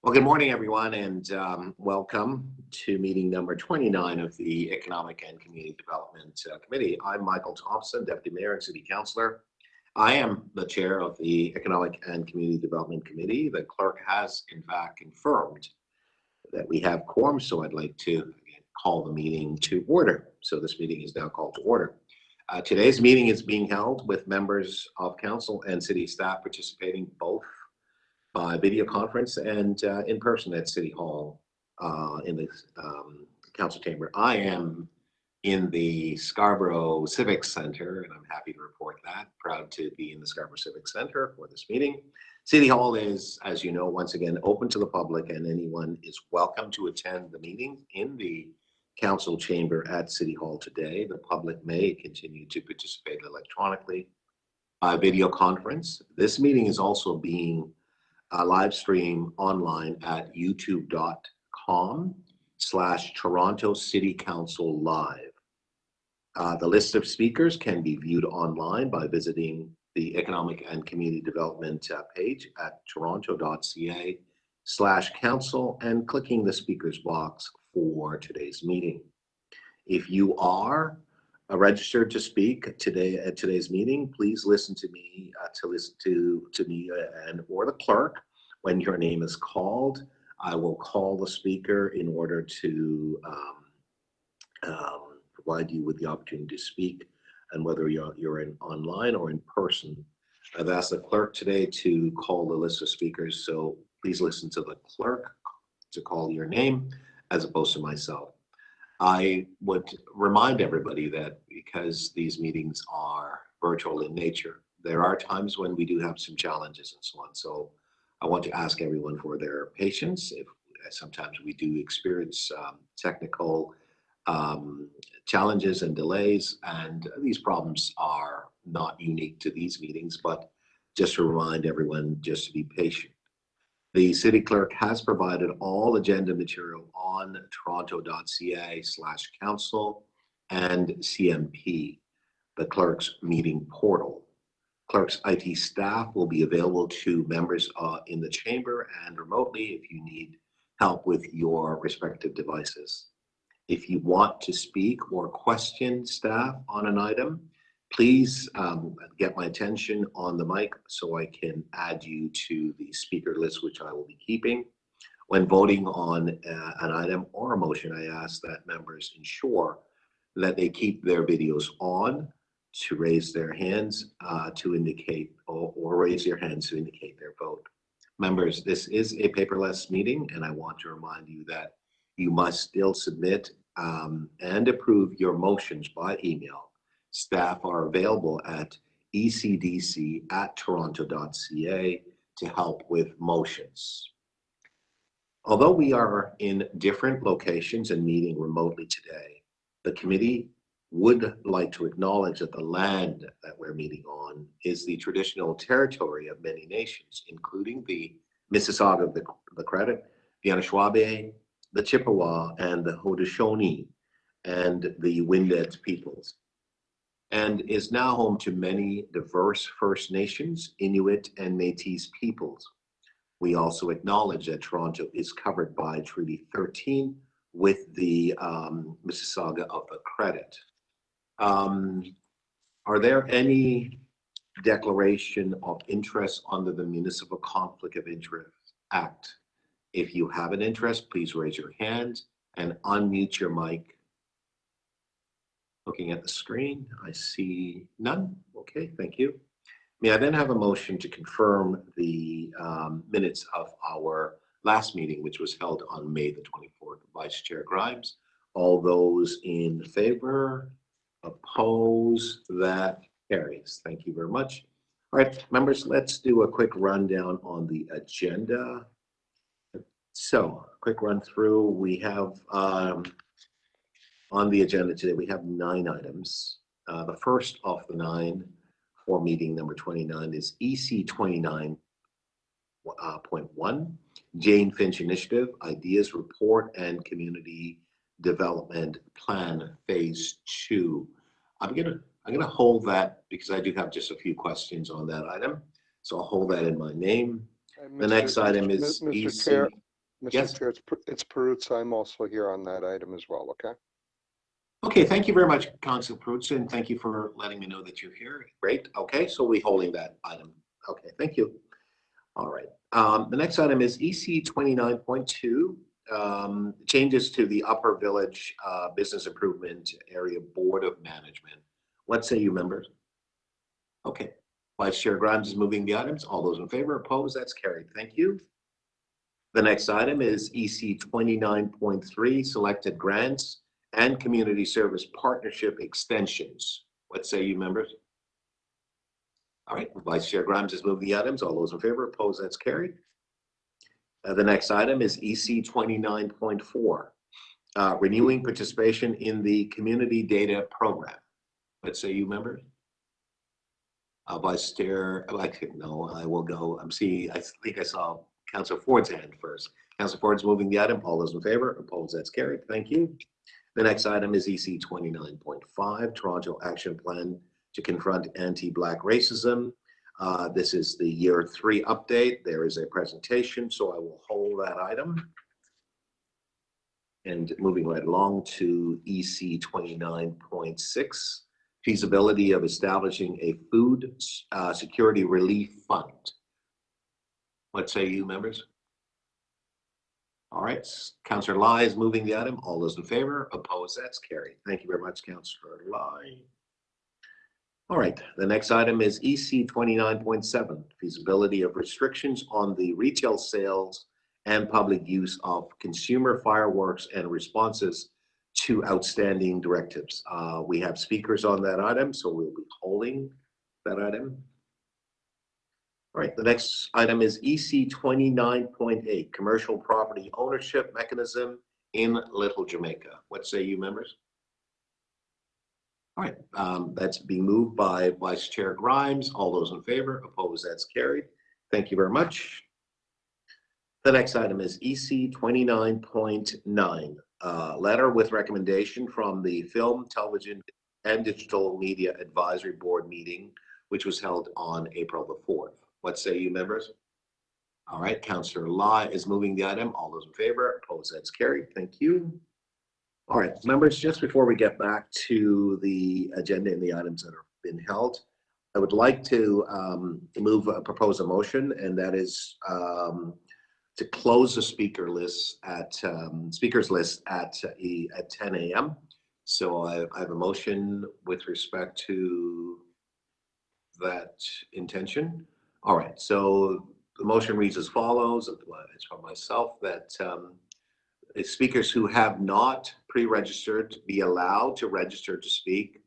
Well, good morning, everyone, and welcome to meeting number 29 of the Economic and Community Development Committee. I'm Michael Thompson, Deputy Mayor and City Councillor. I am the chair of the Economic and Community Development Committee. The clerk has, in fact, confirmed that we have quorum, so I'd like to again call the meeting to order. So this meeting is now called to order. Today's meeting is being held with members of council and city staff participating both by video conference and in person at City Hall in the council chamber. I am in the Scarborough Civic Center, and I'm happy to report that. Proud to be in the Scarborough Civic Center for this meeting. City Hall is, as you know, once again open to the public, and anyone is welcome to attend the meeting in the council chamber at City Hall today. The public may continue to participate electronically by video conference. This meeting is also being live stream online at youtube.com/Toronto City Council Live. The list of speakers can be viewed online by visiting the Economic and Community Development page at toronto.ca/council and clicking the speakers box for today's meeting. If you are registered to speak today at today's meeting, please listen to me to me and or the clerk when your name is called. I will call the speaker in order to provide you with the opportunity to speak, and whether you're in online or in person. I've asked the clerk today to call the list of speakers, so please listen to the clerk to call your name as opposed to myself. I would remind everybody that because these meetings are virtual in nature, there are times when we do have some challenges and so on. So I want to ask everyone for their patience. If sometimes we do experience technical challenges and delays, and these problems are not unique to these meetings, but just to remind everyone just to be patient. The city clerk has provided all agenda material on toronto.ca/council and CMP, the clerk's meeting portal. Clerk's IT staff will be available to members in the chamber and remotely if you need help with your respective devices. If you want to speak or question staff on an item, please get my attention on the mic so I can add you to the speaker list, which I will be keeping. When voting on an item or a motion, I ask that members ensure that they keep their videos on, to raise their hands to indicate, or raise your hands to indicate their vote. Members, this is a paperless meeting, and I want to remind you that you must still submit and approve your motions by email. Staff are available at ecdc@toronto.ca to help with motions. Although we are in different locations and meeting remotely today, the committee would like to acknowledge that the land that we're meeting on is the traditional territory of many nations, including the Mississauga of the Credit, the Anishinaabe, the Chippewa, and the Haudenosaunee, and the Wendat peoples, and is now home to many diverse First Nations, Inuit, and Métis peoples. We also acknowledge that Toronto is covered by Treaty 13 with the Mississauga of the Credit. Are there any declaration of interest under the Municipal Conflict of Interest Act? If you have an interest, please raise your hand and unmute your mic. Looking at the screen, I see none. Okay, thank you. May I then have a motion to confirm the minutes of our last meeting, which was held on May the 24th? Vice Chair Grimes. All those in favor? Oppose? That carries. Thank you very much. All right, members, let's do a quick rundown on the agenda. So, quick run through. We have on the agenda today, we have 9 items. The first of the 9 for meeting number 29 is EC 29.1, Jane Finch Initiative, Ideas Report and Community Development Plan Phase 2. I'm gonna hold that because I do have just a few questions on that item. So I'll hold that in my name. The next item is Mr. EC. Chair, Mr. Yes. Chair, it's Perruzza. I'm also here on that item as well, okay? Okay, thank you very much, Council Perruzza, and thank you for letting me know that you're here. Great. Okay, so we're holding that item. Okay, thank you. All right. The next item is EC 29.2, changes to the Upper Village Business Improvement Area Board of Management. What say you, members? Okay. Vice Chair Grimes is moving the items. All those in favor, opposed? That's carried. Thank you. The next item is EC 29.3, selected grants and community service partnership extensions. What say you, members? All right, Vice Chair Grimes has moved the items. All those in favor, opposed? That's carried. The next item is EC 29.4, renewing participation in the community data program. What say you, members? Vice Chair, no, I will go. I think I saw Councilor Ford's hand first. Councilor Ford's moving the item. All those in favor, opposed? That's carried. Thank you. The next item is EC 29.5, Toronto Action Plan to Confront Anti-Black Racism. This is the year 3 update. There is a presentation, so I will hold that item. And moving right along to EC 29.6, feasibility of establishing a food security relief fund. What say you, members? All right, Councillor Lai is moving the item. All those in favor, opposed? That's carried. Thank you very much, Councillor Lai. All right, the next item is EC 29.7, feasibility of restrictions on the retail sales and public use of consumer fireworks and responses to outstanding directives. We have speakers on that item, so we'll be holding that item. All right, the next item is EC 29.8, commercial property ownership mechanism in Little Jamaica. What say you, members? All right, that's being moved by Vice Chair Grimes. All those in favor, opposed? That's carried. Thank you very much. The next item is EC 29.9, letter with recommendation from the Film, Television, and Digital Media Advisory Board meeting, which was held on April the 4th. What say you, members? All right, Councillor Lai is moving the item. All those in favor, opposed? That's carried. Thank you. All right, members, just before we get back to the agenda and the items that have been held, I would like to propose a motion, and that is to close the speakers list at 10 a.m. So I have a motion with respect to that intention. All right, so the motion reads as follows. It's from myself that speakers who have not pre-registered be allowed to register to speak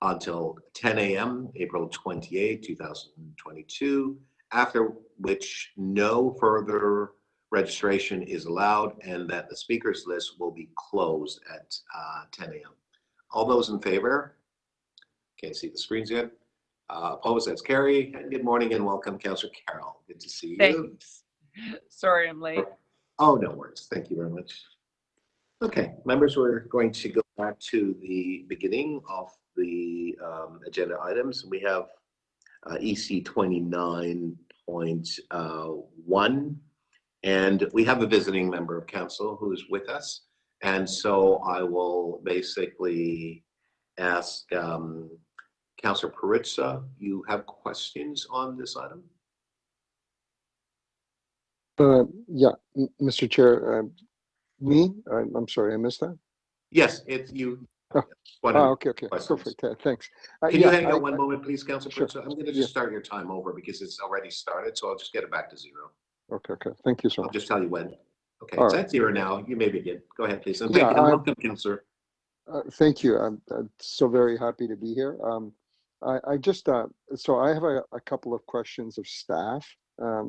until 10 a.m. April 28, 2022, after which no further registration is allowed, and that the speakers list will be closed at 10 a.m. All those in favor? Can't see the screens yet. Opposed? That's carried. And good morning and welcome, Councillor Carroll. Good to see you. Thanks. Sorry I'm late. Oh, no worries. Thank you very much. Okay, members, we're going to go back to the beginning of the agenda items. We have EC 29.1, and we have a visiting member of council who is with us. And so I will basically ask Councillor Perruzza, you have questions on this item? Yeah, Mr. Chair, I'm sorry, I missed that. Yes, it's you. Okay, perfect. Thanks. Can you hang on one moment, please, Councillor Sure. Perruzza? I'm going to just start your time over because it's already started, so I'll just get it back to 0. Okay. Thank you so I'll much. just tell you when. Okay, All it's right. at 0 now. You may begin. Go ahead, please. And Yeah, thank you. Welcome, Councillor. Thank you. I'm so very happy to be here. I just so I have a couple of questions of staff,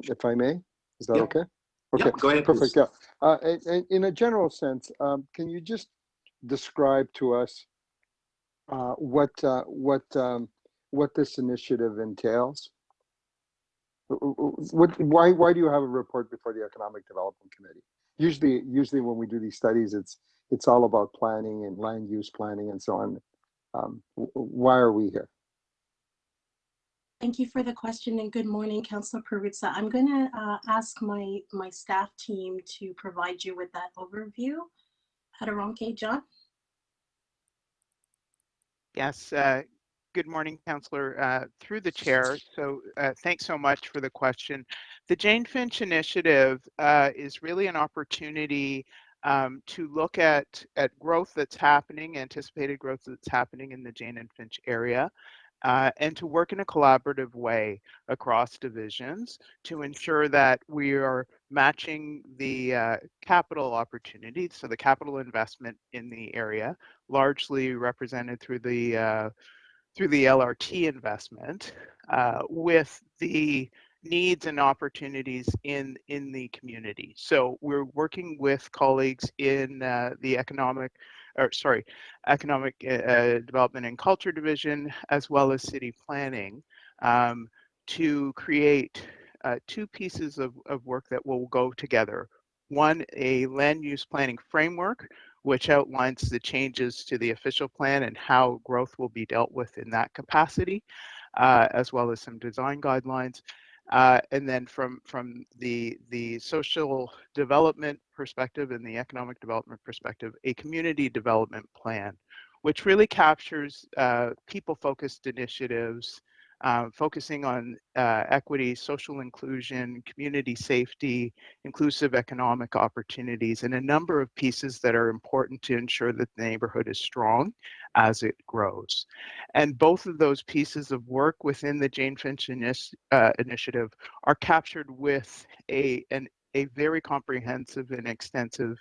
if I may. Is that okay? Okay, Go ahead. perfect. Please. Yeah. In a general sense, can you just describe to us what this initiative entails? Why do you have a report before the Economic Development Committee? Usually when we do these studies, it's all about planning and land use planning and so on. Why are we here? Thank you for the question and good morning, Councilor Perruzza. I'm going to ask my staff team to provide you with that overview. Aderonke, John? Yes, good morning, Councillor, through the chair. So thanks so much for the question. The Jane Finch Initiative is really an opportunity to look at growth that's happening, anticipated growth that's happening in the Jane and Finch area, and to work in a collaborative way across divisions to ensure that we are matching the capital opportunities, so the capital investment in the area, largely represented through the LRT investment, with the needs and opportunities in the community. So we're working with colleagues in the economic development and culture division, as well as city planning, to create two pieces of work that will go together. One, a land use planning framework, which outlines the changes to the official plan and how growth will be dealt with in that capacity, as well as some design guidelines. And then from the social development perspective and the economic development perspective, a community development plan, which really captures people-focused initiatives, focusing on equity, social inclusion, community safety, inclusive economic opportunities, and a number of pieces that are important to ensure that the neighborhood is strong as it grows. And both of those pieces of work within the Jane Finch initiative are captured with a very comprehensive and extensive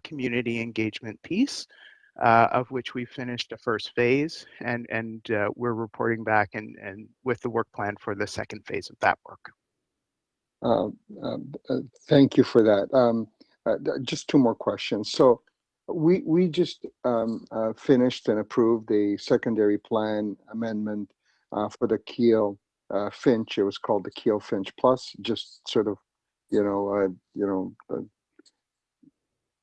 community engagement piece, of which we finished the first phase, and we're reporting back and with the work plan for the second phase of that work. Thank you for that. Just two more questions. So we just finished and approved a secondary plan amendment for the Keel Finch. It was called the Keel Finch Plus, just sort of,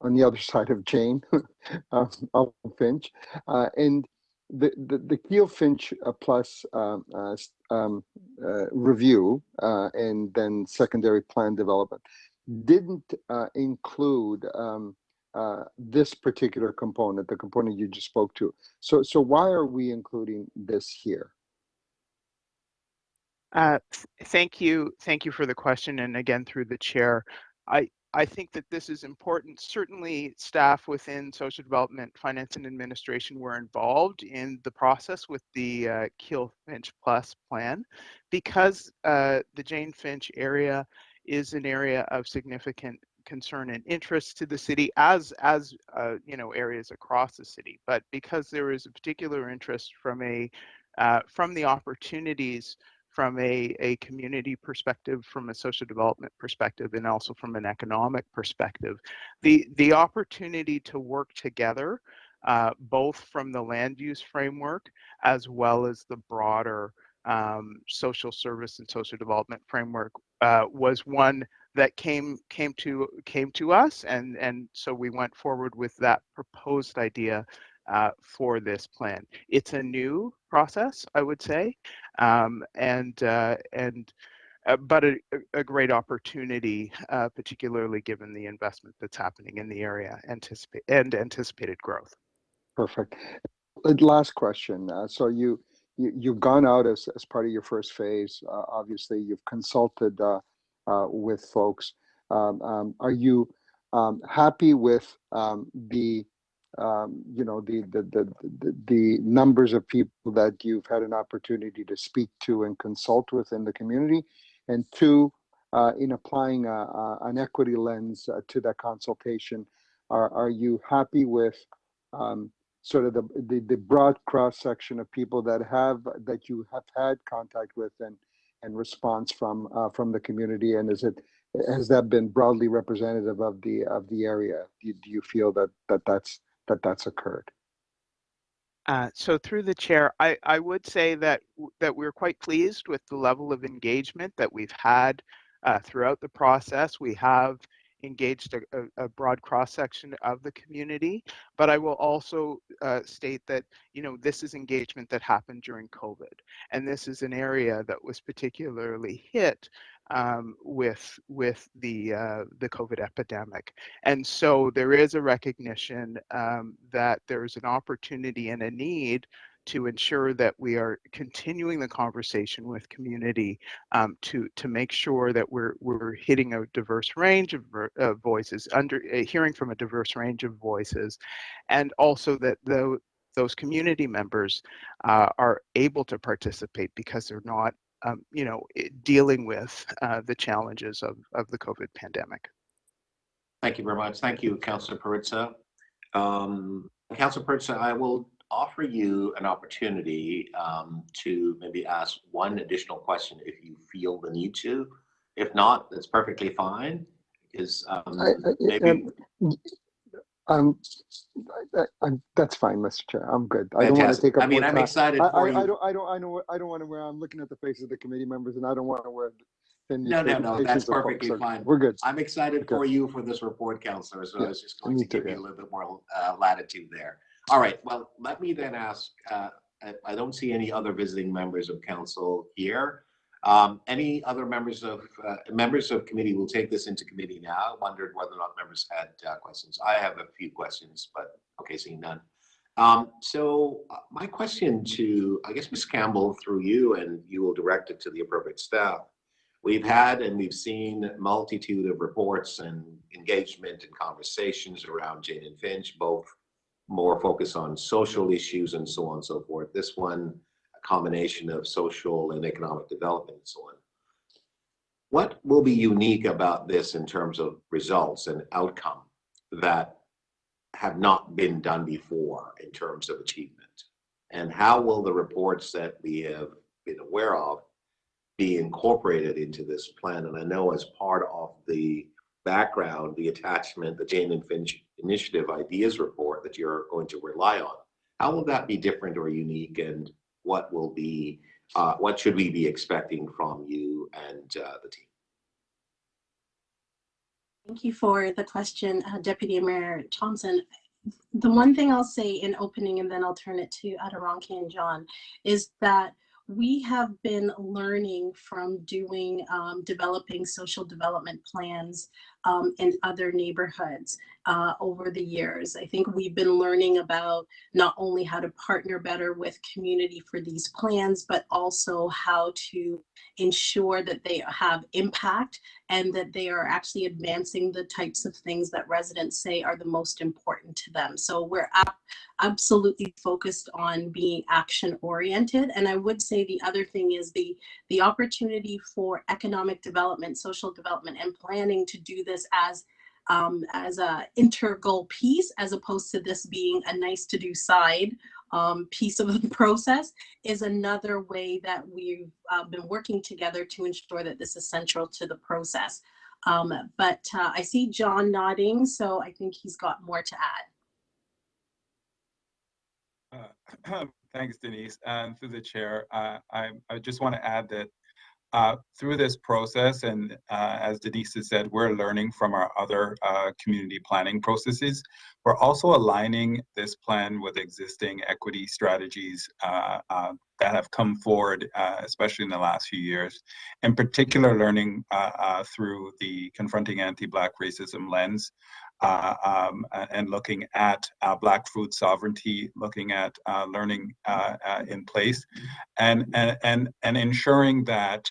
on the other side of Jane, of Finch, and the Keel Finch Plus review and then secondary plan development didn't include this particular component, the component you just spoke to. So why are we including this here? Thank you for the question, and again through the chair. I think that this is important. Certainly staff within social development, finance and administration were involved in the process with the Keel Finch Plus plan, because the Jane Finch area is an area of significant concern and interest to the city, as areas across the city. But because there is a particular interest from the opportunities from a community perspective, from a social development perspective, and also from an economic perspective, the opportunity to work together, both from the land use framework as well as the broader social service and social development framework, was one that came to us, and so we went forward with that proposed idea for this plan. It's a new process, I would say, but a great opportunity, particularly given the investment that's happening in the area, anticipated growth. Perfect. Last question. So you've gone out as part of your first phase. Obviously, you've consulted with folks. Are you happy with the numbers of people that you've had an opportunity to speak to and consult with in the community? And two, in applying an equity lens to that consultation, are you happy with sort of the broad cross section of people that you have had contact with and response from the community? And has that been broadly representative of the area? Do you feel that's occurred? So through the chair, I would say that we're quite pleased with the level of engagement that we've had throughout the process. We have engaged a broad cross-section of the community, but I will also state that, you know, this is engagement that happened during COVID, and this is an area that was particularly hit with the COVID epidemic. And so there is a recognition that there's an opportunity and a need to ensure that we are continuing the conversation with community to make sure that we're hitting a diverse range of voices, hearing from a diverse range of voices, and also that those community members are able to participate because they're not you know, dealing with the challenges of the COVID pandemic. Thank you very much. Thank you, Councillor Perruzza. Councillor Perruzza, I will offer you an opportunity to maybe ask one additional question if you feel the need to. If not, that's perfectly fine. Because maybe. That's fine, Mr. Chair. I'm good. Fantastic. I don't want to take up. I mean, I'm excited for you. I don't want to wear. I'm looking at the faces of the committee members, and I don't want to wear. No, that's perfectly fine. We're good. I'm excited for you for this report, Councillor. So I was just going to give you a little bit more latitude there. All right. Well, let me then ask. I don't see any other visiting members of council here. Any other members of committee will take this into committee now. I wondered whether or not members had questions. I have a few questions, but okay, seeing none. So my question to, I guess, Ms. Campbell, through you, and you will direct it to the appropriate staff. We've had and we've seen a multitude of reports and engagement and conversations around Jane and Finch, both more focused on social issues and so on and so forth. This one, a combination of social and economic development and so on. What will be unique about this in terms of results and outcome that have not been done before in terms of achievement? And how will the reports that we have been aware of be incorporated into this plan? And I know as part of the background, the attachment, the Jane and Finch Initiative Ideas Report that you're going to rely on, how will that be different or unique, and what will be, what should we be expecting from you and the team? Thank you for the question, Deputy Mayor Thompson. The one thing I'll say in opening, and then I'll turn it to Aderonke and John, is that we have been learning from doing developing social development plans in other neighborhoods over the years. I think we've been learning about not only how to partner better with community for these plans, but also how to ensure that they have impact and that they are actually advancing the types of things that residents say are the most important to them. So we're absolutely focused on being action oriented. And I would say the other thing is the opportunity for economic development, social development, and planning to do this as a integral piece, as opposed to this being a nice to do side piece of the process, is another way that we've been working together to ensure that this is central to the process. But I see John nodding, so I think he's got more to add. Thanks, Denise. And through the chair, I just want to add that through this process, and as Denise has said, we're learning from our other community planning processes. We're also aligning this plan with existing equity strategies that have come forward, especially in the last few years. In particular, learning through the Confronting Anti-Black Racism lens, and looking at Black food sovereignty, looking at learning in place, and ensuring that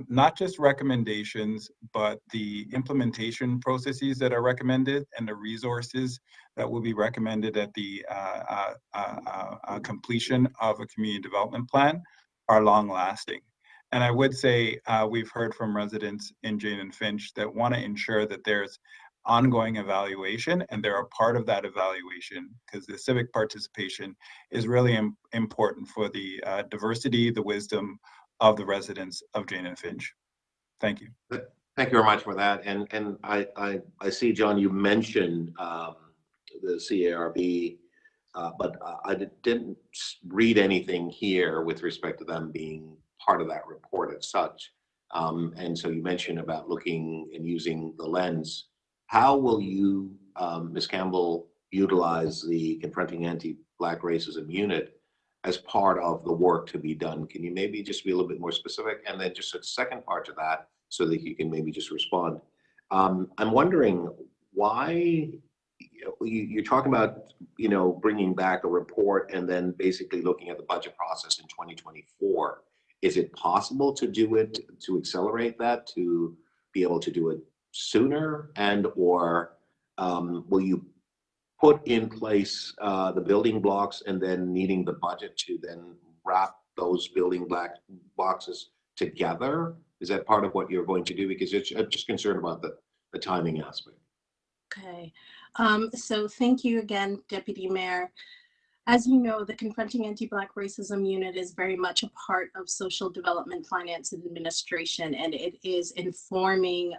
not just recommendations, but the implementation processes that are recommended and the resources that will be recommended at the completion of a community development plan are long lasting. And I would say we've heard from residents in Jane and Finch that want to ensure that there's ongoing evaluation, and they're a part of that evaluation, because the civic participation is really important for the diversity, the wisdom of the residents of Jane and Finch. Thank you. Thank you very much for that. And I see, John, you mentioned the CARB, but I didn't read anything here with respect to them being part of that report as such. And so you mentioned about looking and using the lens how will you, Ms. Campbell, utilize the Confronting Anti-Black Racism Unit as part of the work to be done? Can you maybe just be a little bit more specific? And then just a second part to that, so that you can maybe just respond. I'm wondering why you're talking about, bringing back a report and then basically looking at the budget process in 2024. Is it possible to do it, to accelerate that, to be able to do it sooner? And or will you put in place the building blocks and then needing the budget to then wrap those building boxes together? Is that part of what you're going to do? Because I'm just concerned about the timing aspect. Okay, so thank you again, Deputy Mayor. As you know, the Confronting Anti-Black Racism Unit is very much a part of Social Development Finance and Administration, and it is informing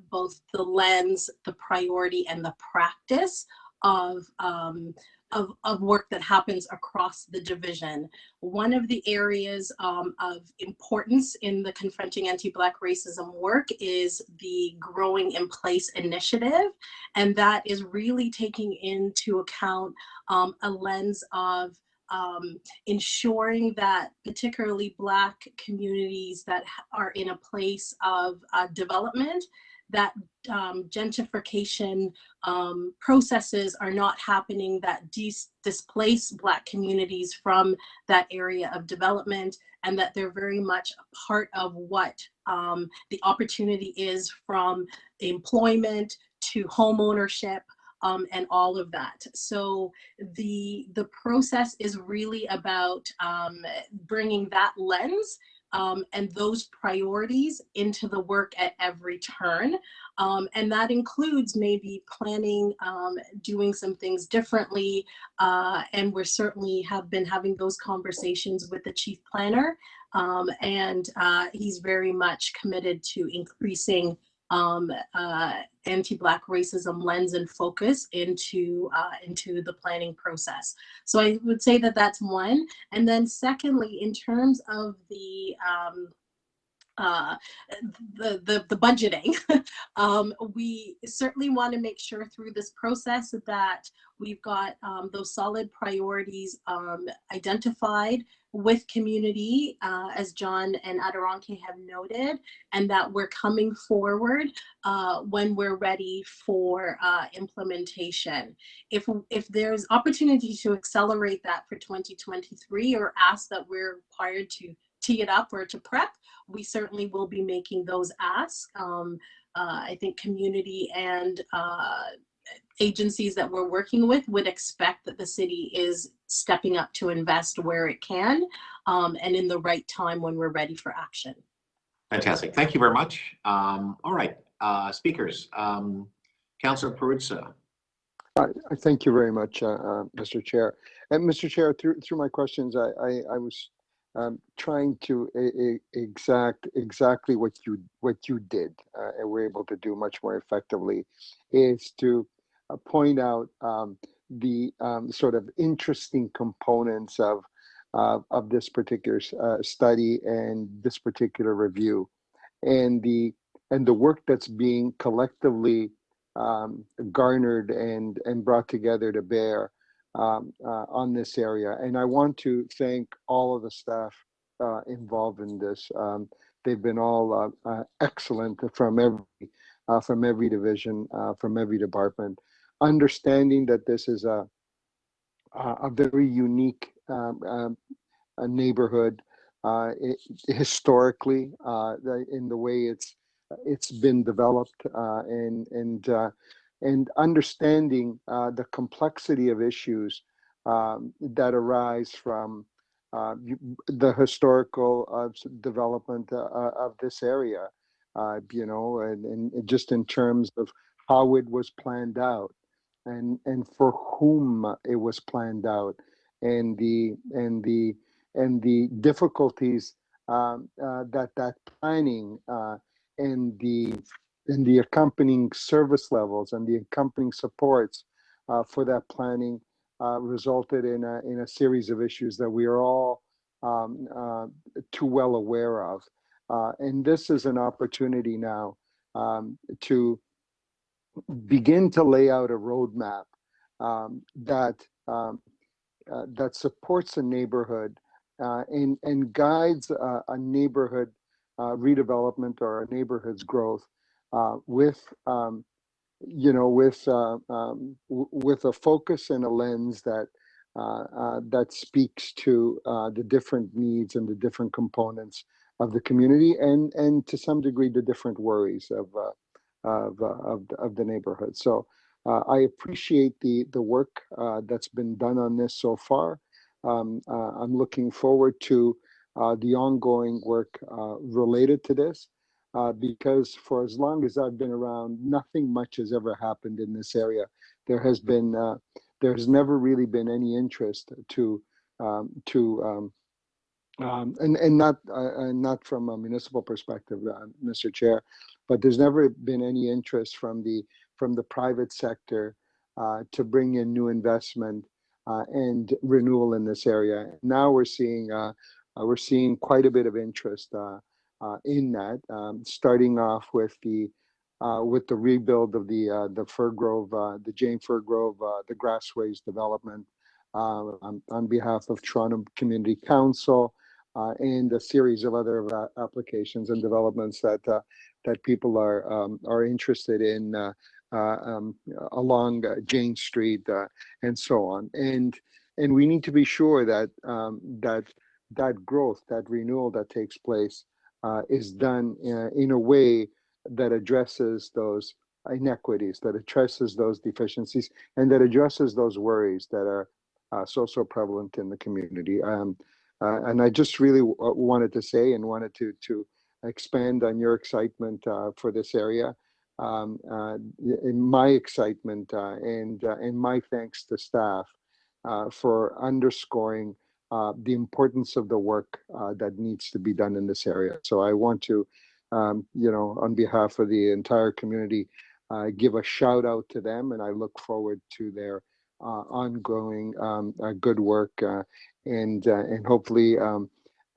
both the lens, the priority, and the practice of work that happens across the division. One of the areas of importance in the Confronting Anti-Black Racism work is the Growing in Place initiative, and that is really taking into account a lens of ensuring that particularly Black communities that are in a place of development, that gentrification processes are not happening that displace Black communities from that area of development, and that they're very much a part of what the opportunity is, from employment to home ownership, and all of that. So the process is really about bringing that lens and those priorities into the work at every turn. And that includes maybe planning, doing some things differently. And we certainly have been having those conversations with the chief planner. And he's very much committed to increasing anti-Black racism lens and focus into the planning process. So I would say that that's one. And then secondly, in terms of the budgeting, we certainly want to make sure through this process that we've got those solid priorities identified with community, as John and Adirondacke have noted, and that we're coming forward when we're ready for implementation. If there's opportunity to accelerate that for 2023, or ask that we're required to tee it up or to prep, we certainly will be making those asks. I think community and agencies that we're working with would expect that the city is stepping up to invest where it can, and in the right time when we're ready for action. Fantastic. Thank you very much. All right, speakers. Councillor Perruzza. I thank you very much, Mr. Chair. And Mr. Chair, through my questions, I was trying to exactly what you did, and were able to do much more effectively, is to point out the sort of interesting components of this particular study and this particular review, and the work that's being collectively garnered and brought together to bear on this area. And I want to thank all of the staff involved in this. They've been all excellent from every division, from every department, understanding that this is a very unique neighborhood historically, in the way it's been developed, and understanding the complexity of issues that arise from the historical development of this area, and just in terms of how it was planned out, and for whom it was planned out, and the difficulties that planning and the accompanying service levels and the accompanying supports for that planning resulted in a series of issues that we are all too well aware of. And this is an opportunity now to begin to lay out a roadmap that that supports a neighborhood and guides a neighborhood redevelopment or a neighborhood's growth with with a focus and a lens that that speaks to the different needs and the different components of the community, and to some degree the different worries of the neighborhood. So I appreciate the work that's been done on this so far. I'm looking forward to the ongoing work related to this. Because for as long as I've been around, nothing much has ever happened in this area. There has been, there has never really been any interest and not from a municipal perspective, Mr. Chair, but there's never been any interest from the private sector to bring in new investment and renewal in this area. Now we're seeing quite a bit of interest in that, starting off with the rebuild of the Fir Grove, the Jane Fir Grove, the Grassways development on behalf of Toronto Community Council, and a series of other applications and developments that people are interested in along Jane Street and so on. And we need to be sure that that growth, that renewal that takes place is done in a way that addresses those inequities, that addresses those deficiencies, and that addresses those worries that are so prevalent in the community. And I just really wanted to say and wanted to expand on your excitement for this area, my excitement and my thanks to staff for underscoring the importance of the work that needs to be done in this area. So I want to, on behalf of the entire community, give a shout out to them, and I look forward to their ongoing good work, and hopefully,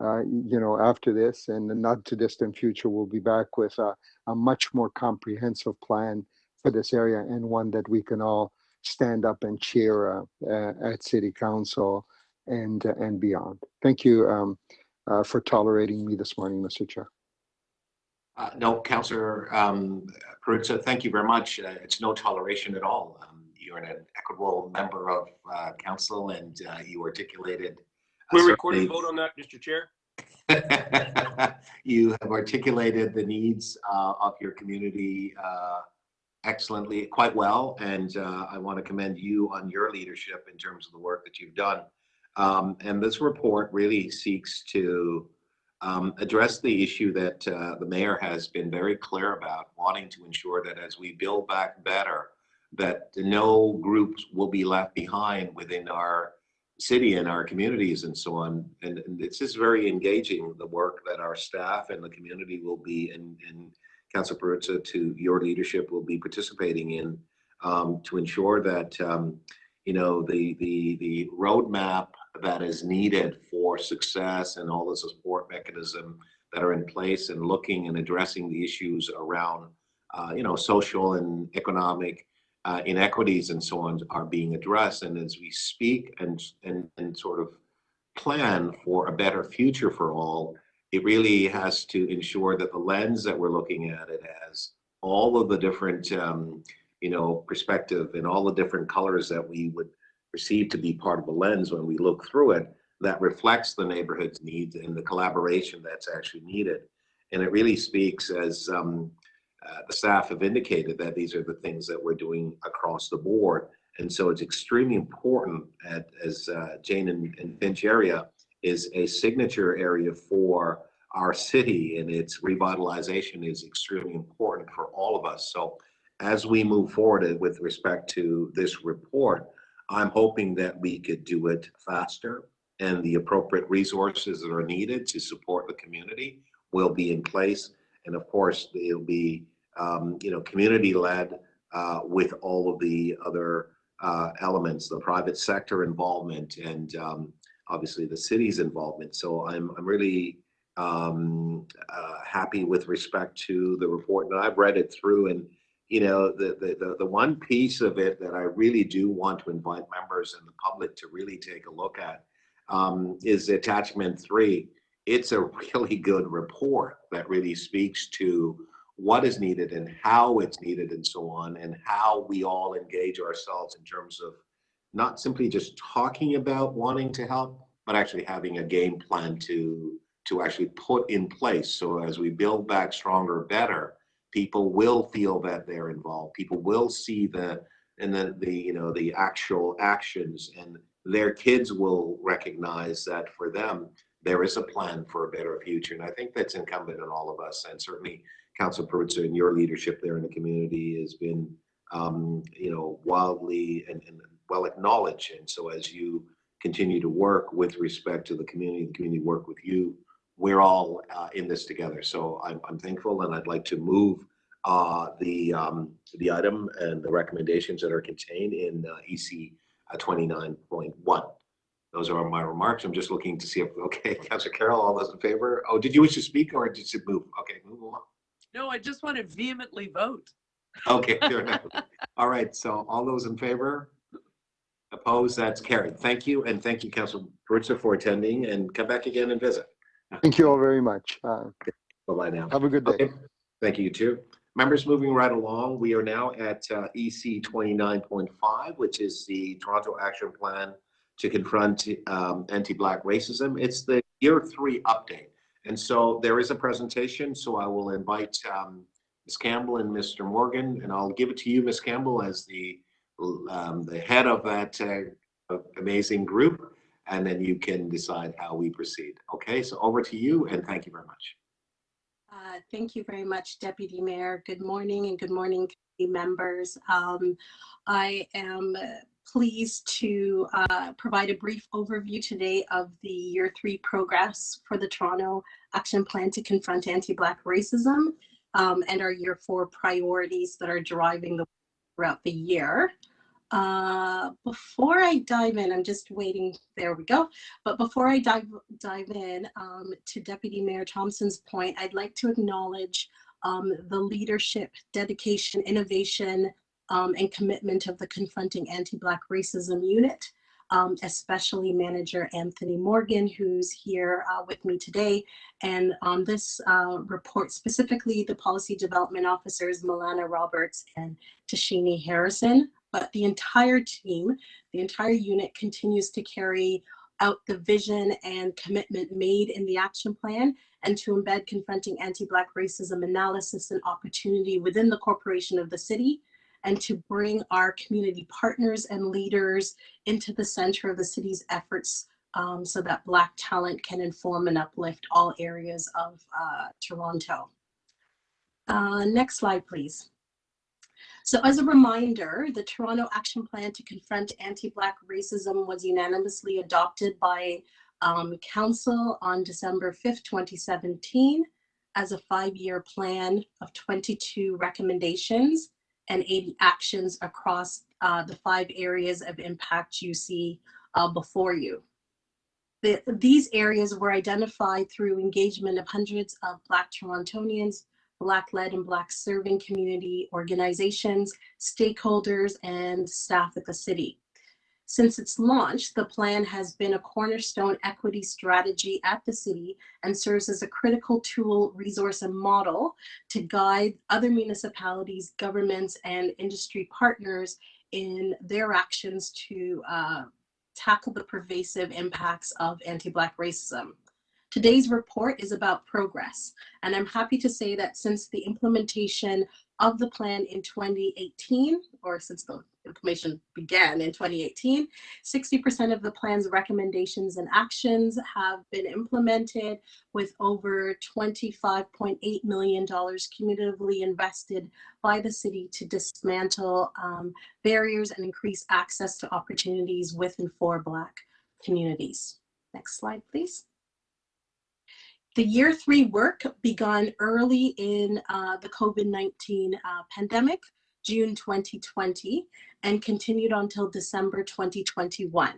after this and the not too distant future, we'll be back with a much more comprehensive plan for this area, and one that we can all stand up and cheer at City Council and beyond. Thank you for tolerating me this morning, Mr. Chair. No, Councillor Perruzza, thank you very much. It's no toleration at all. You're an equitable member of council, and you articulated. We're recording vote on that, Mr. Chair. You have articulated the needs of your community excellently, quite well, and I want to commend you on your leadership in terms of the work that you've done. And this report really seeks to address the issue that the mayor has been very clear about, wanting to ensure that as we build back better, that no groups will be left behind within our city and our communities and so on. And it's just very engaging, the work that our staff and the community will be, and Councilor Perruzza, to your leadership, will be participating in to ensure that the roadmap that is needed for success and all the support mechanism that are in place, and looking and addressing the issues around social and economic inequities and so on are being addressed. And as we speak and sort of plan for a better future for all, it really has to ensure that the lens that we're looking at it has all of the different perspective and all the different colors that we would perceive to be part of the lens when we look through it, that reflects the neighborhood's needs and the collaboration that's actually needed. And it really speaks, as the staff have indicated, that these are the things that we're doing across the board. And so it's extremely important, as Jane and Finch area is a signature area for our city, and its revitalization is extremely important for all of us. So as we move forward with respect to this report, I'm hoping that we could do it faster, and the appropriate resources that are needed to support the community will be in place. And of course, it'll be community-led with all of the other elements, the private sector involvement, and obviously the city's involvement. So I'm really happy with respect to the report, and I've read it through, the one piece of it that I really do want to invite members and the public to really take a look at is attachment 3. It's a really good report that really speaks to what is needed and how it's needed and so on, and how we all engage ourselves in terms of not simply just talking about wanting to help, but actually having a game plan to actually put in place. So as we build back stronger, better, people will feel that they're involved. People will see the actual actions, and their kids will recognize that for them, there is a plan for a better future. And I think that's incumbent on all of us. And certainly Councilor Perruzza, and your leadership there in the community has been, wildly and well acknowledged. And so as you continue to work with respect to the community work with you, we're all in this together. So I'm thankful, and I'd like to move the item and the recommendations that are contained in EC 29.1. Those are my remarks. I'm just looking to see if, okay, Councilor Carroll, all those in favor? Oh, did you wish to speak, or did you move? Okay, move along. No, I just want to vehemently vote. Okay, fair enough. All right, so all those in favor? Opposed? That's carried. Thank you, and thank you, Councilor Perruzza, for attending, and come back again and visit. Thank you all very much. Bye-bye now. Have a good day. Okay. Thank you, too. Members, moving right along, we are now at EC 29.5, which is the Toronto Action Plan to confront anti-Black racism. It's the year 3 update. And so there is a presentation, so I will invite Ms. Campbell and Mr. Morgan, and I'll give it to you, Ms. Campbell, as the head of that amazing group, and then you can decide how we proceed. Okay, so over to you, and thank you very much. Thank you very much, Deputy Mayor. Good morning, and good morning, committee members. I am pleased to provide a brief overview today of the year 3 progress for the Toronto Action Plan to confront anti-Black racism, and our year 4 priorities that are driving the throughout the year. Before I dive in, I'm just waiting, there we go. But before I dive in to Deputy Mayor Thompson's point, I'd like to acknowledge the leadership, dedication, innovation, and commitment of the Confronting Anti-Black Racism Unit, especially Manager Anthony Morgan, who's here with me today. And on this report, specifically the Policy Development Officers, Milana Roberts and Tashini Harrison. But the entire team, the entire unit continues to carry out the vision and commitment made in the action plan, and to embed confronting anti-Black racism analysis and opportunity within the corporation of the city, and to bring our community partners and leaders into the center of the city's efforts so that Black talent can inform and uplift all areas of Toronto. Next slide, please. So as a reminder, the Toronto Action Plan to confront anti-Black racism was unanimously adopted by Council on December 5th, 2017, as a 5-year plan of 22 recommendations and 80 actions across the 5 areas of impact you see before you. These areas were identified through engagement of hundreds of Black Torontonians, Black-led and Black-serving community organizations, stakeholders, and staff at the city. Since its launch, the plan has been a cornerstone equity strategy at the city and serves as a critical tool, resource, and model to guide other municipalities, governments, and industry partners in their actions to tackle the pervasive impacts of anti-Black racism. Today's report is about progress, and I'm happy to say that since the implementation of the plan in 2018, or since the implementation began in 2018, 60% of the plan's recommendations and actions have been implemented, with over $25.8 million cumulatively invested by the city to dismantle barriers and increase access to opportunities with and for Black communities. Next slide, please. The year 3 work began early in the COVID-19 pandemic, June 2020, and continued until December 2021.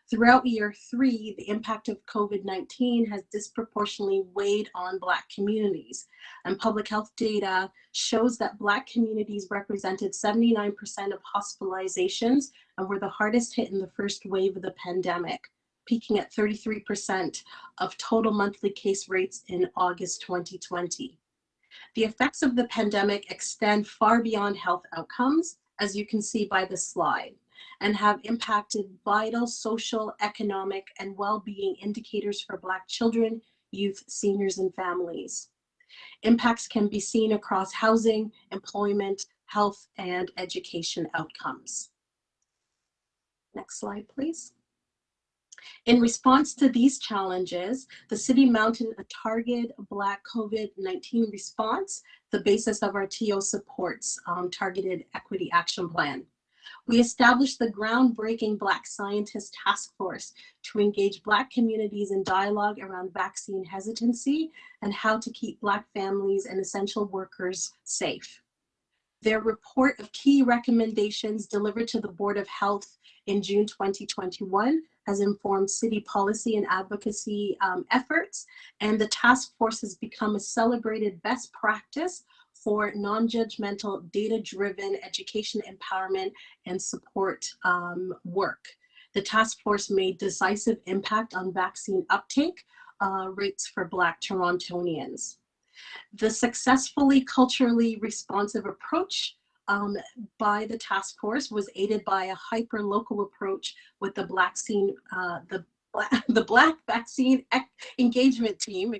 Throughout year 3, the impact of COVID-19 has disproportionately weighed on Black communities. And public health data shows that Black communities represented 79% of hospitalizations and were the hardest hit in the first wave of the pandemic, peaking at 33% of total monthly case rates in August 2020. The effects of the pandemic extend far beyond health outcomes, as you can see by the slide, and have impacted vital social, economic, and well-being indicators for Black children, youth, seniors, and families. Impacts can be seen across housing, employment, health, and education outcomes. Next slide, please. In response to these challenges, the city mounted a targeted Black COVID-19 response, the basis of our TO supports Targeted Equity Action Plan. We established the groundbreaking Black Scientist Task Force to engage Black communities in dialogue around vaccine hesitancy and how to keep Black families and essential workers safe. Their report of key recommendations delivered to the Board of Health in June 2021 has informed city policy and advocacy efforts, and the task force has become a celebrated best practice for non-judgmental, data-driven education empowerment and support work. The task force made decisive impact on vaccine uptake rates for Black Torontonians. The successfully culturally responsive approach by the task force was aided by a hyper-local approach with the Black Vaccine Engagement Team,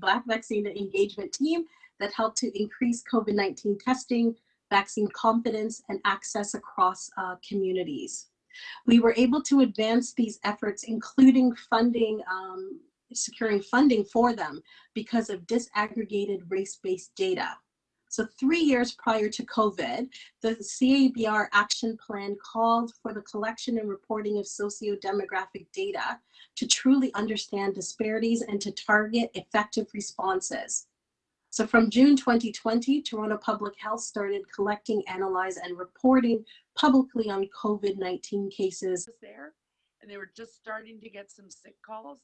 Black Vaccine Engagement Team that helped to increase COVID-19 testing, vaccine confidence, and access across communities. We were able to advance these efforts, including funding, securing funding for them because of disaggregated race-based data. So 3 years prior to COVID, the CABR action plan called for the collection and reporting of socio-demographic data to truly understand disparities and to target effective responses. So from June 2020, Toronto Public Health started collecting, analyze, and reporting publicly on COVID-19 cases. There, and they were just starting to get some sick calls.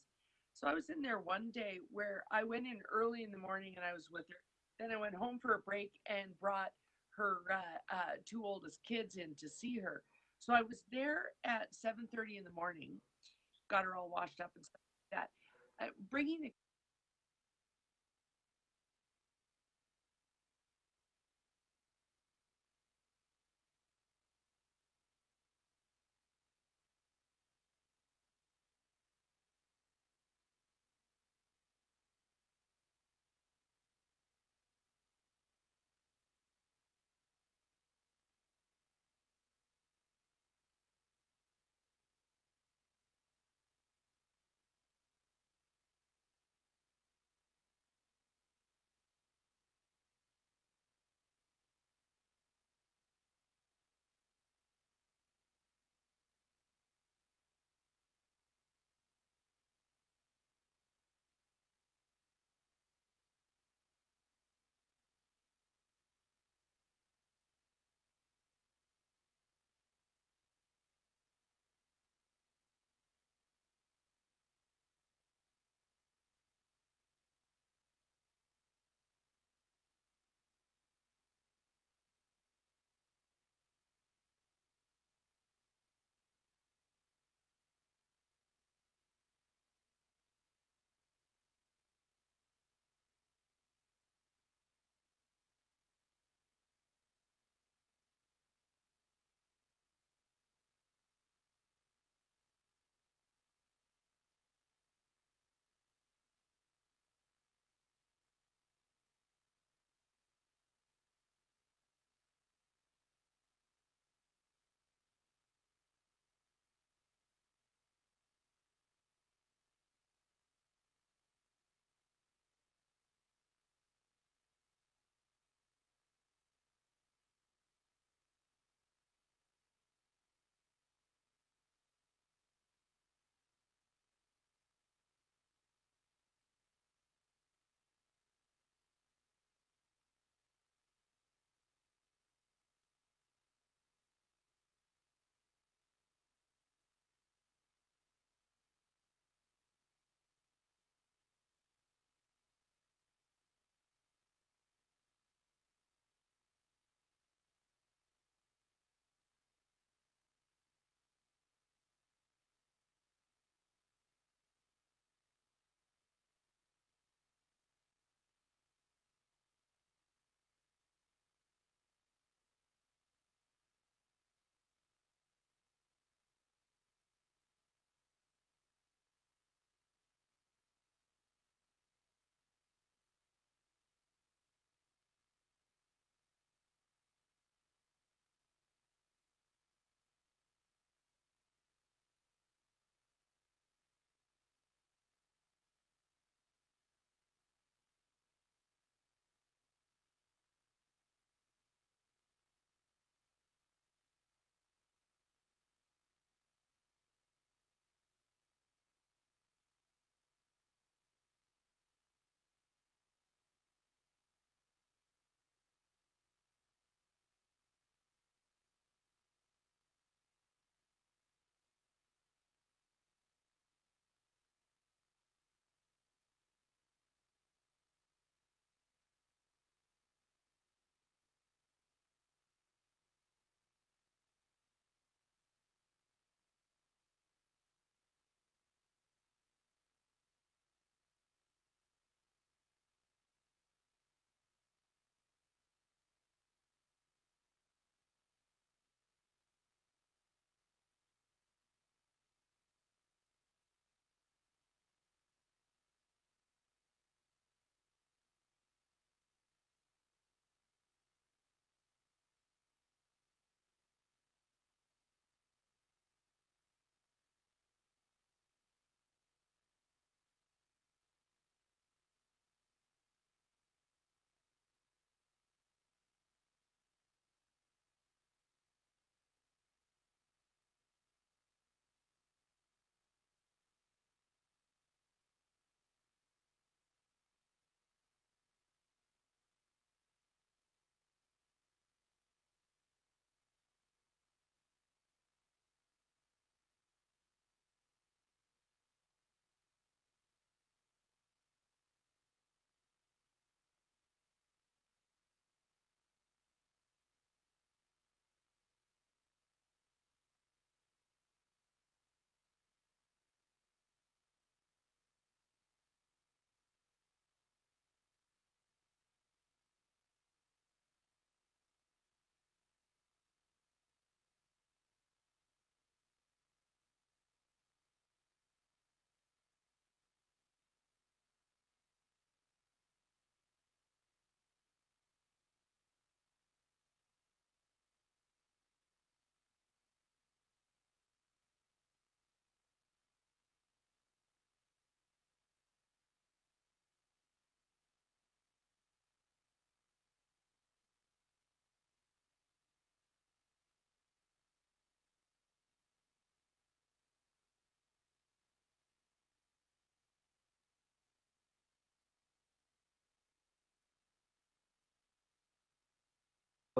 So I was in there one day where I went in early in the morning and I was with her. Then I went home for a break and brought her 2 oldest kids in to see her. So I was there at 7:30 in the morning, got her all washed up and stuff like that. Bringing the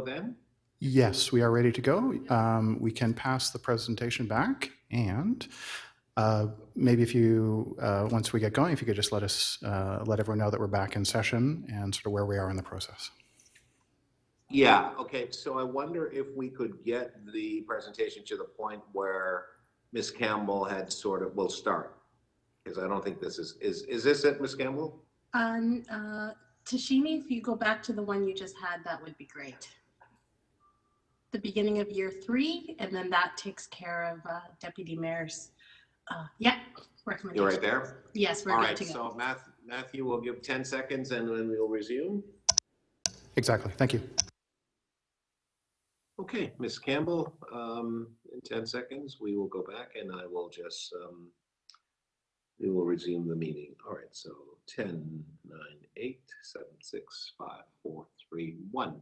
then? Yes, we are ready to go. We can pass the presentation back, and maybe if you, once we get going, if you could just let us, let everyone know that we're back in session and sort of where we are in the process. Yeah, okay, so I wonder if we could get the presentation to the point where Ms. Campbell had sort of, will start. Because I don't think this is this it, Ms. Campbell? Tashimi, if you go back to the one you just had, that would be great. The beginning of year 3, and then that takes care of Deputy Mayor's, recommendation. You're right there? Yes, we're All good right, to go. so Matthew will give 10 seconds and then we'll resume. Exactly. Thank you. Okay, Ms. Campbell, in 10 seconds, we will go back and I will just, we will resume the meeting. All right, so 10, 9, 8, 7, 6, 5, 4, 3, 1.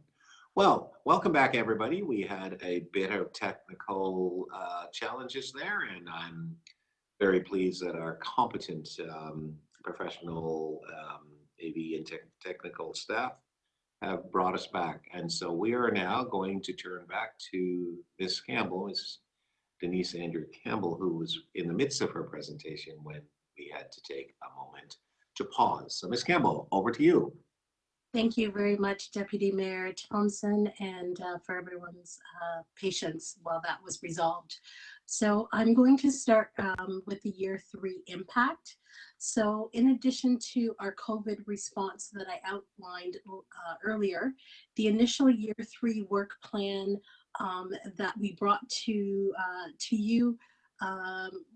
Well, welcome back, everybody. We had a bit of technical challenges there, and I'm very pleased that our competent professional AV and technical staff have brought us back. And so we are now going to turn back to Ms. Campbell, Ms. Denise Andrew Campbell, who was in the midst of her presentation when we had to take a moment to pause. So Ms. Campbell, over to you. Thank you very much, Deputy Mayor Thompson, and for everyone's patience while that was resolved. So I'm going to start with the year 3 impact. So in addition to our COVID response that I outlined earlier, the initial year 3 work plan that we brought to you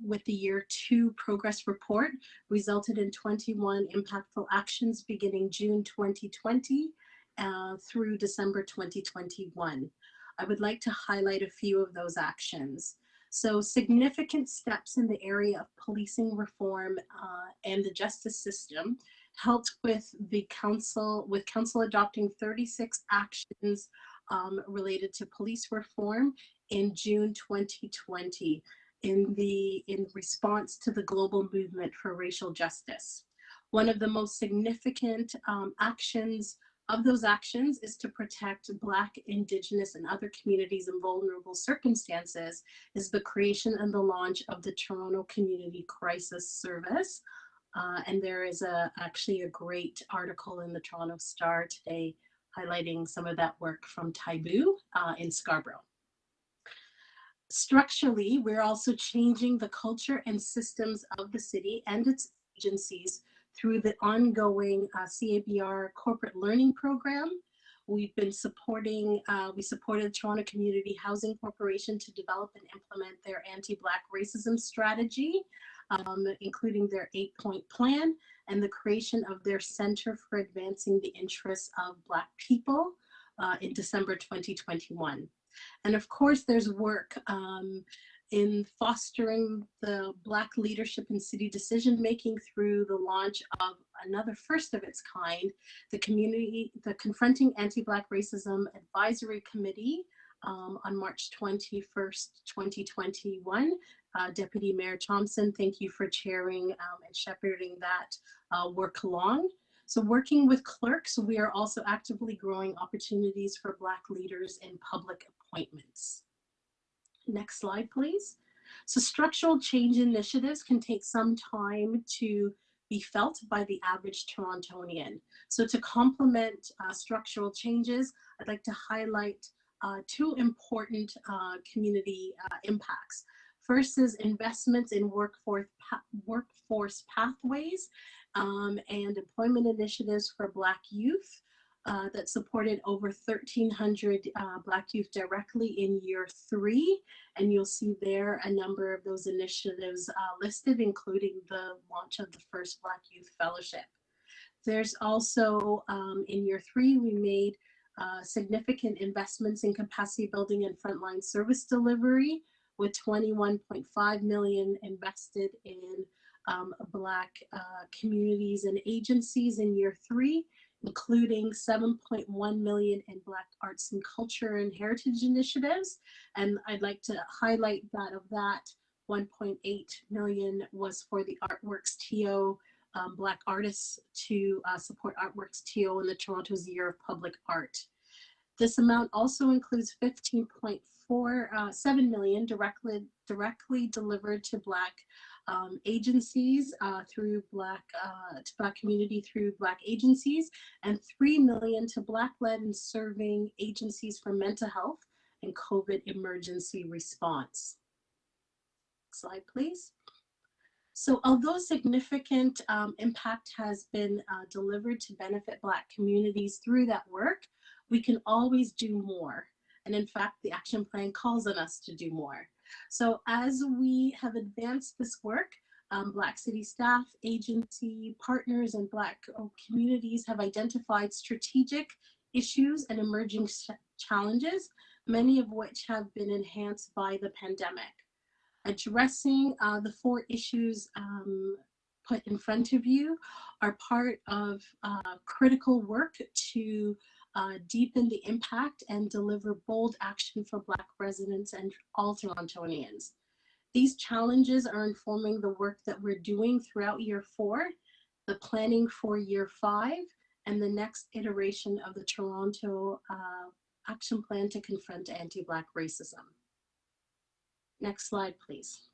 with the year 2 progress report resulted in 21 impactful actions beginning June 2020 through December 2021. I would like to highlight a few of those actions. So significant steps in the area of policing reform and the justice system helped with council adopting 36 actions related to police reform in June 2020. In response to the global movement for racial justice. One of the most significant actions of those actions is to protect Black, Indigenous, and other communities in vulnerable circumstances is the creation and the launch of the Toronto Community Crisis Service. And there is actually a great article in the Toronto Star today highlighting some of that work from Taibu in Scarborough. Structurally, we're also changing the culture and systems of the city and its agencies through the ongoing CABR corporate learning program. We've been supporting, we supported Toronto Community Housing Corporation to develop and implement their anti-Black racism strategy, including their 8-point plan and the creation of their Center for Advancing the Interests of Black People in December 2021. And of course, there's work in fostering the Black leadership in city decision-making through the launch of another first of its kind, the Confronting Anti-Black Racism Advisory Committee on March 21st, 2021. Deputy Mayor Thompson, thank you for chairing and shepherding that work along. So working with clerks, we are also actively growing opportunities for Black leaders in public appointments. Next slide, please. So structural change initiatives can take some time to be felt by the average Torontonian. So to complement structural changes, I'd like to highlight 2 important community impacts. First is investments in workforce pathways and employment initiatives for Black youth that supported over 1,300 Black youth directly in year 3. And you'll see there a number of those initiatives listed, including the launch of the first Black Youth Fellowship. There's also, in year 3, we made significant investments in capacity building and frontline service delivery, with 21.5 million invested in Black communities and agencies in year 3, including 7.1 million in Black arts and culture and heritage initiatives. And I'd like to highlight that of that, 1.8 million was for the Artworks TO Black artists to support Artworks TO in the Toronto's Year of Public Art. This amount also includes 15.47 million directly delivered to Black agencies through Black community through Black agencies, and 3 million to Black-led and serving agencies for mental health and COVID emergency response. Slide, please. So although significant impact has been delivered to benefit Black communities through that work, we can always do more. And in fact, the action plan calls on us to do more. So as we have advanced this work, Black city staff, agency partners, and Black communities have identified strategic issues and emerging challenges, many of which have been enhanced by the pandemic. Addressing the 4 issues put in front of you are part of critical work to deepen the impact and deliver bold action for Black residents and all Torontonians. These challenges are informing the work that we're doing throughout year 4, the planning for year 5, and the next iteration of the Toronto Action Plan to confront anti-Black racism. Next slide, please.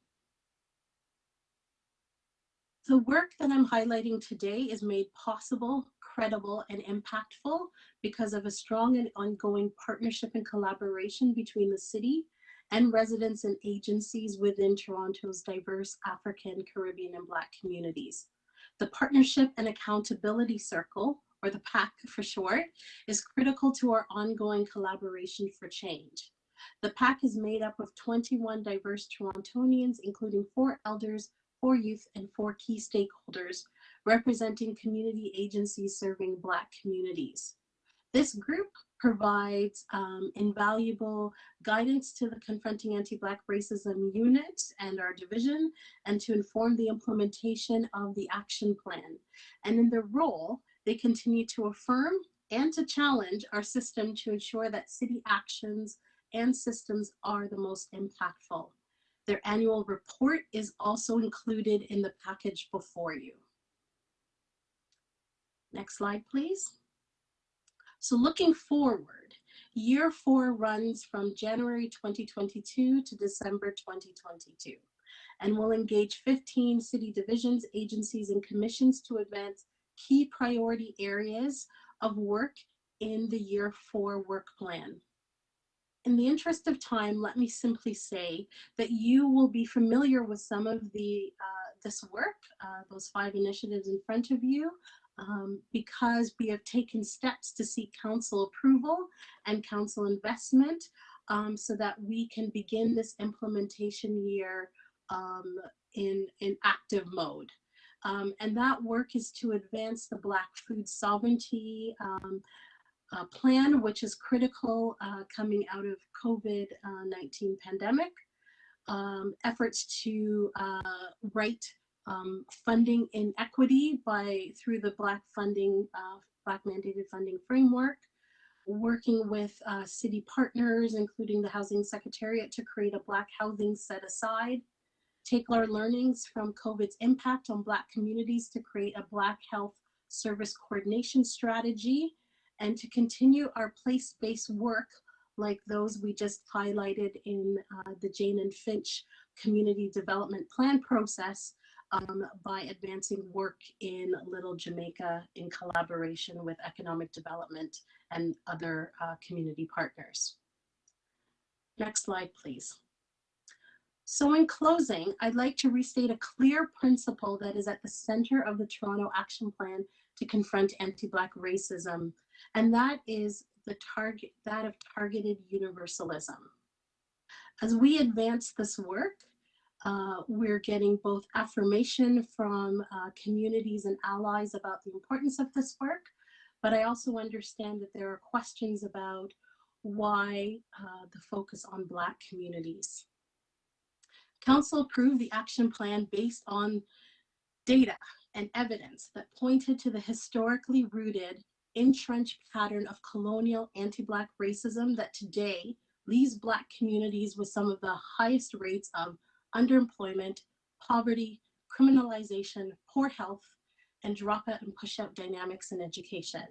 The work that I'm highlighting today is made possible, credible, and impactful because of a strong and ongoing partnership and collaboration between the city and residents and agencies within Toronto's diverse African, Caribbean, and Black communities. The Partnership and Accountability Circle, or the PAC for short, is critical to our ongoing collaboration for change. The PAC is made up of 21 diverse Torontonians, including 4 elders, 4 youth, and 4 key stakeholders, representing community agencies serving Black communities. This group provides invaluable guidance to the Confronting Anti-Black Racism unit and our division, and to inform the implementation of the action plan. And in their role, they continue to affirm and to challenge our system to ensure that city actions and systems are the most impactful. Their annual report is also included in the package before you. Next slide, please. So looking forward, year 4 runs from January 2022 to December 2022, and will engage 15 city divisions, agencies, and commissions to advance key priority areas of work in the year 4 work plan. In the interest of time, let me simply say that you will be familiar with some of this work, those 5 initiatives in front of you, because we have taken steps to seek council approval and council investment so that we can begin this implementation year in active mode. And that work is to advance the Black food sovereignty plan, which is critical coming out of COVID-19 pandemic. Efforts to right funding inequity through the Black funding, Black mandated funding framework, working with city partners, including the Housing Secretariat, to create a Black housing set aside, take our learnings from COVID's impact on Black communities to create a Black health service coordination strategy, and to continue our place-based work like those we just highlighted in the Jane and Finch Community Development Plan process by advancing work in Little Jamaica in collaboration with economic development and other community partners. Next slide, please. So in closing, I'd like to restate a clear principle that is at the center of the Toronto Action Plan to confront anti-Black racism, and that is that of targeted universalism. As we advance this work, we're getting both affirmation from communities and allies about the importance of this work, but I also understand that there are questions about why the focus on Black communities. Council approved the action plan based on data and evidence that pointed to the historically rooted, entrenched pattern of colonial anti-Black racism that today leaves Black communities with some of the highest rates of underemployment, poverty, criminalization, poor health, and dropout and pushout dynamics in education.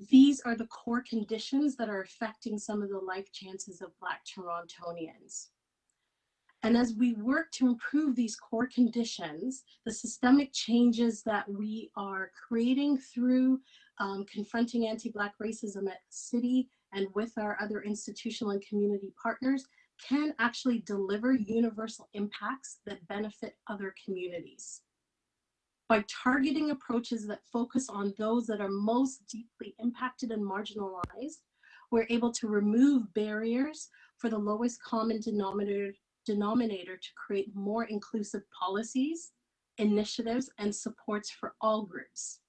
These are the core conditions that are affecting some of the life chances of Black Torontonians. And as we work to improve these core conditions, the systemic changes that we are creating through confronting anti-Black racism at city and with our other institutional and community partners can actually deliver universal impacts that benefit other communities. By targeting approaches that focus on those that are most deeply impacted and marginalized, we're able to remove barriers for the lowest common denominator to create more inclusive policies, initiatives, and supports for all groups.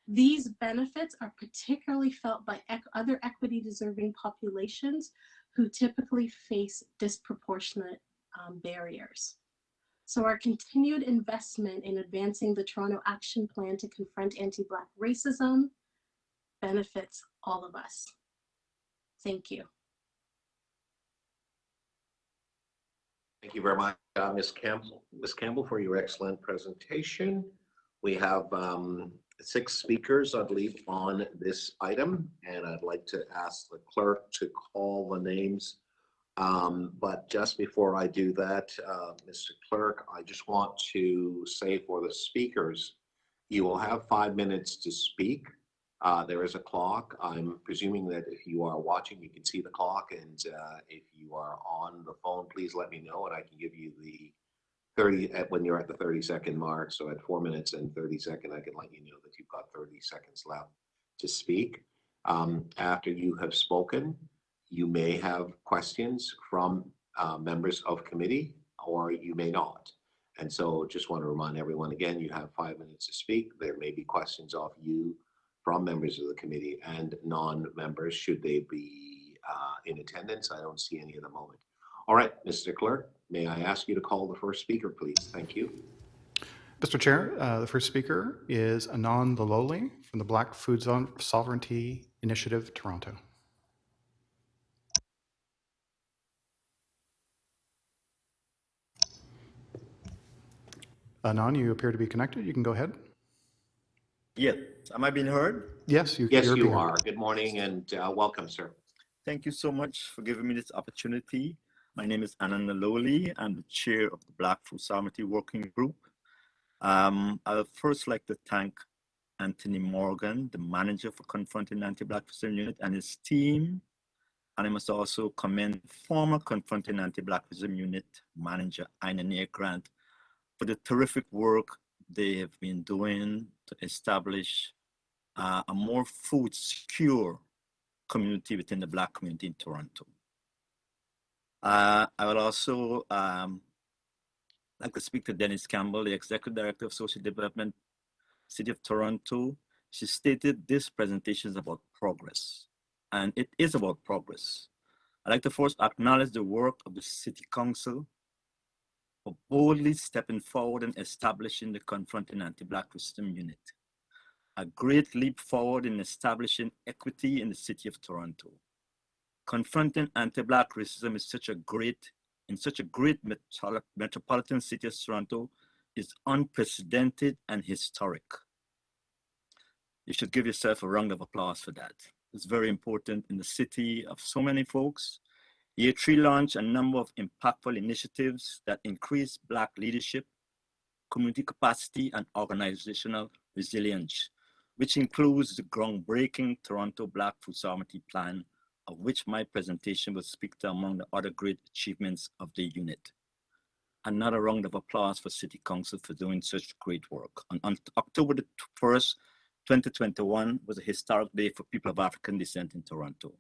These benefits are particularly felt by other equity deserving populations who typically face disproportionate barriers. So our continued investment in advancing the Toronto Action Plan to confront anti-Black racism benefits all of us. Thank you. Thank you very much, Ms. Campbell. Ms. Campbell, for your excellent presentation. We have 6 speakers, I believe, on this item, and I'd like to ask the clerk to call the names. But just before I do that, Mr. Clerk, I just want to say for the speakers, you will have 5 minutes to speak. There is a clock. I'm presuming that if you are watching, you can see the clock, and if you are on the phone, please let me know, and I can give you the 30 when you're at the 30-second mark. So at 4 minutes and 30 seconds, I can let you know that you've got 30 seconds left to speak. After you have spoken, you may have questions from members of committee, or you may not. And so just want to remind everyone again, you have 5 minutes to speak. There may be questions off you from members of the committee and non-members should they be in attendance. I don't see any at the moment. All right, Mr. Clerk, may I ask you to call the first speaker, please? Thank you. Mr. Chair, the first speaker is Anand Laloli from the Black Food Sovereignty Initiative, Toronto. Anand, you appear to be connected. You can go ahead. Yes. Am I being heard? Yes, you are. Good morning and welcome, sir. Thank you so much for giving me this opportunity. My name is Anand Laloli. I'm the chair of the Black Food Sovereignty Working Group. I would first like to thank Anthony Morgan, the manager for Confronting Anti-Black Racism Unit, and his team. And I must also commend former Confronting Anti-Black Racism Unit manager, Ina Neer Grant, for the terrific work they have been doing to establish a more food secure community within the Black community in Toronto. I would also like to speak to Dennis Campbell, the Executive Director of Social Development, City of Toronto. She stated this presentation is about progress, and it is about progress. I'd like to first acknowledge the work of the City Council for boldly stepping forward and establishing the Confronting Anti-Black Racism Unit, a great leap forward in establishing equity in the City of Toronto. Confronting anti-Black racism is in such a great metropolitan city as Toronto is unprecedented and historic. You should give yourself a round of applause for that. It's very important in the city of so many folks. Year 3 launched a number of impactful initiatives that increase Black leadership, community capacity, and organizational resilience, which includes the groundbreaking Toronto Black Food Sovereignty Plan, of which my presentation will speak to among the other great achievements of the unit. Another round of applause for City Council for doing such great work. On October the 1st, 2021 was a historic day for people of African descent in Toronto.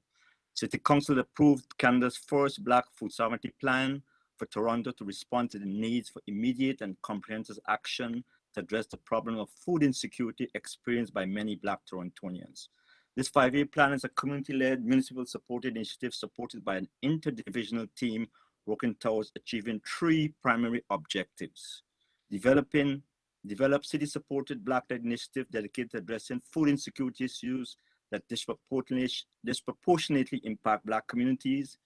City Council approved Canada's first Black Food Sovereignty Plan for Toronto to respond to the needs for immediate and comprehensive action to address the problem of food insecurity experienced by many Black Torontonians. This 5-year plan is a community-led, municipal-supported initiative supported by an interdivisional team working towards achieving 3 primary objectives. Develop city-supported Black-led initiative dedicated to addressing food insecurity issues that disproportionately impact Black communities,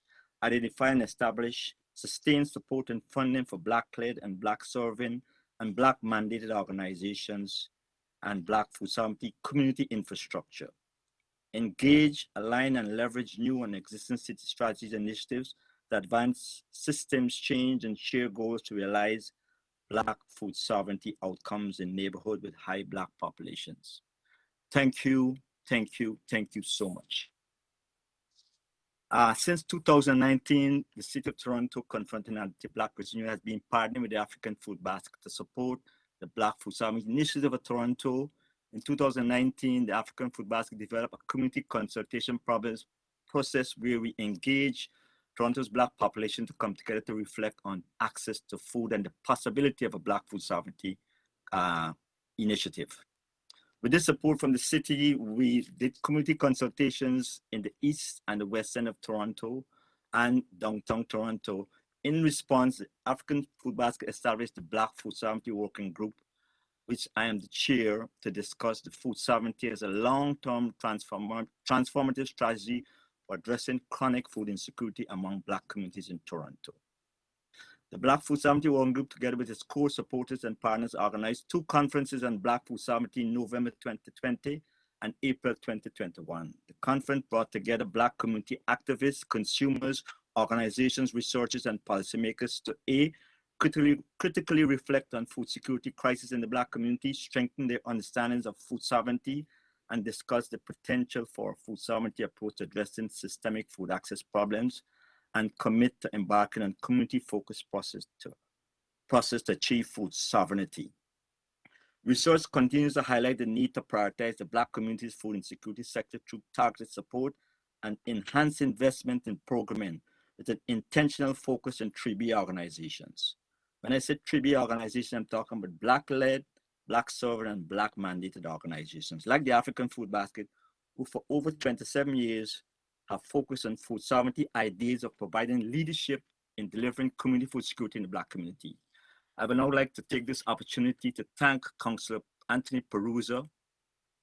identify and establish sustained support and funding for Black-led and Black-serving and Black-mandated organizations and Black food sovereignty community infrastructure. engage, align, and leverage new and existing city strategies and initiatives that advance systems change and share goals to realize Black food sovereignty outcomes in neighborhoods with high Black populations. Thank you, thank you, thank you so much. Since 2019, the City of Toronto Confronting Anti-Black Racism has been partnering with the African Food Basket to support the Black Food Sovereignty Initiative of Toronto. In 2019, the African Food Basket developed a community consultation process where we engage Toronto's Black population to come together to reflect on access to food and the possibility of a Black food sovereignty initiative. With this support from the city, we did community consultations in the east and the west end of Toronto and downtown Toronto. In response, the African Food Basket established the Black Food Sovereignty Working Group, which I am the chair, to discuss the food sovereignty as a long-term transformative strategy for addressing chronic food insecurity among Black communities in Toronto. The Black Food Sovereignty Working Group, together with its core supporters and partners, organized 2 conferences on Black food sovereignty in November 2020 and April 2021. The conference brought together Black community activists, consumers, organizations, researchers, and policymakers to critically reflect on food security crisis in the Black community, strengthen their understandings of food sovereignty, and discuss the potential for a food sovereignty approach to addressing systemic food access problems, and commit to embarking on community-focused process to achieve food sovereignty. Research continues to highlight the need to prioritize the Black community's food insecurity sector through targeted support and enhanced investment in programming with an intentional focus on 3B organizations. When I say 3B organizations, I'm talking about Black-led, Black-sovereign, and Black-mandated organizations, like the African Food Basket, who for over 27 years have focused on food sovereignty ideas of providing leadership in delivering community food security in the Black community. I would now like to take this opportunity to thank Councillor Anthony Perusa,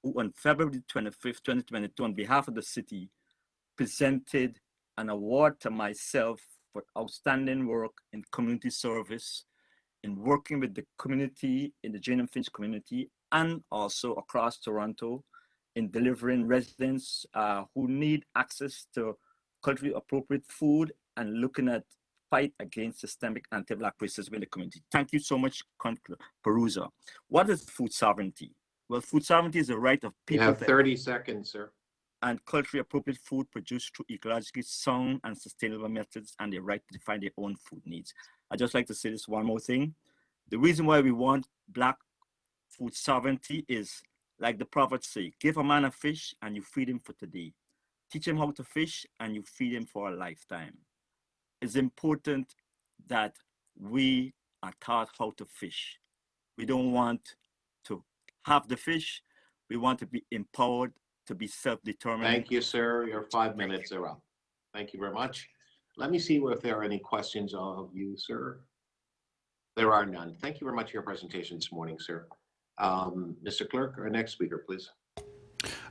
who on February 25th, 2022, on behalf of the city, presented an award to myself for outstanding work in community service, in working with the community, in the Jane and Finch community, and also across Toronto, in delivering residents who need access to culturally appropriate food and looking at fight against systemic anti-Black racism in the community. Thank you so much, Councillor Perusa. What is food sovereignty? Well, food sovereignty is the right of people You have 30 seconds, sir. and culturally appropriate food produced through ecologically sound and sustainable methods, and the right to define their own food needs. I'd just like to say this one more thing. The reason why we want Black food sovereignty is, like the prophets say, give a man a fish and you feed him for today. Teach him how to fish and you feed him for a lifetime. It's important that we are taught how to fish. We don't want to have the fish. We want to be empowered to be self-determined. Thank you, sir. Your 5 minutes are up. Thank you very much. Let me see if there are any questions of you, sir. There are none. Thank you very much for your presentation this morning, sir. Mr. Clerk, our next speaker, please.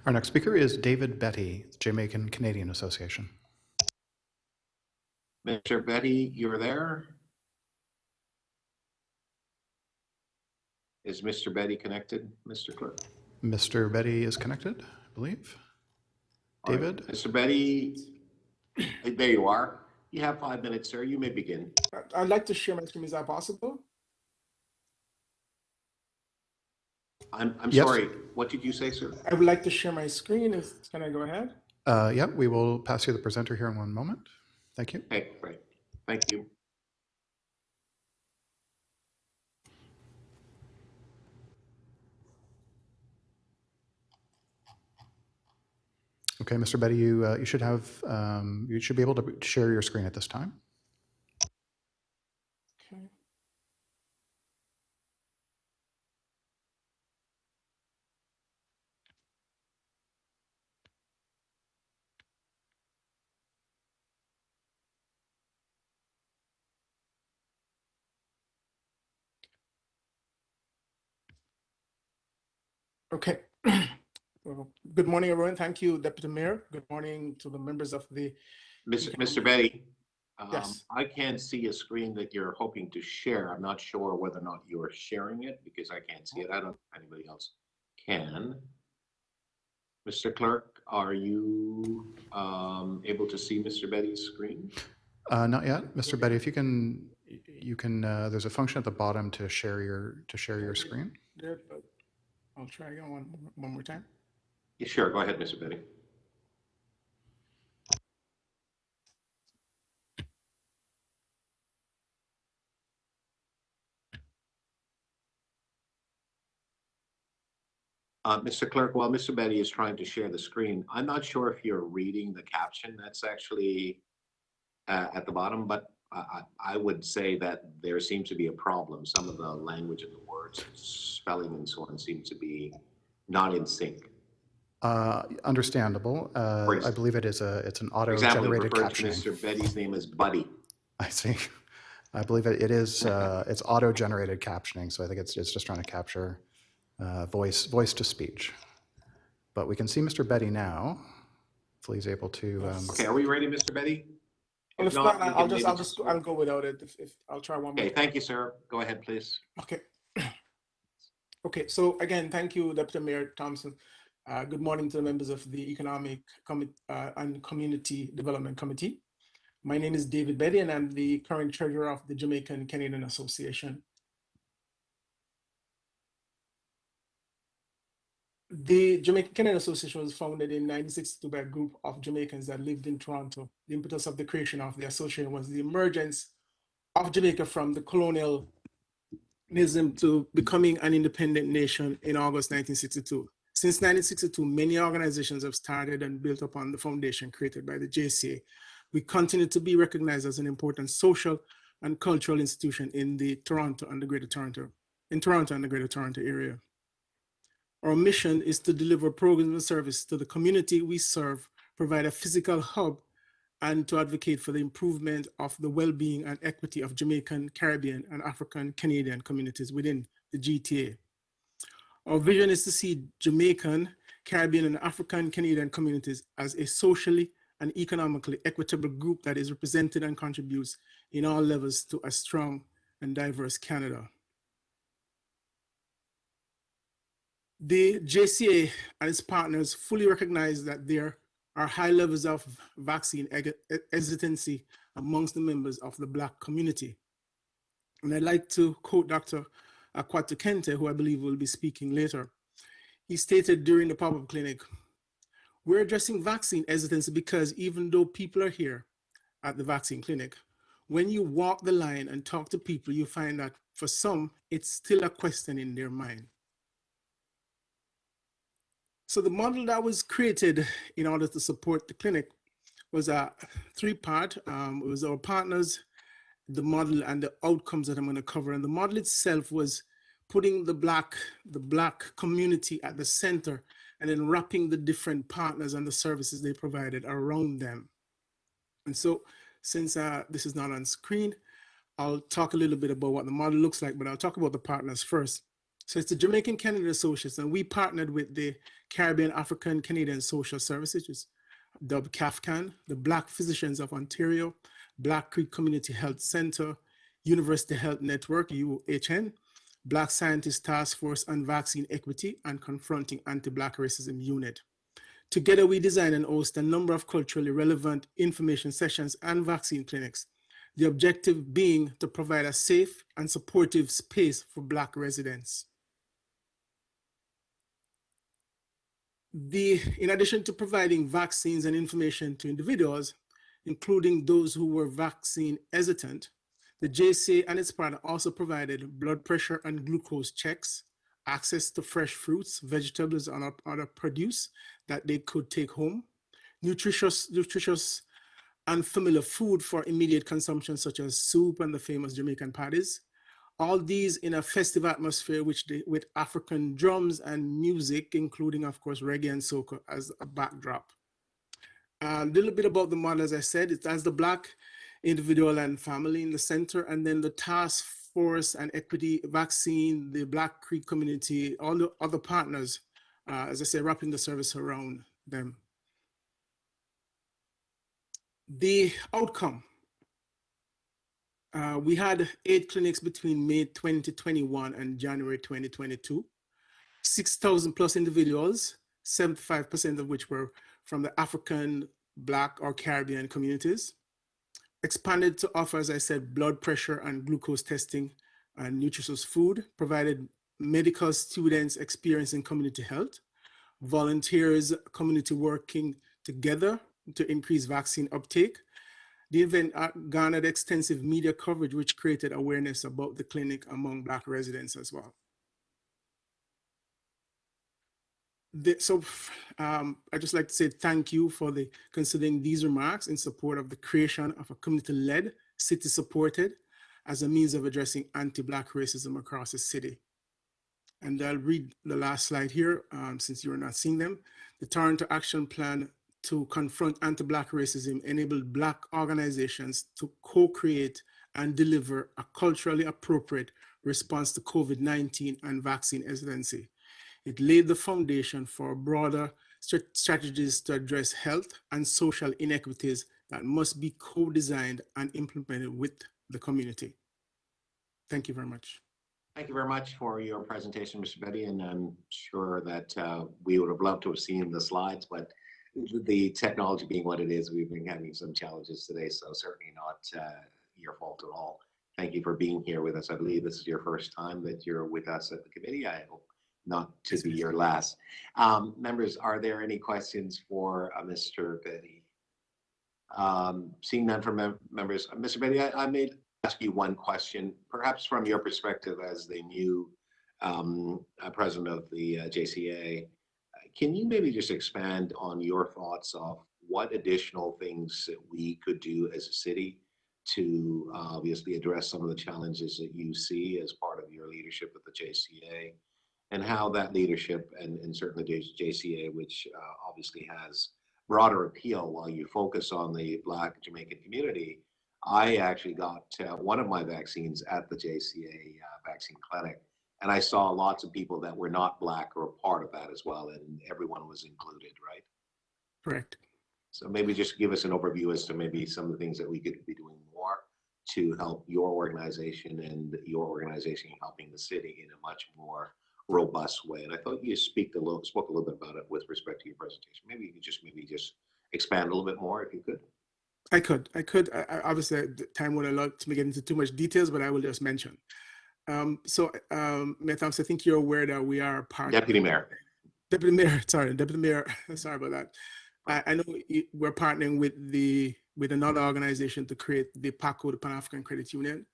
Our next speaker is David Betty, Jamaican Canadian Association. Mr. Betty, you're there? Is Mr. Betty connected, Mr. Clerk? Mr. Betty is connected, I believe. David? Right. Mr. Betty, there you are. You have 5 minutes, sir. You may begin. I'd like to share my screen. Is that possible? I'm Yes. sorry. What did you say, sir? I would like to share my screen. Can I go ahead? Yeah, we will pass you the presenter here in 1 moment. Thank you. Okay, great. Thank you. Okay, Mr. Betty, you should have you should be able to share your screen at this time. Okay. Okay. Well, good morning, everyone. Thank you, Deputy Mayor. Good morning to the members of the... Mr. Betty, Yes. I can't see a screen that you're hoping to share. I'm not sure whether or not you are sharing it because I can't see it. I don't know if anybody else can. Mr. Clerk, are you able to see Mr. Betty's screen? Not yet, Mr. Betty. If you can, there's a function at the bottom to share your screen. There, but I'll try again one more time. Yeah, sure. Go ahead, Mr. Betty. Mr. Clerk, while Mr. Betty is trying to share the screen, I'm not sure if you're reading the caption that's actually at the bottom, but I would say that there seems to be a problem. Some of the language of the words, spelling and so on, seem to be not in sync. Understandable. I believe it's an auto-generated captioning. Mr. Betty's name is Buddy. I see. I believe it is it's auto-generated captioning, so I think it's just trying to capture voice to speech. But we can see Mr. Betty now. Hopefully he's able to. Okay, are we ready, Mr. Betty? If not, I'll go without it. If I'll try one more. Okay, thank you, sir. Go ahead, please. Okay. Okay. So again, thank you, Deputy Mayor Thompson. Good morning to the members of the Economic and Community Development Committee. My name is David Betty, and I'm the current treasurer of the Jamaican Canadian Association. The Jamaican Canadian Association was founded in 1962 by a group of Jamaicans that lived in Toronto. The impetus of the creation of the association was the emergence of Jamaica from the colonialism to becoming an independent nation in August 1962. Since 1962, many organizations have started and built upon the foundation created by the JCA. We continue to be recognized as an important social and cultural institution in Toronto and the Greater Toronto area. Our mission is to deliver programs and services to the community we serve, provide a physical hub, and to advocate for the improvement of the well-being and equity of Jamaican, Caribbean, and African Canadian communities within the GTA. Our vision is to see Jamaican, Caribbean, and African Canadian communities as a socially and economically equitable group that is represented and contributes in all levels to a strong and diverse Canada. The JCA and its partners fully recognize that there are high levels of vaccine hesitancy amongst the members of the Black community. And I'd like to quote Dr. Akwatu Kente, who I believe will be speaking later. He stated during the pop-up clinic, "We're addressing vaccine hesitancy because even though people are here at the vaccine clinic, when you walk the line and talk to people, you find that for some, it's still a question in their mind." So the model that was created in order to support the clinic was a three-part. It was our partners, the model, and the outcomes that I'm going to cover. And the model itself was putting the black community at the center and then wrapping the different partners and the services they provided around them. And so since this is not on screen, I'll talk a little bit about what the model looks like, but I'll talk about the partners first. So it's the Jamaican Canadian Association, and we partnered with the Caribbean African Canadian Social Services, which is dubbed CAFCAN, the Black Physicians of Ontario, Black Creek Community Health Center, University Health Network, UHN, Black Scientist Task Force on Vaccine Equity and Confronting Anti-Black Racism Unit. Together, we design and host a number of culturally relevant information sessions and vaccine clinics, the objective being to provide a safe and supportive space for Black residents. In addition to providing vaccines and information to individuals, including those who were vaccine hesitant, the JCA and its partner also provided blood pressure and glucose checks, access to fresh fruits, vegetables, and other produce that they could take home, nutritious and familiar food for immediate consumption, such as soup and the famous Jamaican patties. All these in a festive atmosphere with African drums and music, including, of course, reggae and soca as a backdrop. A little bit about the model, as I said, it has the Black individual and family in the center, and then the task force and equity vaccine, the Black Creek community, all the other partners, as I said, wrapping the service around them. The outcome. We had 8 clinics between May 2021 and January 2022, 6,000 plus individuals, 75% of which were from the African, Black, or Caribbean communities. Expanded to offer, as I said, blood pressure and glucose testing and nutritious food, provided medical students experiencing community health, volunteers, community working together to increase vaccine uptake. The event garnered extensive media coverage, which created awareness about the clinic among Black residents as well. I'd just like to say thank you for considering these remarks in support of the creation of a community-led, city-supported, as a means of addressing anti-Black racism across the city. And I'll read the last slide here, since you're not seeing them. The Toronto Action Plan to confront anti-Black racism enabled Black organizations to co-create and deliver a culturally appropriate response to COVID-19 and vaccine hesitancy. It laid the foundation for broader strategies to address health and social inequities that must be co-designed and implemented with the community. Thank you very much. Thank you very much for your presentation, Mr. Betty, and I'm sure that we would have loved to have seen the slides, but the technology being what it is, we've been having some challenges today, so certainly not your fault at all. Thank you for being here with us. I believe this is your first time that you're with us at the committee. I hope not to be your last. Members, are there any questions for Mr. Betty? Seeing none from members, Mr. Betty, I may ask you one question, perhaps from your perspective as the new president of the JCA. Can you maybe just expand on your thoughts of what additional things that we could do as a city to obviously address some of the challenges that you see as part of your leadership at the JCA, and how that leadership and certainly JCA, which obviously has broader appeal while you focus on the Black Jamaican community. I actually got one of my vaccines at the JCA vaccine clinic, and I saw lots of people that were not Black or a part of that as well, and everyone was included, right? Correct. So maybe just give us an overview as to maybe some of the things that we could be doing more to help your organization and your organization helping the city in a much more robust way. And I thought you spoke a little bit about it with respect to your presentation. Maybe you could just expand a little bit more if you could. I obviously, the time won't allow to get into too much details, but I will just mention. Mayor Thompson, I think you're aware that we are part. Deputy Mayor, sorry about that. I know we're partnering with another organization to create the PACO, the Pan-African Credit Union.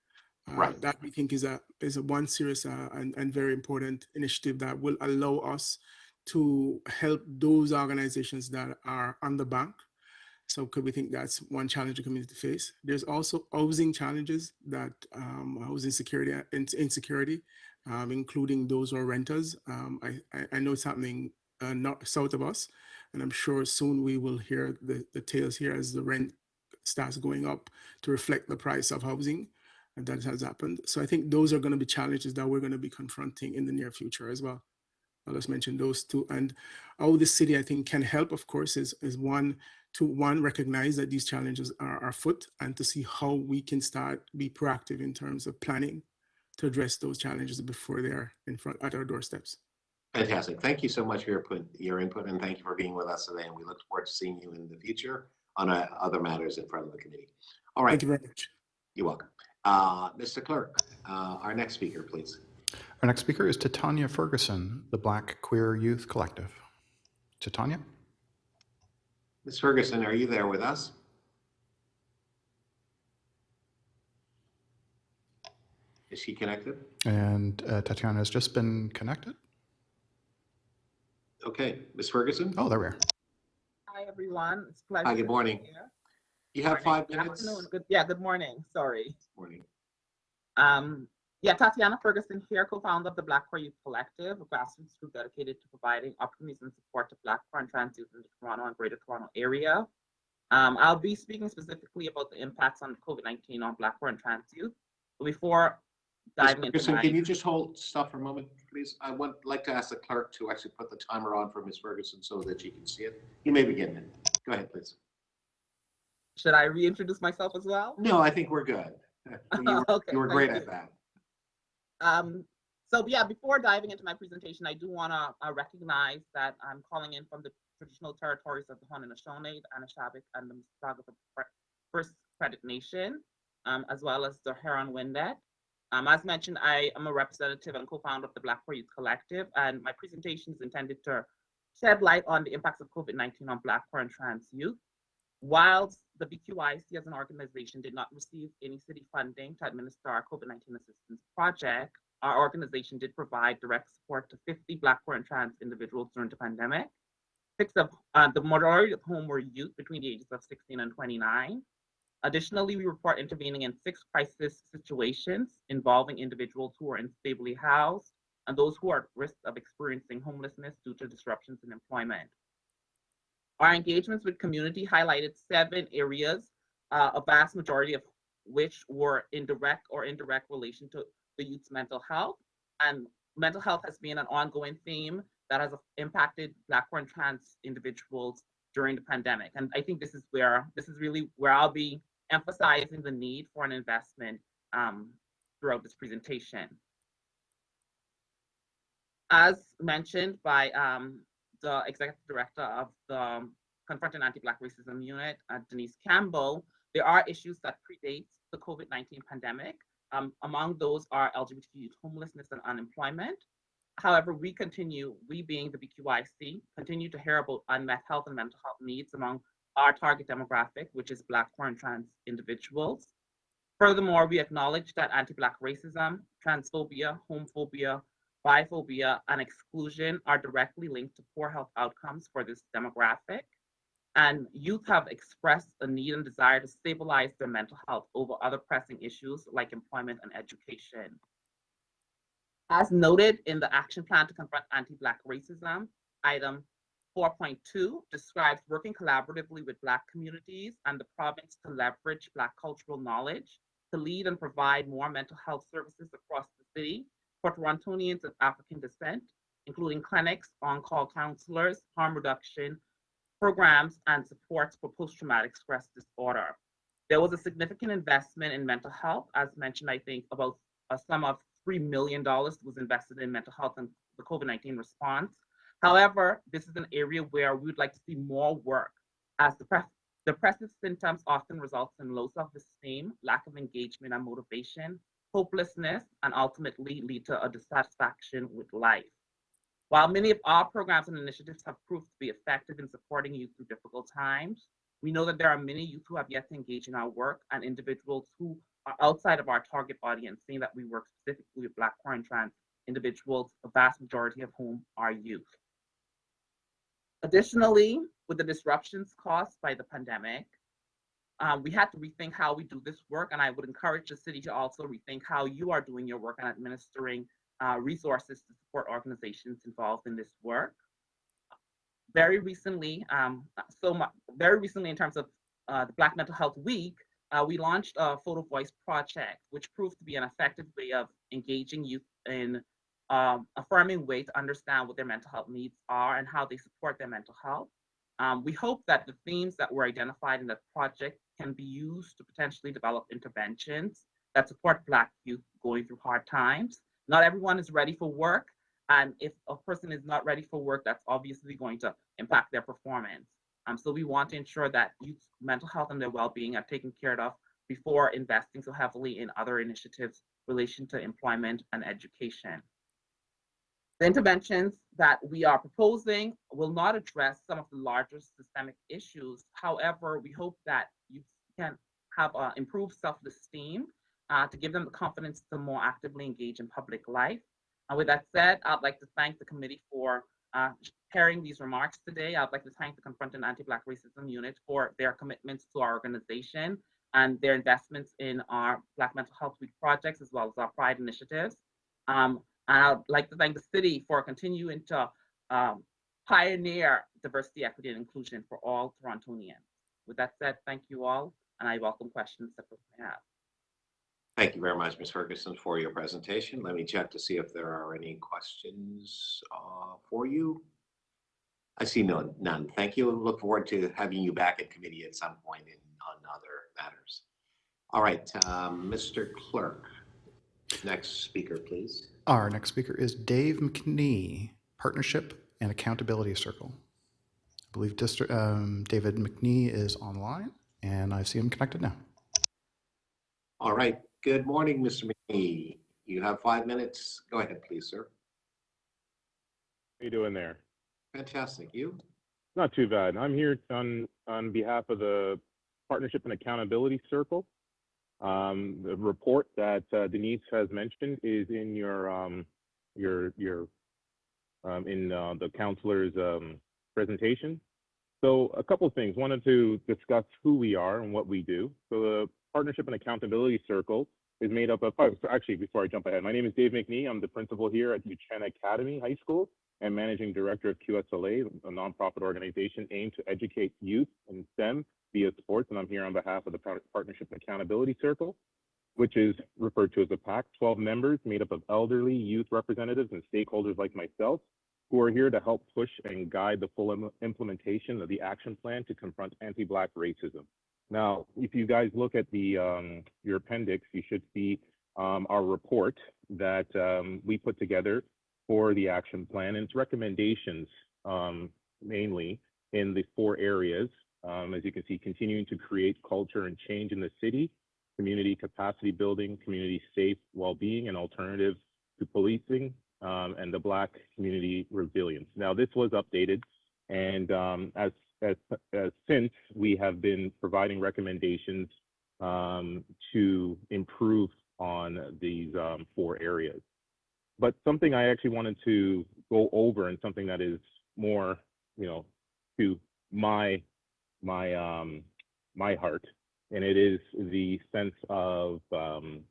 Right. That we think is a one serious and very important initiative that will allow us to help those organizations that are underbanked. So we think that's one challenge the community face. There's also housing challenges that housing insecurity, including those who are renters. I know it's happening not south of us, and I'm sure soon we will hear the tales here as the rent starts going up to reflect the price of housing. And that has happened. So I think those are going to be challenges that we're going to be confronting in the near future as well. I'll just mention those two. And how the city, I think, can help, of course, is one, recognize that these challenges are afoot, and to see how we can be proactive in terms of planning to address those challenges before they are at our doorsteps. Fantastic. Thank you so much for your input, and thank you for being with us today. And we look forward to seeing you in the future on other matters in front of the committee. All right. Thank you very much. You're welcome. Mr. Clerk, our next speaker, please. Our next speaker is Titania Ferguson, the Black Queer Youth Collective. Titania? Ms. Ferguson, are you there with us? Is she connected? And Tatiana has just been connected. Okay, Ms. Ferguson? Oh, there we are. Hi, everyone. It's a pleasure. Hi, good morning. You have 5 minutes. Good afternoon. Good morning. Sorry. Morning. Tatiana Ferguson here, co-founder of the Black Queer Youth Collective, a grassroots group dedicated to providing opportunities and support to Black, queer, and trans youth in the Toronto and Greater Toronto area. I'll be speaking specifically about the impacts on COVID-19 on Black, queer, and trans youth. But before diving into can you just hold stuff for a moment, please? I would like to ask the clerk to actually put the timer on for Ms. Ferguson so that she can see it. You may begin then. Go ahead, please. Should I reintroduce myself as well? No, I think we're good. You were great at that. So before diving into my presentation, I do want to recognize that I'm calling in from the traditional territories of the Haudenosaunee, the Anishinaabe, and the Mississauga First Credit Nation, as well as the Huron-Wendat. As mentioned, I am a representative and co-founder of the Black Queer Youth Collective, and my presentation is intended to shed light on the impacts of COVID-19 on Black, queer, and trans youth. Whilst the BQYC as an organization did not receive any city funding to administer our COVID-19 assistance project, our organization did provide direct support to 50 Black, queer, and trans individuals during the pandemic. The majority of whom were youth between the ages of 16 and 29. Additionally, we report intervening in 6 crisis situations involving individuals who are instably housed and those who are at risk of experiencing homelessness due to disruptions in employment. Our engagements with community highlighted 7 areas, a vast majority of which were in direct or indirect relation to the youth's mental health. And mental health has been an ongoing theme that has impacted Black, queer, and trans individuals during the pandemic. And I think this is really where I'll be emphasizing the need for an investment throughout this presentation. As mentioned by the Executive Director of the Confronting Anti-Black Racism Unit, Denise Campbell, there are issues that predate the COVID-19 pandemic. Among those are LGBT youth homelessness and unemployment. However, we being the BQYC, continue to hear about unmet health and mental health needs among our target demographic, which is Black, queer, and trans individuals. Furthermore, we acknowledge that anti-Black racism, transphobia, homophobia, biphobia, and exclusion are directly linked to poor health outcomes for this demographic. And youth have expressed a need and desire to stabilize their mental health over other pressing issues like employment and education. As noted in the action plan to confront anti-Black racism, item 4.2 describes working collaboratively with Black communities and the province to leverage Black cultural knowledge to lead and provide more mental health services across the city for Torontonians of African descent, including clinics, on-call counselors, harm reduction programs, and supports for post-traumatic stress disorder. There was a significant investment in mental health. As mentioned, I think about a sum of $3 million was invested in mental health and the COVID-19 response. However, this is an area where we would like to see more work, as depressive symptoms often results in low self-esteem, lack of engagement and motivation, hopelessness, and ultimately lead to a dissatisfaction with life. While many of our programs and initiatives have proved to be effective in supporting youth through difficult times, we know that there are many youth who have yet to engage in our work and individuals who are outside of our target audience, seeing that we work specifically with Black, queer, and trans individuals, the vast majority of whom are youth. Additionally, with the disruptions caused by the pandemic, we had to rethink how we do this work, and I would encourage the city to also rethink how you are doing your work and administering resources to support organizations involved in this work. Very recently, in terms of the Black Mental Health Week, we launched a Photo Voice project, which proved to be an effective way of engaging youth in affirming way to understand what their mental health needs are and how they support their mental health. We hope that the themes that were identified in that project can be used to potentially develop interventions that support Black youth going through hard times. Not everyone is ready for work, and if a person is not ready for work, that's obviously going to impact their performance. So we want to ensure that youth's mental health and their well-being are taken care of before investing so heavily in other initiatives in relation to employment and education. The interventions that we are proposing will not address some of the larger systemic issues. However, we hope that you can have improved self-esteem to give them the confidence to more actively engage in public life. And with that said, I'd like to thank the committee for sharing these remarks today. I'd like to thank the Confronting Anti-Black Racism Unit for their commitments to our organization and their investments in our Black Mental Health Week projects, as well as our Pride initiatives. And I'd like to thank the city for continuing to pioneer diversity, equity, and inclusion for all Torontonians. With that said, thank you all, and I welcome questions that we may have. Thank you very much, Ms. Ferguson, for your presentation. Let me check to see if there are any questions for you. I see none. Thank you. Look forward to having you back in committee at some point on other matters. All right, Mr. Clerk, next speaker, please. Our next speaker is Dave McNee, Partnership and Accountability Circle. believe David McNee is online, and I see him connected now. All right. Good morning, Mr. McNee. You have 5 minutes. Go ahead, please, sir. How you doing there? Fantastic. You? Not too bad. I'm here on behalf of the Partnership and Accountability Circle. The report that Denise has mentioned is in the counselor's presentation. So a couple of things. Wanted to discuss who we are and what we do. So the Partnership and Accountability Circle is made up of, so actually, before I jump ahead, my name is Dave McNee. I'm the principal here at Buchanan Academy High School and managing director of QSLA, a nonprofit organization aimed to educate youth in STEM via sports. And I'm here on behalf of the Partnership and Accountability Circle, which is referred to as a PAC, 12 members made up of elderly, youth representatives, and stakeholders like myself, who are here to help push and guide the full implementation of the action plan to confront anti-Black racism. Now, if you guys look at the your appendix, you should see our report that we put together for the action plan and its recommendations, mainly in the 4 areas. As you can see, continuing to create culture and change in the city, community capacity building, community safe well-being and alternatives to policing, and the Black community resilience. Now, this was updated, and as since we have been providing recommendations to improve on these 4 areas. But something I actually wanted to go over, and something that is more, to my heart, and it is the sense of home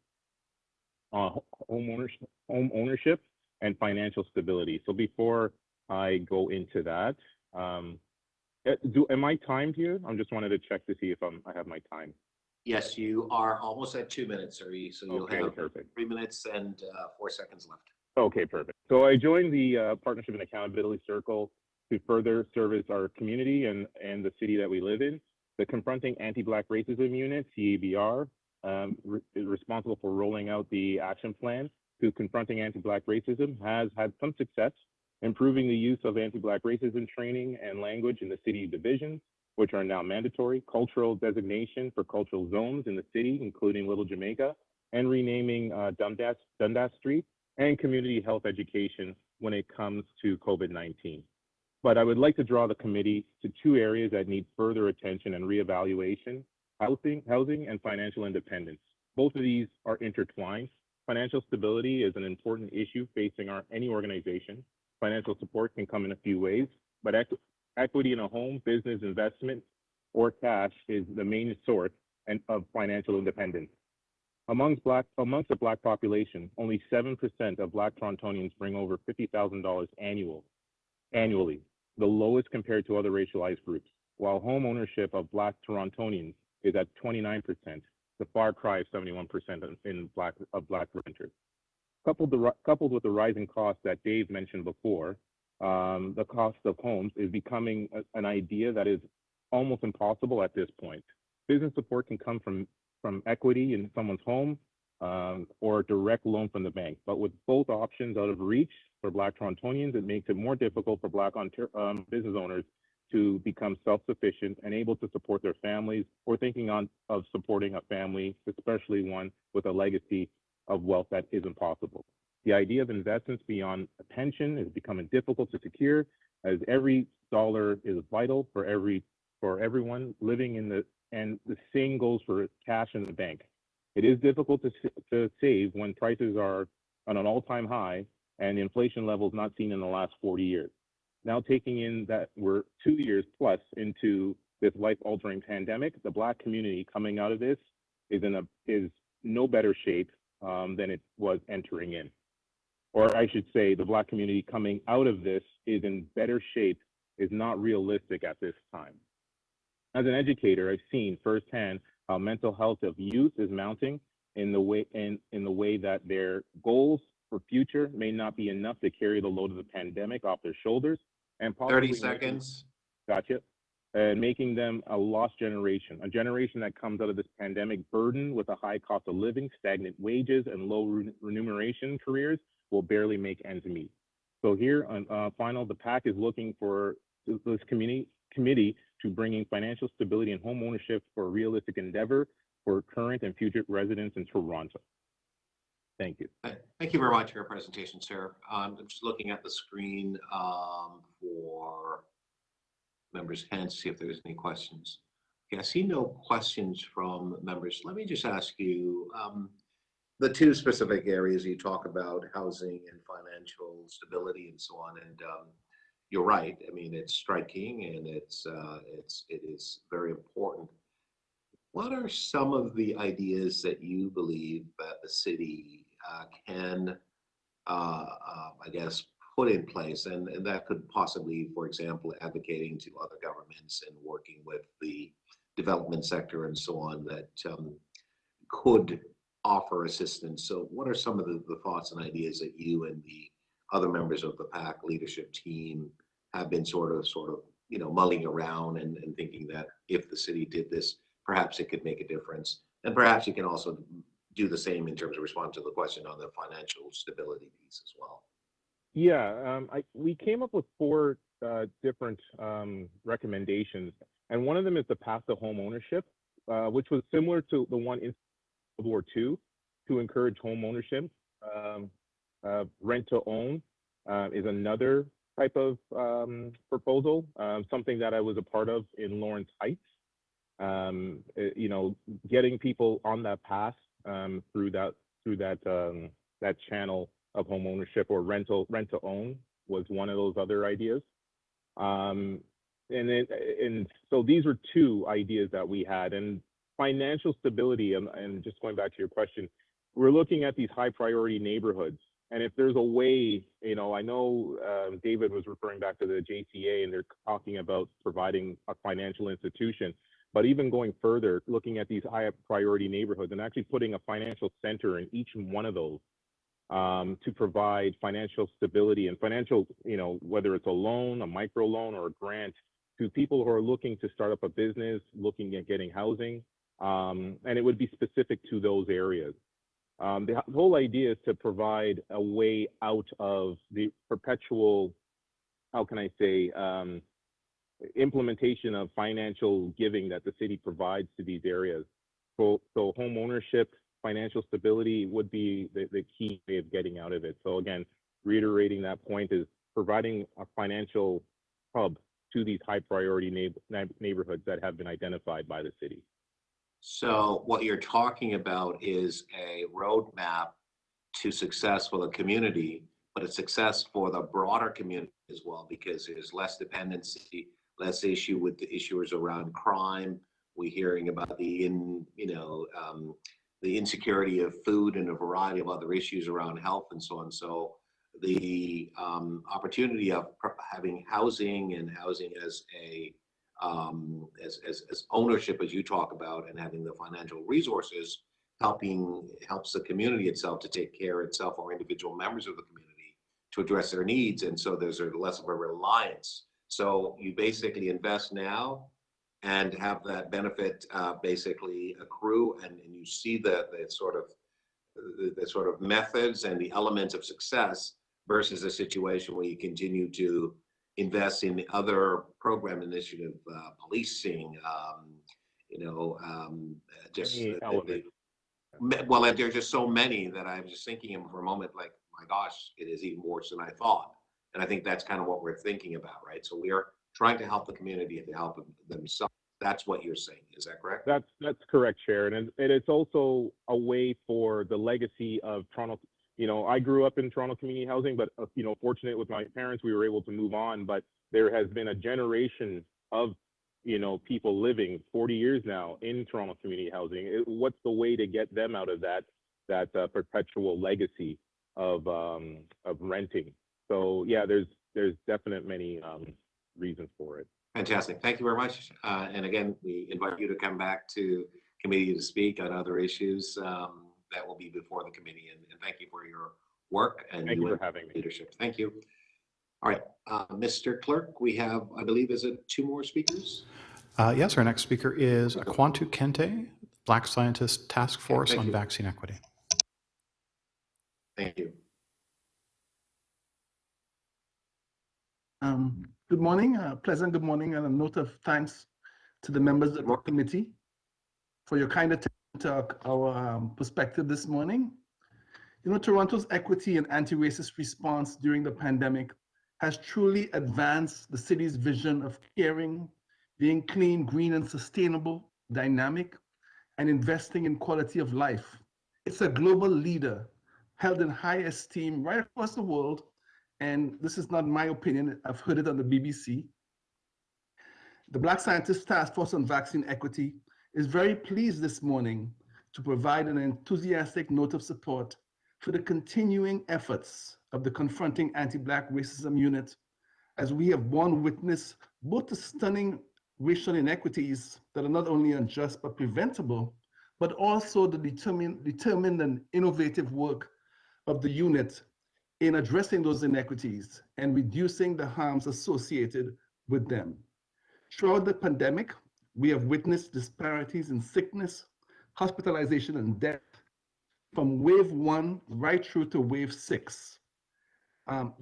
ownership and financial stability. So before I go into that, am I timed here? I just wanted to check to see if I have my time. Yes, you are almost at 2 minutes, sir. So you'll have perfect. 3 minutes and 4 seconds left. Okay, perfect. So I joined the Partnership and Accountability Circle to further service our community and the city that we live in. The Confronting Anti-Black Racism Unit, CABR, is responsible for rolling out the action plan to confronting anti-Black racism, has had some success improving the use of anti-Black racism training and language in the city divisions, which are now mandatory, cultural designation for cultural zones in the city, including Little Jamaica, and renaming Dundas Street, and community health education when it comes to COVID-19. But I would like to draw the committee to 2 areas that need further attention and reevaluation: housing and financial independence. Both of these are intertwined. Financial stability is an important issue facing any organization. Financial support can come in a few ways, but equity in a home, business, investment, or cash is the main source of financial independence. Amongst the Black population, only 7% of Black Torontonians bring over $50,000 annually, the lowest compared to other racialized groups, while home ownership of Black Torontonians is at 29%, the far cry of 71% of Black renters. Coupled with the rising costs that Dave mentioned before, the cost of homes is becoming an idea that is almost impossible at this point. Business support can come from equity in someone's home or a direct loan from the bank. But with both options out of reach for Black Torontonians, it makes it more difficult for Black business owners to become self-sufficient and able to support their families, or thinking of supporting a family, especially one with a legacy of wealth that isn't possible. The idea of investments beyond a pension is becoming difficult to secure, as every dollar is vital for everyone living and the same goes for cash in the bank. It is difficult to save when prices are on an all-time high and inflation levels not seen in the last 40 years. Now, taking in that we're 2 years plus into this life-altering pandemic, the Black community coming out of this is no better shape than it was entering in. Or I should say, the Black community coming out of this is in better shape is not realistic at this time. As an educator, I've seen firsthand how mental health of youth is mounting in the way that their goals for future may not be enough to carry the load of the pandemic off their shoulders, and possibly 30 seconds. Gotcha. And making them a lost generation, a generation that comes out of this pandemic burdened with a high cost of living, stagnant wages, and low remuneration careers will barely make ends meet. So here, final, the PAC is looking for this community committee to bringing financial stability and home ownership for a realistic endeavor for current and future residents in Toronto. Thank you. Thank you very much for your presentation, sir. I'm just looking at the screen for members' hands to see if there's any questions. Okay, I see no questions from members. Let me just ask you, the two specific areas you talk about, housing and financial stability and so on, and you're right. I mean, it's striking and it is very important. What are some of the ideas that you believe that the city can, I guess, put in place, and that could possibly, for example, advocating to other governments and working with the development sector and so on, that could offer assistance? So what are some of the thoughts and ideas that you and the other members of the PAC leadership team have been sort of mulling around and thinking that if the city did this, perhaps it could make a difference? And perhaps you can also do the same in terms of respond to the question on the financial stability piece as well. Yeah, we came up with 4 different recommendations, and one of them is the path to home ownership, which was similar to the one in World War II, to encourage home ownership. Rent to own is another type of proposal, something that I was a part of in Lawrence Heights. You know, getting people on that path through that channel of home ownership or rent to own was one of those other ideas. And so these are 2 ideas that we had. And financial stability, and just going back to your question, we're looking at these high priority neighborhoods. And if there's a way, you know, I know David was referring back to the JCA, and they're talking about providing a financial institution, but even going further, looking at these high priority neighborhoods and actually putting a financial center in each one of those to provide financial stability and financial, you know, whether it's a loan, a micro loan, or a grant to people who are looking to start up a business, looking at getting housing, and it would be specific to those areas. The whole idea is to provide a way out of the perpetual, how can I say, implementation of financial giving that the city provides to these areas. So home ownership, financial stability would be the key way of getting out of it. So again, reiterating that point is providing a financial hub to these high priority neighborhoods that have been identified by the city. So what you're talking about is a roadmap to success for the community, but a success for the broader community as well, because there's less dependency, less issue with the issuers around crime. We're hearing about the insecurity of food and a variety of other issues around health and so on. So the opportunity of having housing and housing as a as ownership, as you talk about, and having the financial resources helps the community itself to take care of itself, or individual members of the community to address their needs. And so there's less of a reliance. So you basically invest now and have that benefit basically accrue, and you see the sort of methods and the elements of success versus a situation where you continue to invest in other program initiative, policing, well, there's just so many that I was just thinking for a moment, like, my gosh, it is even worse than I thought. And I think that's kind of what we're thinking about, right? So we are trying to help the community and to help themselves. That's what you're saying. Is that correct? That's correct, Sharon. And it's also a way for the legacy of Toronto. You know, I grew up in Toronto community housing, but, fortunate with my parents, we were able to move on. But there has been a generation of, people living 40 years now in Toronto community housing. What's the way to get them out of that perpetual legacy of renting? So yeah, there's definite many reasons for it. Fantastic. Thank you very much. And again, we invite you to come back to committee to speak on other issues that will be before the committee. And thank you for your work and thank you for having me. Leadership. Thank you. All right, Mr. Clerk, we have, I believe, is it 2 more speakers? Yes, our next speaker is Akwantu Kente, Black Scientist Task Force on Vaccine Equity. Thank you. Good morning, pleasant good morning, and a note of thanks to the members of the committee for your kind attention to our perspective this morning. You know, Toronto's equity and anti-racist response during the pandemic has truly advanced the city's vision of caring, being clean, green, and sustainable, dynamic, and investing in quality of life. It's a global leader held in high esteem right across the world. And this is not my opinion, I've heard it on the BBC. The Black Scientists Task Force on Vaccine Equity is very pleased this morning to provide an enthusiastic note of support for the continuing efforts of the Confronting Anti-Black Racism Unit, as we have borne witness both the stunning racial inequities that are not only unjust but preventable, but also the determined and innovative work of the unit in addressing those inequities and reducing the harms associated with them. Throughout the pandemic, we have witnessed disparities in sickness, hospitalization, and death from wave 1 right through to wave 6. One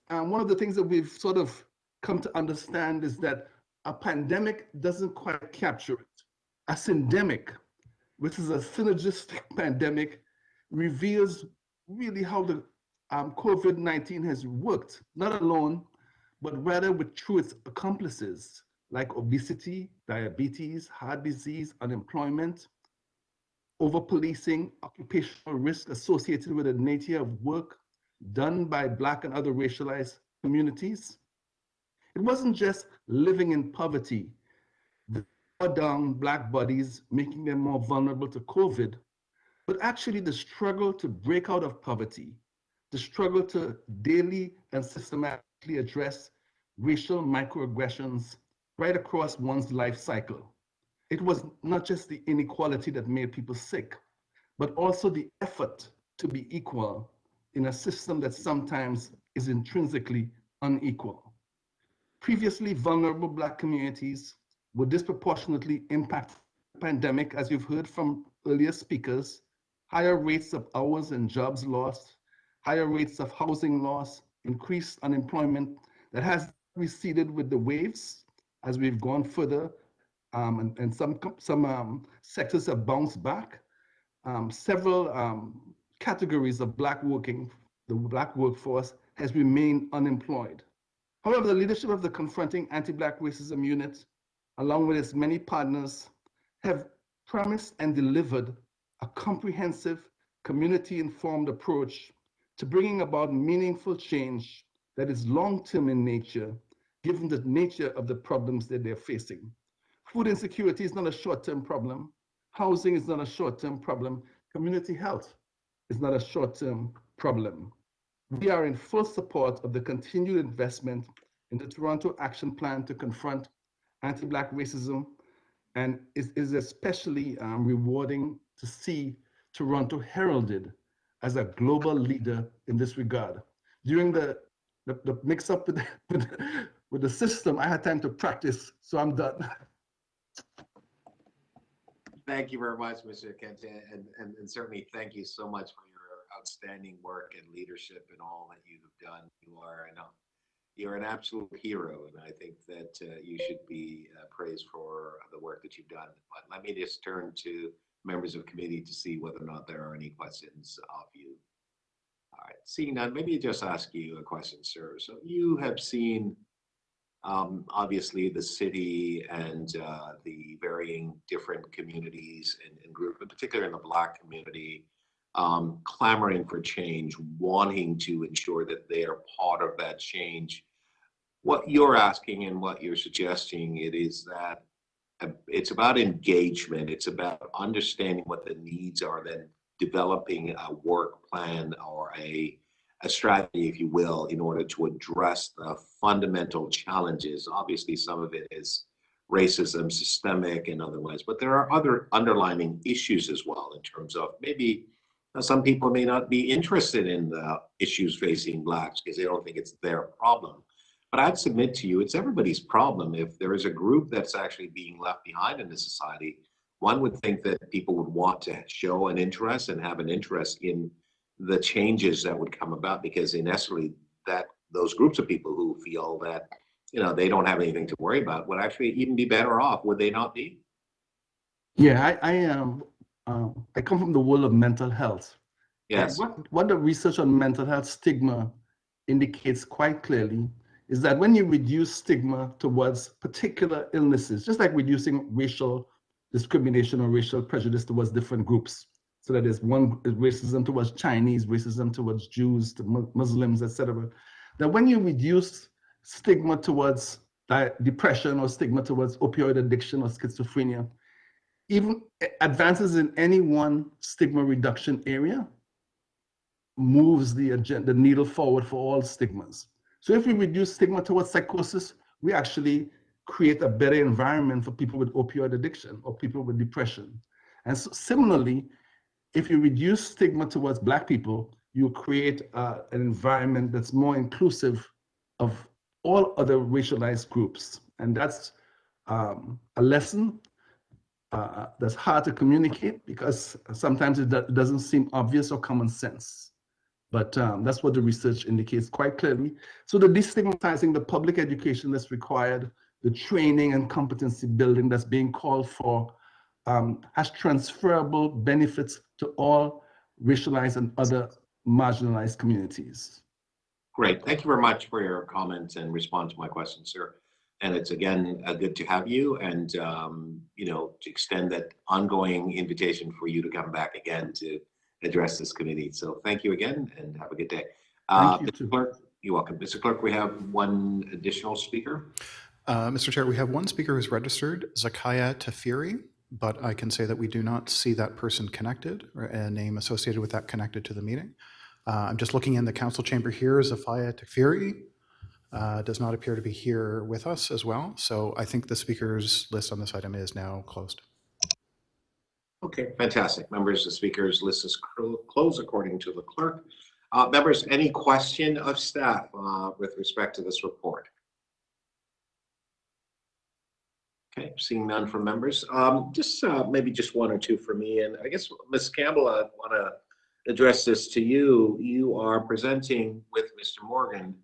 of the things that we've sort of come to understand is that a pandemic doesn't quite capture it. A syndemic, which is a synergistic pandemic, reveals really how the COVID-19 has worked, not alone, but rather through its accomplices like obesity, diabetes, heart disease, unemployment, over-policing, occupational risk associated with the nature of work done by Black and other racialized communities. It wasn't just living in poverty that brought down Black bodies, making them more vulnerable to COVID, but actually the struggle to break out of poverty, the struggle to daily and systematically address racial microaggressions right across one's life cycle. It was not just the inequality that made people sick, but also the effort to be equal in a system that sometimes is intrinsically unequal. Previously vulnerable Black communities were disproportionately impacted by the pandemic, as you've heard from earlier speakers, higher rates of hours and jobs lost, higher rates of housing loss, increased unemployment that has receded with the waves as we've gone further, and some sectors have bounced back. Several categories of the Black workforce has remained unemployed. However, the leadership of the Confronting Anti-Black Racism Unit, along with its many partners, have promised and delivered a comprehensive, community-informed approach to bringing about meaningful change that is long-term in nature, given the nature of the problems that they're facing. Food insecurity is not a short-term problem. Housing is not a short-term problem. Community health is not a short-term problem. We are in full support of the continued investment in the Toronto Action Plan to confront anti-Black racism, and it is especially rewarding to see Toronto heralded as a global leader in this regard. During the mix-up with the system, I had time to practice, so I'm done. Thank you very much, Mr. Kente, and certainly thank you so much for your outstanding work and leadership and all that you have done. You're an absolute hero, and I think that you should be praised for the work that you've done. But let me just turn to members of committee to see whether or not there are any questions of you. All right, seeing none, maybe just ask you a question, sir. So you have seen obviously the city and the varying different communities and groups, in particular in the Black community, clamoring for change, wanting to ensure that they are part of that change. What you're asking and what you're suggesting, it is that it's about engagement. It's about understanding what the needs are, then developing a work plan or a strategy, if you will, in order to address the fundamental challenges. Obviously, some of it is racism, systemic and otherwise, but there are other underlying issues as well in terms of maybe some people may not be interested in the issues facing Blacks because they don't think it's their problem. But I'd submit to you, it's everybody's problem. If there is a group that's actually being left behind in the society, one would think that people would want to show an interest and have an interest in the changes that would come about, because in essence, that those groups of people who feel that they don't have anything to worry about would actually even be better off, would they not be? Yeah, I come from the world of mental health. Yes. What the research on mental health stigma indicates quite clearly is that when you reduce stigma towards particular illnesses, just like reducing racial discrimination or racial prejudice towards different groups, so that there's one racism towards Chinese, racism towards Jews, to Muslims, etc., that when you reduce stigma towards depression or stigma towards opioid addiction or schizophrenia, even advances in any one stigma reduction area moves the needle forward for all stigmas. So if we reduce stigma towards psychosis, we actually create a better environment for people with opioid addiction or people with depression. And so similarly, if you reduce stigma towards Black people, you create an environment that's more inclusive of all other racialized groups. And that's a lesson that's hard to communicate because sometimes it doesn't seem obvious or common sense. But that's what the research indicates quite clearly. So the destigmatizing, the public education that's required, the training and competency building that's being called for has transferable benefits to all racialized and other marginalized communities. Great. Thank you very much for your comments and response to my questions, sir. And it's again good to have you, and to extend that ongoing invitation for you to come back again to address this committee. So thank you again, and have a good day. Thank you, Mr. Clerk, you're welcome. Mr. Clerk, we have one additional speaker. Mr. Chair, we have one speaker who's registered, Zakaya Tafiri, but I can say that we do not see that person connected or a name associated with that connected to the meeting. I'm just looking in the council chamber here. Zakaya Tafiri does not appear to be here with us as well. So I think the speakers list on this item is now closed. Okay, fantastic. Members, the speakers list is closed according to the clerk. Members, any question of staff with respect to this report? Okay, seeing none from members. Maybe just one or two for me. And I guess, Ms. Campbell, I want to address this to you. You are presenting with Mr. Morgan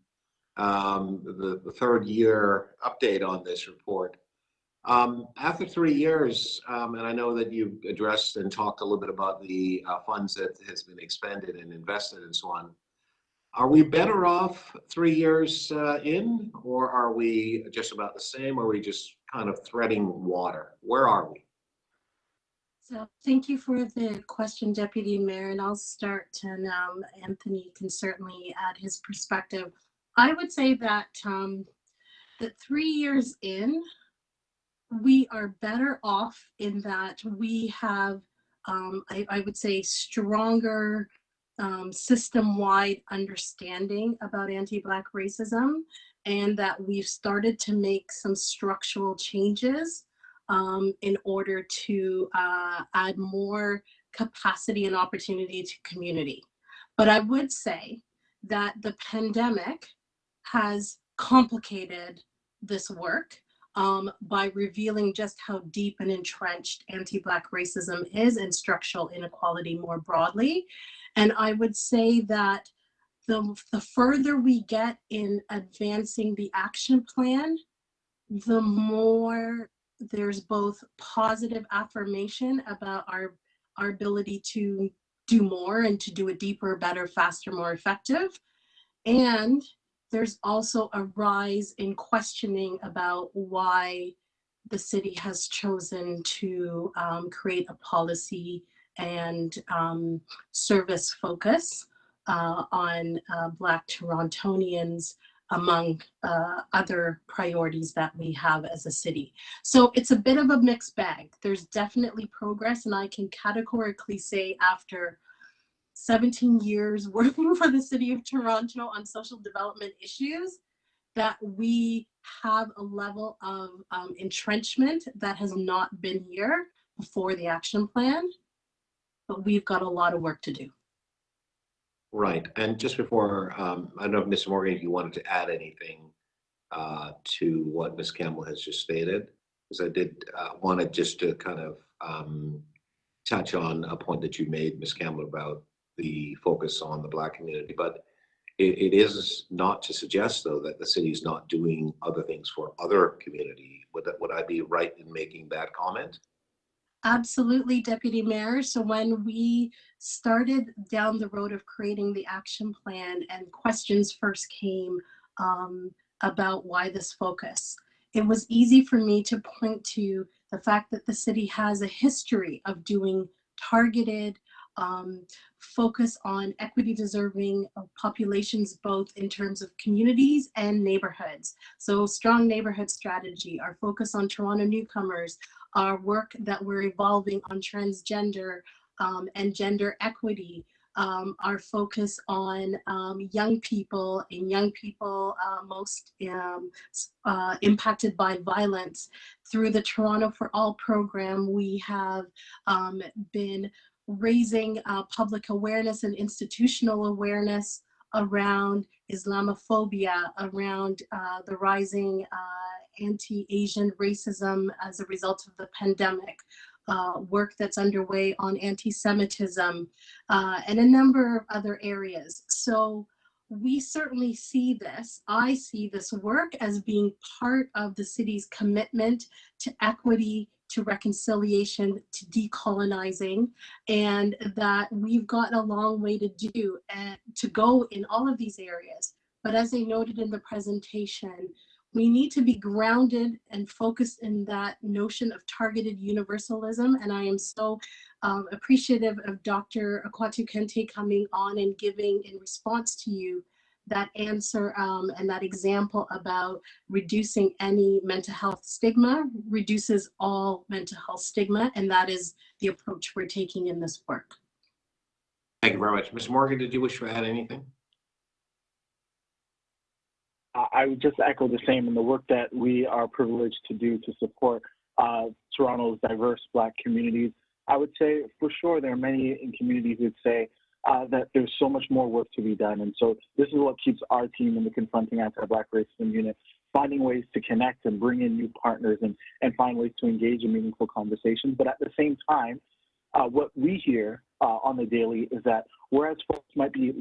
the third year update on this report. After 3 years, and I know that you've addressed and talked a little bit about the funds that has been expended and invested and so on, are we better off 3 years in, or are we just about the same, or are we just kind of treading water? Where are we? So thank you for the question, Deputy Mayor, and I'll start, and Anthony can certainly add his perspective. I would say that that 3 years in, we are better off in that we have, I would say, stronger system-wide understanding about anti-Black racism, and that we've started to make some structural changes in order to add more capacity and opportunity to community. But I would say that the pandemic has complicated this work by revealing just how deep and entrenched anti-Black racism is and structural inequality more broadly. And I would say that the further we get in advancing the action plan, the more there's both positive affirmation about our ability to do more and to do it deeper, better, faster, more effective. And there's also a rise in questioning about why the city has chosen to create a policy and service focus on Black Torontonians, among other priorities that we have as a city. So it's a bit of a mixed bag. There's definitely progress, and I can categorically say after 17 years working for the city of Toronto on social development issues, that we have a level of entrenchment that has not been here before the action plan, but we've got a lot of work to do. Right, and just before, I don't know if Mr. Morgan, if you wanted to add anything to what Ms. Campbell has just stated, because I did wanted just to kind of touch on a point that you made, Ms. Campbell, about the focus on the Black community. But it is not to suggest, though, that the city is not doing other things for other community. Would I be right in making that comment? Absolutely, Deputy Mayor. So when we started down the road of creating the action plan and questions first came about why this focus, it was easy for me to point to the fact that the city has a history of doing targeted focus on equity deserving populations, both in terms of communities and neighborhoods. So strong neighborhood strategy, our focus on Toronto newcomers, our work that we're evolving on transgender and gender equity, our focus on young people and young people most impacted by violence. Through the Toronto for All program, we have been raising public awareness and institutional awareness around Islamophobia, around the rising anti-Asian racism as a result of the pandemic, work that's underway on anti-Semitism, and a number of other areas. So we certainly see this. I see this work as being part of the city's commitment to equity, to reconciliation, to decolonizing, and that we've got a long way to do and to go in all of these areas. But as I noted in the presentation, we need to be grounded and focused in that notion of targeted universalism. And I am so appreciative of Dr. Akwatu Kente coming on and giving, in response to you, that answer and that example about reducing any mental health stigma reduces all mental health stigma. And that is the approach we're taking in this work. Thank you very much. Ms. Morgan, did you wish to add anything? I would just echo the same in the work that we are privileged to do to support Toronto's diverse Black communities. I would say for sure there are many in communities who'd say that there's so much more work to be done. And so this is what keeps our team in the Confronting Anti-Black Racism Unit finding ways to connect and bring in new partners and find ways to engage in meaningful conversations. But at the same time, what we hear on the daily is that whereas folks might be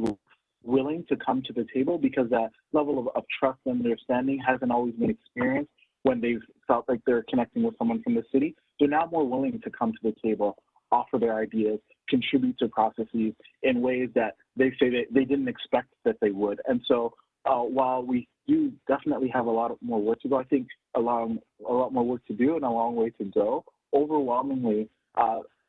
willing to come to the table because that level of trust and understanding hasn't always been experienced when they've felt like they're connecting with someone from the city, they're now more willing to come to the table, offer their ideas, contribute to processes in ways that they say that they didn't expect that they would. And so while we do definitely have a lot more work to go, I think a lot more work to do and a long way to go. Overwhelmingly,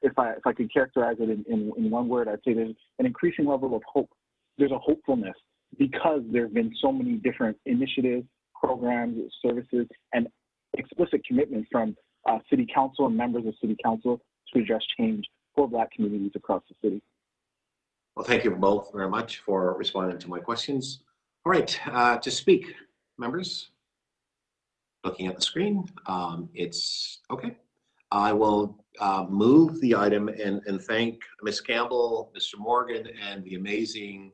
if I could characterize it in one word, I'd say there's an increasing level of hope. There's a hopefulness because there have been so many different initiatives, programs, services, and explicit commitment from City Council and members of City Council to address change for Black communities across the city. Well, thank you both very much for responding to my questions. All right, to speak, members. Looking at the screen, it's okay. I will move the item and thank Ms. Campbell, Mr. Morgan, and the amazing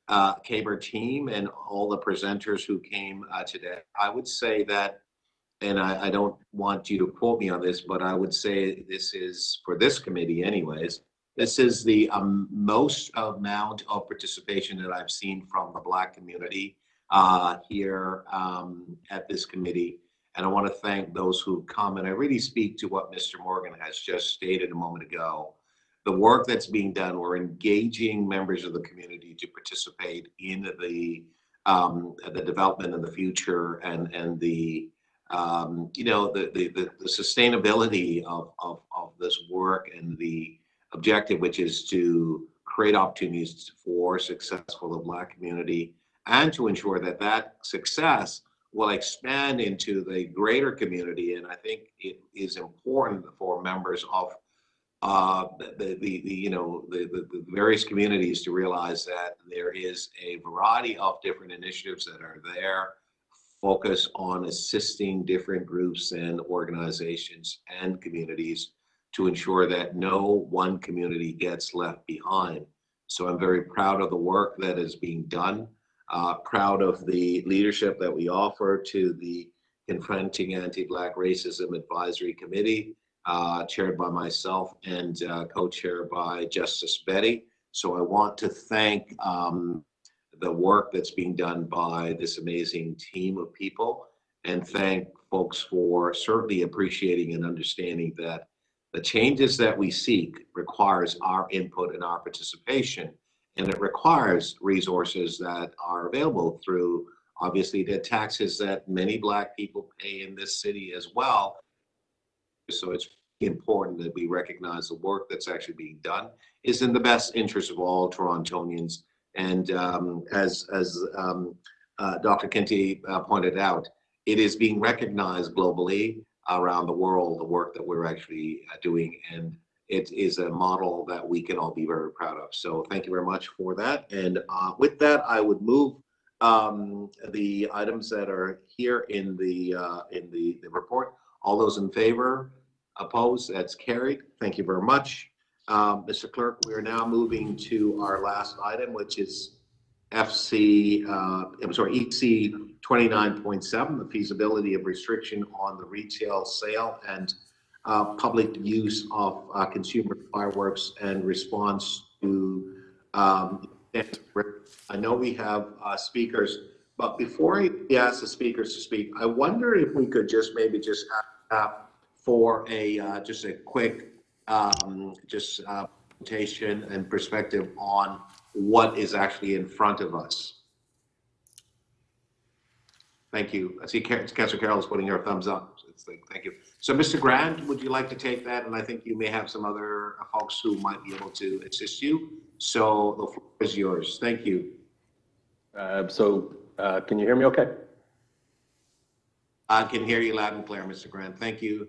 KBER team and all the presenters who came today. I would say that, and I don't want you to quote me on this, but I would say this is, for this committee anyways, this is the most amount of participation that I've seen from the Black community here at this committee. And I want to thank those who come, and I really speak to what Mr. Morgan has just stated a moment ago. The work that's being done, we're engaging members of the community to participate in the development of the future and the the sustainability of this work and the objective, which is to create opportunities for success for the Black community and to ensure that that success will expand into the greater community. And I think it is important for members of the various communities to realize that there is a variety of different initiatives that are there, focus on assisting different groups and organizations and communities to ensure that no one community gets left behind. So I'm very proud of the work that is being done, proud of the leadership that we offer to the Confronting Anti-Black Racism Advisory Committee, chaired by myself and co-chaired by Justice Betty. So I want to thank the work that's being done by this amazing team of people, and thank folks for certainly appreciating and understanding that the changes that we seek requires our input and our participation, and it requires resources that are available through obviously the taxes that many Black people pay in this city as well. So it's important that we recognize the work that's actually being done is in the best interest of all Torontonians. And as Dr. Kinty pointed out, it is being recognized globally around the world, the work that we're actually doing. And it is a model that we can all be very proud of. So thank you very much for that. And with that, I would move the items that are here in the report. All those in favor? Opposed? That's carried. Thank you very much. Mr. Clerk, we are now moving to our last item, which is EC 29.7, the feasibility of restriction on the retail sale and public use of consumer fireworks and response to I know we have speakers, but before I ask the speakers to speak, I wonder if we could just maybe just have for a just a quick presentation and perspective on what is actually in front of us. Thank you. I see Councilor Carroll is putting her thumbs up. Thank you. So, Mr. Grant, would you like to take that? And I think you may have some other folks who might be able to assist you. So the floor is yours. Thank you. Can you hear me okay? I can hear you loud and clear, Mr. Grant. Thank you.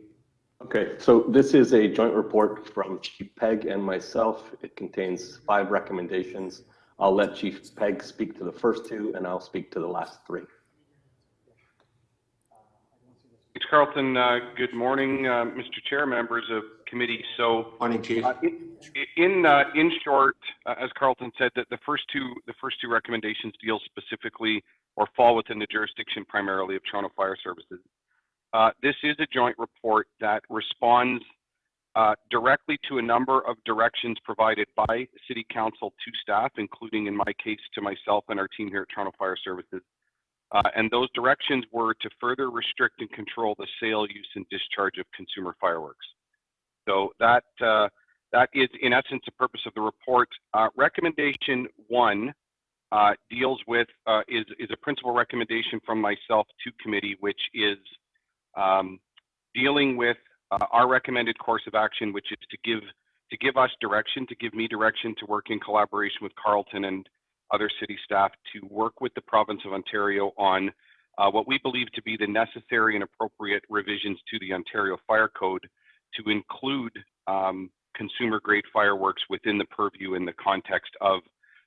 Okay, so this is a joint report from Chief Pegg and myself. It contains 5 recommendations. I'll let Chief Pegg speak to the first 2, and I'll speak to the last 3. Thanks, Carlton. Good morning, Mr. Chair, members of committee. So, morning, Chief. In short, as Carlton said, that the first two recommendations deal specifically or fall within the jurisdiction primarily of Toronto Fire Services. This is a joint report that responds directly to a number of directions provided by City Council to staff, including in my case to myself and our team here at Toronto Fire Services. And those directions were to further restrict and control the sale, use, and discharge of consumer fireworks. So that is, in essence, the purpose of the report. Recommendation 1 deals with is a principal recommendation from myself to committee, which is dealing with our recommended course of action, which is to give us direction, to give me direction to work in collaboration with Carlton and other city staff to work with the province of Ontario on what we believe to be the necessary and appropriate revisions to the Ontario Fire Code to include consumer-grade fireworks within the purview in the context of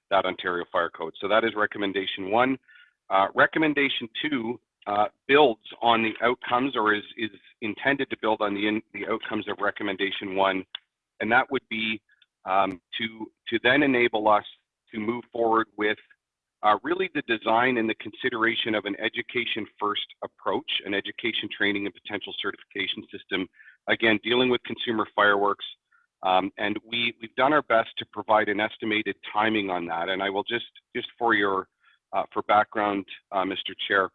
that Ontario Fire Code. So that is recommendation 1. Recommendation 2 builds on the outcomes, or is intended to build on the outcomes of recommendation 1, and that would be to then enable us to move forward with really the design and the consideration of an education-first approach, an education, training, and potential certification system, again, dealing with consumer fireworks. And we've done our best to provide an estimated timing on that. And I will just for your for background, Mr. Chair,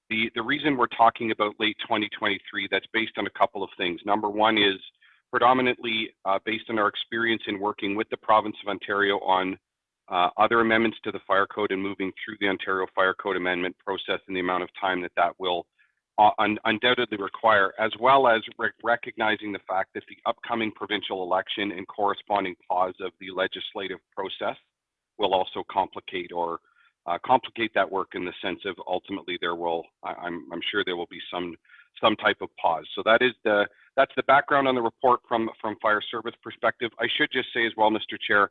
the reason we're talking about late 2023, that's based on a couple of things. Number 1 is predominantly based on our experience in working with the province of Ontario on other amendments to the Fire Code and moving through the Ontario Fire Code amendment process and the amount of time that will undoubtedly require, as well as recognizing the fact that the upcoming provincial election and corresponding pause of the legislative process will also complicate that work in the sense of ultimately there will, I'm sure there will be some type of pause. So that's the background on the report from Fire Service perspective. I should just say as well, Mr. Chair,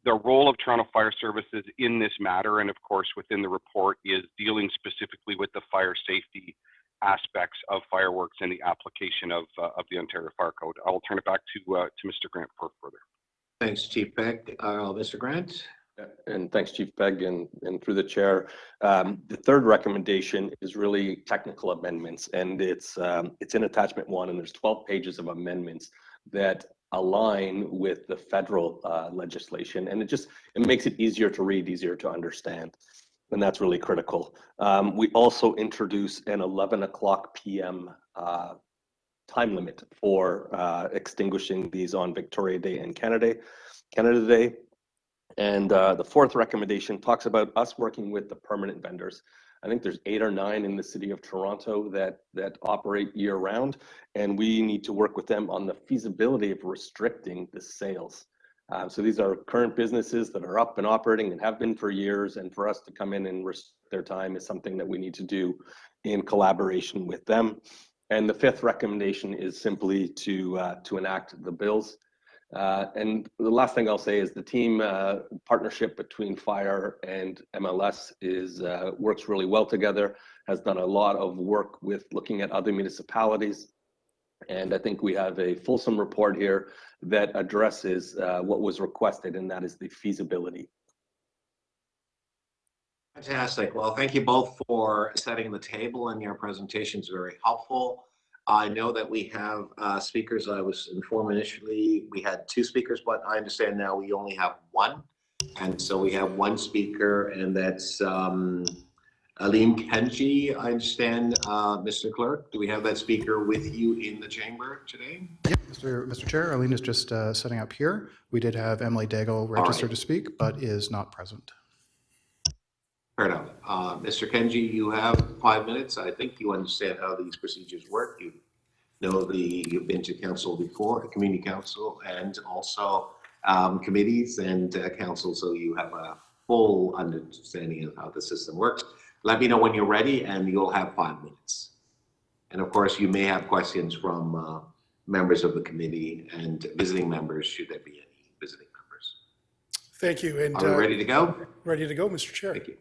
the role of Toronto Fire Services in this matter, and of course within the report, is dealing specifically with the fire safety aspects of fireworks and the application of the Ontario Fire Code. I will turn it back to Mr. Grant for further. Thanks, Chief Pegg. Mr. Grant? And thanks, Chief Pegg, and through the chair. The third recommendation is really technical amendments, and it's in attachment 1, and there's 12 pages of amendments that align with the federal legislation, and it makes it easier to read, easier to understand, and that's really critical. We also introduce an 11 o'clock p.m. Time limit for extinguishing these on Victoria Day and Canada Day. And the fourth recommendation talks about us working with the permanent vendors. I think there's 8 or 9 in the city of Toronto that operate year round, and we need to work with them on the feasibility of restricting the sales. So these are current businesses that are up and operating and have been for years, and for us to come in and restrict their time is something that we need to do in collaboration with them. And the fifth recommendation is simply to enact the bills. And the last thing I'll say is the team partnership between Fire and MLS works really well together, has done a lot of work with looking at other municipalities. And I think we have a fulsome report here that addresses what was requested, and that is the feasibility. Fantastic. Well, thank you both for setting the table, and your presentation is very helpful. I know that we have speakers. I was informed initially we had 2 speakers, but I understand now we only have 1. And so we have 1 speaker, and that's Alim Kenji, I understand. Mr. Clerk, do we have that speaker with you in the chamber today? Yep, Mr. Chair, Aline is just setting up here. We did have Emily Daigle registered to speak, but is not present. Fair enough. Mr. Kenji, you have 5 minutes. I think you understand how these procedures work. You know you've been to council before, community council, and also committees and council, so you have a full understanding of how the system works. Let me know when you're ready, and you'll have 5 minutes. And of course, you may have questions from members of the committee and visiting members, should there be any visiting members. Thank you. And are we ready to go? Ready to go, Mr. Chair. Thank you.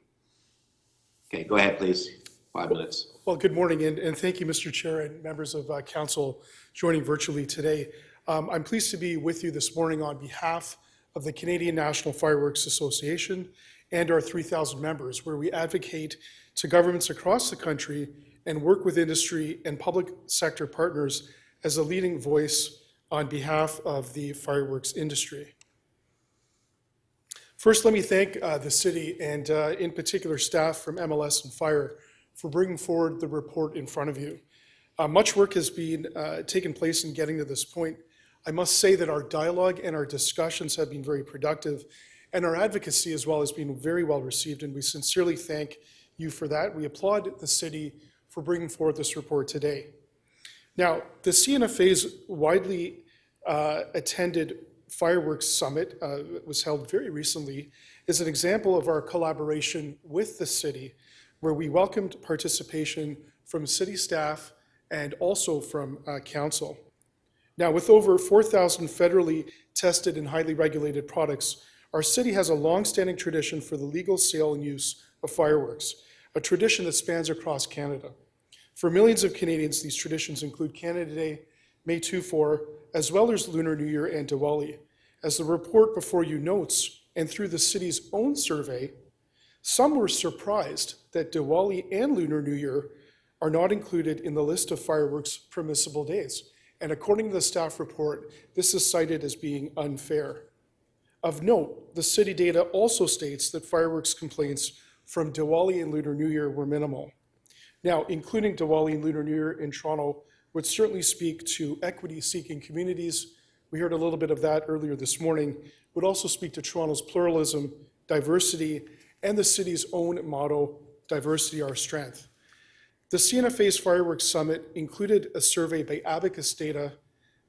Okay, go ahead, please. 5 minutes. Well, good morning, and thank you, Mr. Chair, and members of council joining virtually today. I'm pleased to be with you this morning on behalf of the Canadian National Fireworks Association and our 3,000 members, where we advocate to governments across the country and work with industry and public sector partners as a leading voice on behalf of the fireworks industry. First, let me thank the city and in particular staff from MLS and Fire for bringing forward the report in front of you. Much work has been taken place in getting to this point. I must say that our dialogue and our discussions have been very productive, and our advocacy as well has been very well received, and we sincerely thank you for that. We applaud the city for bringing forward this report today. Now, the CNFA's widely attended Fireworks Summit was held very recently, is an example of our collaboration with the city, where we welcomed participation from city staff and also from council. Now, with over 4,000 federally tested and highly regulated products, our city has a long-standing tradition for the legal sale and use of fireworks, a tradition that spans across Canada. For millions of Canadians, these traditions include Canada Day, May 2-4, as well as Lunar New Year and Diwali. As the report before you notes, and through the city's own survey, some were surprised that Diwali and Lunar New Year are not included in the list of fireworks permissible days. And according to the staff report, this is cited as being unfair. Of note, the city data also states that fireworks complaints from Diwali and Lunar New Year were minimal. Now, including Diwali and Lunar New Year in Toronto would certainly speak to equity-seeking communities. We heard a little bit of that earlier this morning. Would also speak to Toronto's pluralism, diversity, and the city's own motto, diversity our strength. The CNFA's Fireworks Summit included a survey by Abacus Data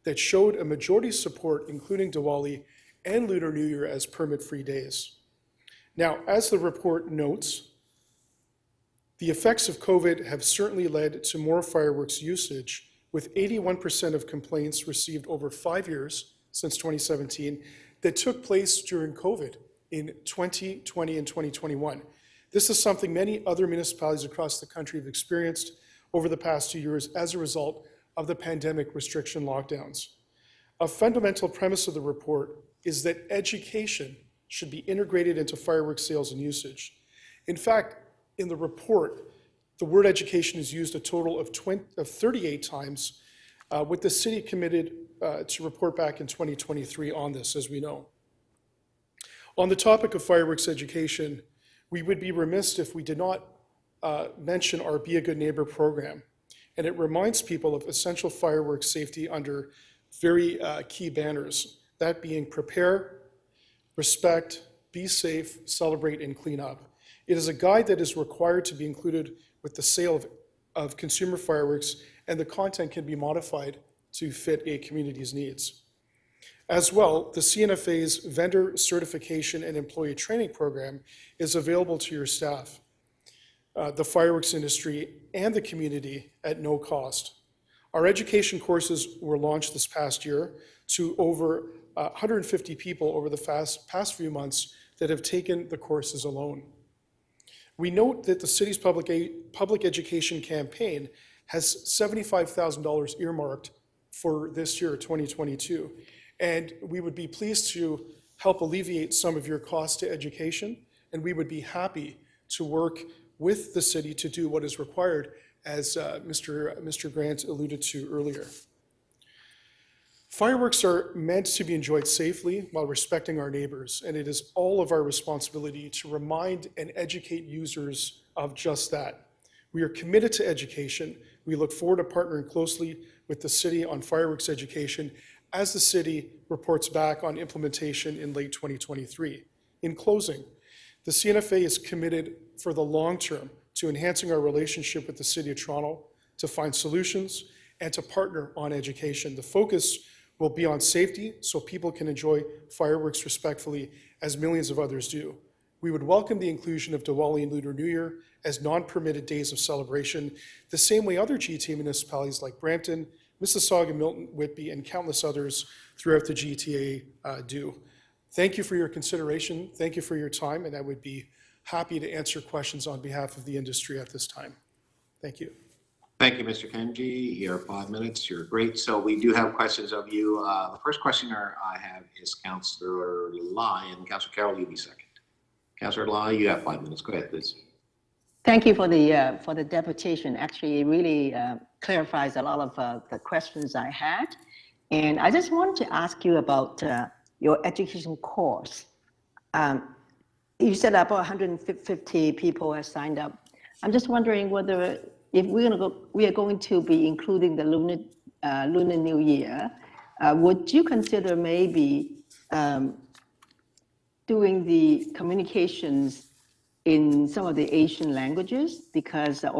that showed a majority support, including Diwali and Lunar New Year as permit-free days. Now, as the report notes, the effects of COVID have certainly led to more fireworks usage, with 81% of complaints received over 5 years since 2017 that took place during COVID in 2020 and 2021. This is something many other municipalities across the country have experienced over the past 2 years as a result of the pandemic restriction lockdowns. A fundamental premise of the report is that education should be integrated into fireworks sales and usage. In fact, in the report, the word education is used a total of 38 times, with the city committed to report back in 2023 on this, as we know. On the topic of fireworks education, we would be remiss if we did not mention our Be a Good Neighbor program. And it reminds people of essential fireworks safety under very key banners, that being prepare, respect, be safe, celebrate, and clean up. It is a guide that is required to be included with the sale of consumer fireworks, and the content can be modified to fit a community's needs. As well, the CNFA's vendor certification and employee training program is available to your staff, the fireworks industry, and the community at no cost. Our education courses were launched this past year to over 150 people over the past few months that have taken the courses alone. We note that the city's public education campaign has $75,000 earmarked for this year, 2022. And we would be pleased to help alleviate some of your costs to education, and we would be happy to work with the city to do what is required, as Mr. Grant alluded to earlier. Fireworks are meant to be enjoyed safely while respecting our neighbors, and it is all of our responsibility to remind and educate users of just that. We are committed to education. We look forward to partnering closely with the city on fireworks education as the city reports back on implementation in late 2023. In closing, the CNFA is committed for the long term to enhancing our relationship with the City of Toronto, to find solutions, and to partner on education. The focus will be on safety so people can enjoy fireworks respectfully as millions of others do. We would welcome the inclusion of Diwali and Lunar New Year as non-permitted days of celebration, the same way other GTA municipalities like Brampton, Mississauga, Milton, Whitby, and countless others throughout the GTA do. Thank you for your consideration. Thank you for your time, and I would be happy to answer questions on behalf of the industry at this time. Thank you. Thank you, Mr. Kenji. Your 5 minutes, you're great. So we do have questions of you. The first questioner I have is Councillor Lai, and Councillor Carroll, you'll be second. Councillor Lai, you have 5 minutes. Go ahead, please. Thank you for the deputation. Actually, it really clarifies a lot of the questions I had. And I just wanted to ask you about your education course. You said about 150 people have signed up. I'm just wondering whether if we are going to be including the Lunar New Year, would you consider maybe doing the communications in some of the Asian languages? Because, I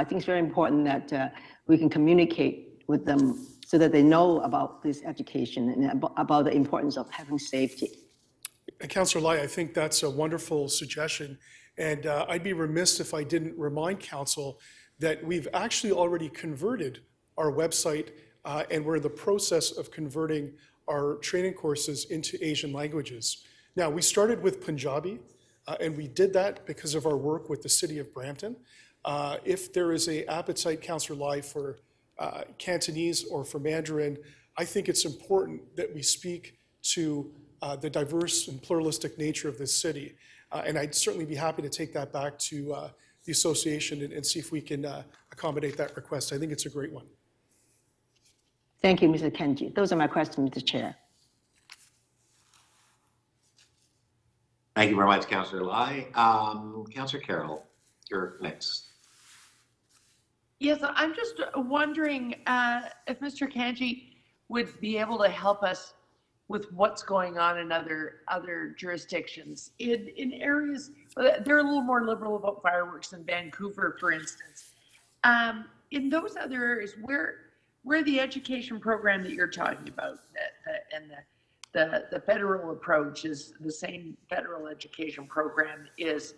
think it's very important that we can communicate with them so that they know about this education and about the importance of having safety. Councillor Lai, I think that's a wonderful suggestion. And I'd be remiss if I didn't remind Council that we've actually already converted our website and we're in the process of converting our training courses into Asian languages. Now, we started with Punjabi, and we did that because of our work with the City of Brampton. If there is an appetite, Councillor Lai, for Cantonese or for Mandarin, I think it's important that we speak to the diverse and pluralistic nature of this city. And I'd certainly be happy to take that back to the association and see if we can accommodate that request. I think it's a great one. Thank you, Mr. Kenji. Those are my questions, Mr. Chair. Thank you very much, Councillor Lai. Councillor Carroll, you're next. Yes, I'm just wondering if Mr. Kenji would be able to help us with what's going on in other jurisdictions in areas they're a little more liberal about fireworks than Vancouver, for instance. In those other areas where the education program that you're talking about and the federal approach is the same federal education program is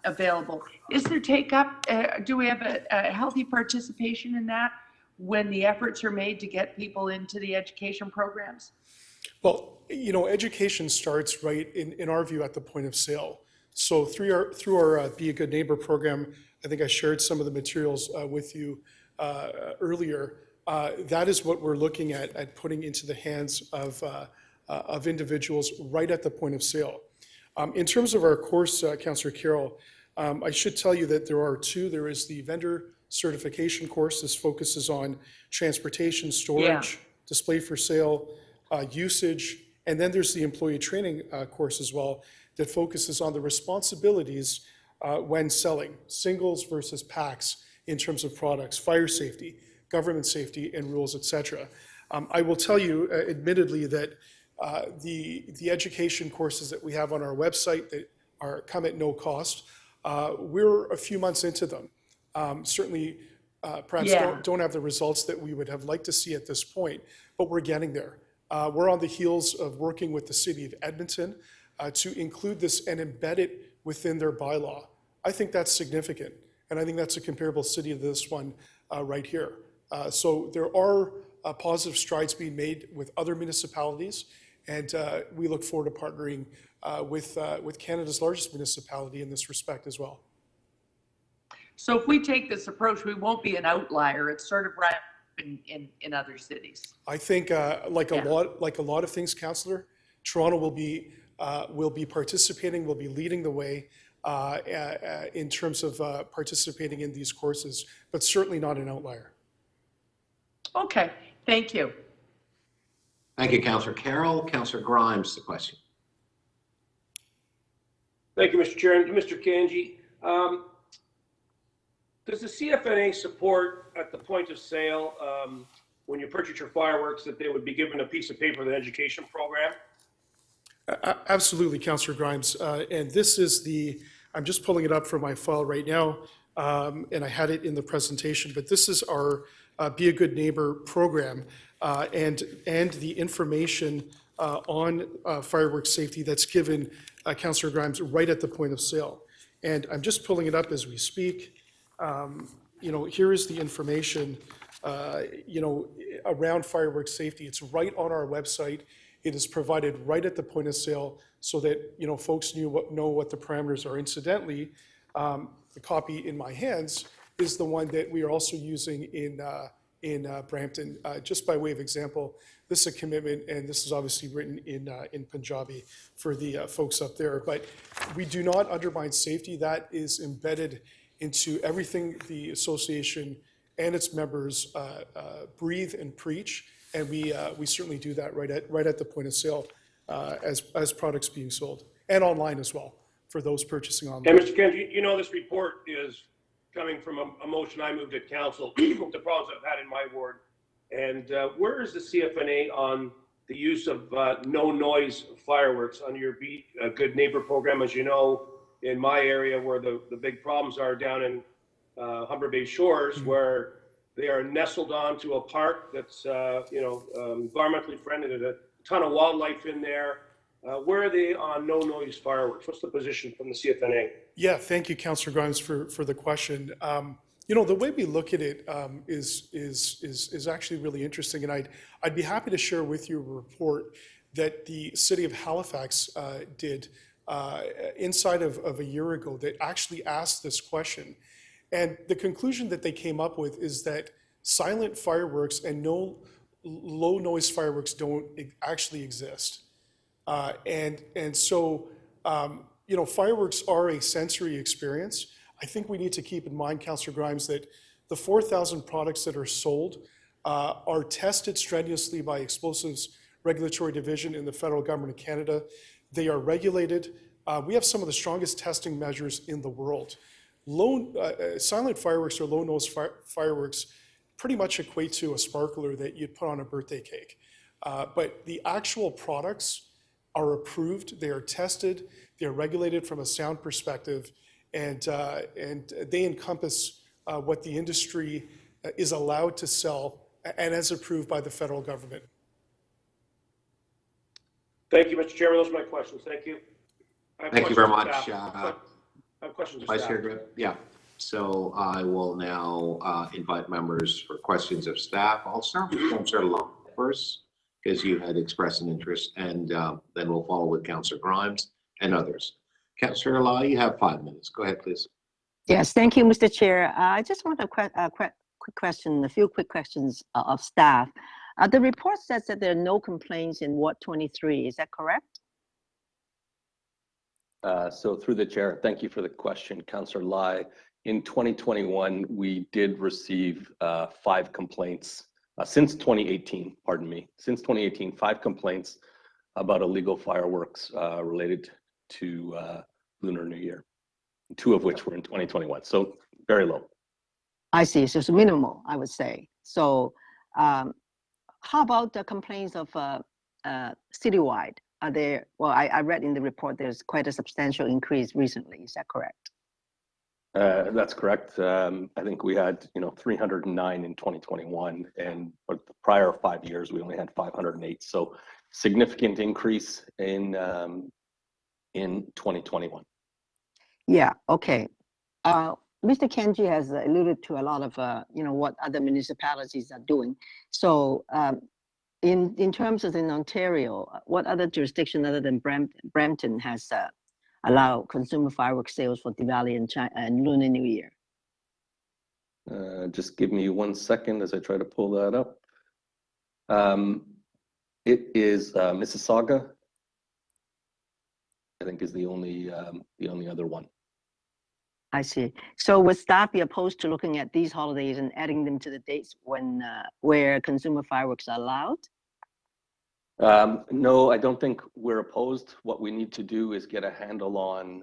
available. Is there take up? Do we have a healthy participation in that when the efforts are made to get people into the education programs? Well, education starts right in our view at the point of sale. So through our Be a Good Neighbor program, I think I shared some of the materials with you earlier. That is what we're looking at putting into the hands of individuals right at the point of sale. In terms of our course, Councillor Carroll, I should tell you that there are two. There is the vendor certification course. This focuses on transportation, storage, display for sale, usage, and then there's the employee training course as well that focuses on the responsibilities when selling, singles versus packs in terms of products, fire safety, government safety, and rules, etc. I will tell you, admittedly, that the education courses that we have on our website that come at no cost, we're a few months into them. Certainly, perhaps don't have the results that we would have liked to see at this point, but we're getting there. We're on the heels of working with the City of Edmonton to include this and embed it within their bylaw. I think that's significant, and I think that's a comparable city to this one right here. So there are positive strides being made with other municipalities, and we look forward to partnering with Canada's largest municipality in this respect as well. So if we take this approach, we won't be an outlier. It's sort of right in other cities. I think like a lot of things, Councillor, Toronto will be participating, will be leading the way in terms of participating in these courses, but certainly not an outlier. Okay, thank you. Thank you, Councillor Carroll. Councillor Grimes, the question. Thank you, Mr. Chair. And Mr. Kanji, does the CFNA support at the point of sale, when you purchase your fireworks, that they would be given a piece of paper with an education program? Absolutely, Councillor Grimes. And this is I'm just pulling it up from my file right now, and I had it in the presentation, but this is our Be a Good Neighbor program and the information on fireworks safety that's given, Councillor Grimes, right at the point of sale. And I'm just pulling it up as we speak. Here is the information, around fireworks safety. It's right on our website. It is provided right at the point of sale so that, folks know what the parameters are. Incidentally, the copy in my hands is the one that we are also using in Brampton. Just by way of example, this is a commitment, and this is obviously written in Punjabi for the folks up there. But we do not undermine safety. That is embedded into everything the association and its members breathe and preach, and we certainly do that right at the point of sale as products being sold, and online as well for those purchasing online. And Mr. Kanji, this report is coming from a motion I moved at council, the problems I've had in my ward. And where is the CFNA on the use of no noise fireworks under your Be a Good Neighbor program? As you know, in my area where the big problems are down in Humber Bay Shores, where they are nestled onto a park that's environmentally friendly. There's a ton of wildlife in there. Where are they on no noise fireworks? What's the position from the CFNA? Yeah, thank you, Councillor Grimes, for the question. The way we look at it is actually really interesting, and I'd be happy to share with you a report that the City of Halifax did inside of a year ago that actually asked this question. And the conclusion that they came up with is that silent fireworks and no low noise fireworks don't actually exist. So fireworks are a sensory experience. I think we need to keep in mind, Councillor Grimes, that the 4,000 products that are sold are tested strenuously by Explosives Regulatory Division in the federal government of Canada. They are regulated. We have some of the strongest testing measures in the world. Silent fireworks or low noise fireworks pretty much equate to a sparkler that you'd put on a birthday cake. But the actual products are approved, they are tested, they are regulated from a sound perspective, and they encompass what the industry is allowed to sell and as approved by the federal government. Thank you, Mr. Chairman. Those are my questions. Thank you. Thank you very much. I have questions of Vice staff. Chair Grib. Yeah. So I will now invite members for questions of staff. I'll start with Councillor Long first, because you had expressed an interest, and then we'll follow with Councillor Grimes and others. Councillor Law, you have 5 minutes. Go ahead, please. Yes, thank you, Mr. Chair. I just want a quick question, a few quick questions of staff. The report says that there are no complaints in Ward 23. Is that correct? So through the chair, thank you for the question, Councillor Lai. In 2021, we did receive 5 complaints since 2018, pardon me. Since 2018, 5 complaints about illegal fireworks related to Lunar New Year, 2 of which were in 2021, so very low. I see, so it's minimal, I would say. So how about the complaints of citywide? Are there, well, I read in the report there's quite a substantial increase recently, is that correct? That's correct. I think we had 309 in 2021, and for the prior 5 years we only had 508. So significant increase in 2021. Yeah. Okay. Mr. Kenji has alluded to a lot of what other municipalities are doing. So in terms of in Ontario, what other jurisdiction other than Brampton has allow consumer fireworks sales for Diwali and Lunar New Year? Just give me 1 second as I try to pull that up. It is Mississauga, I think, is the only other one. I see. So would staff be opposed to looking at these holidays and adding them to the dates when where consumer fireworks are allowed? No, I don't think we're opposed. What we need to do is get a handle on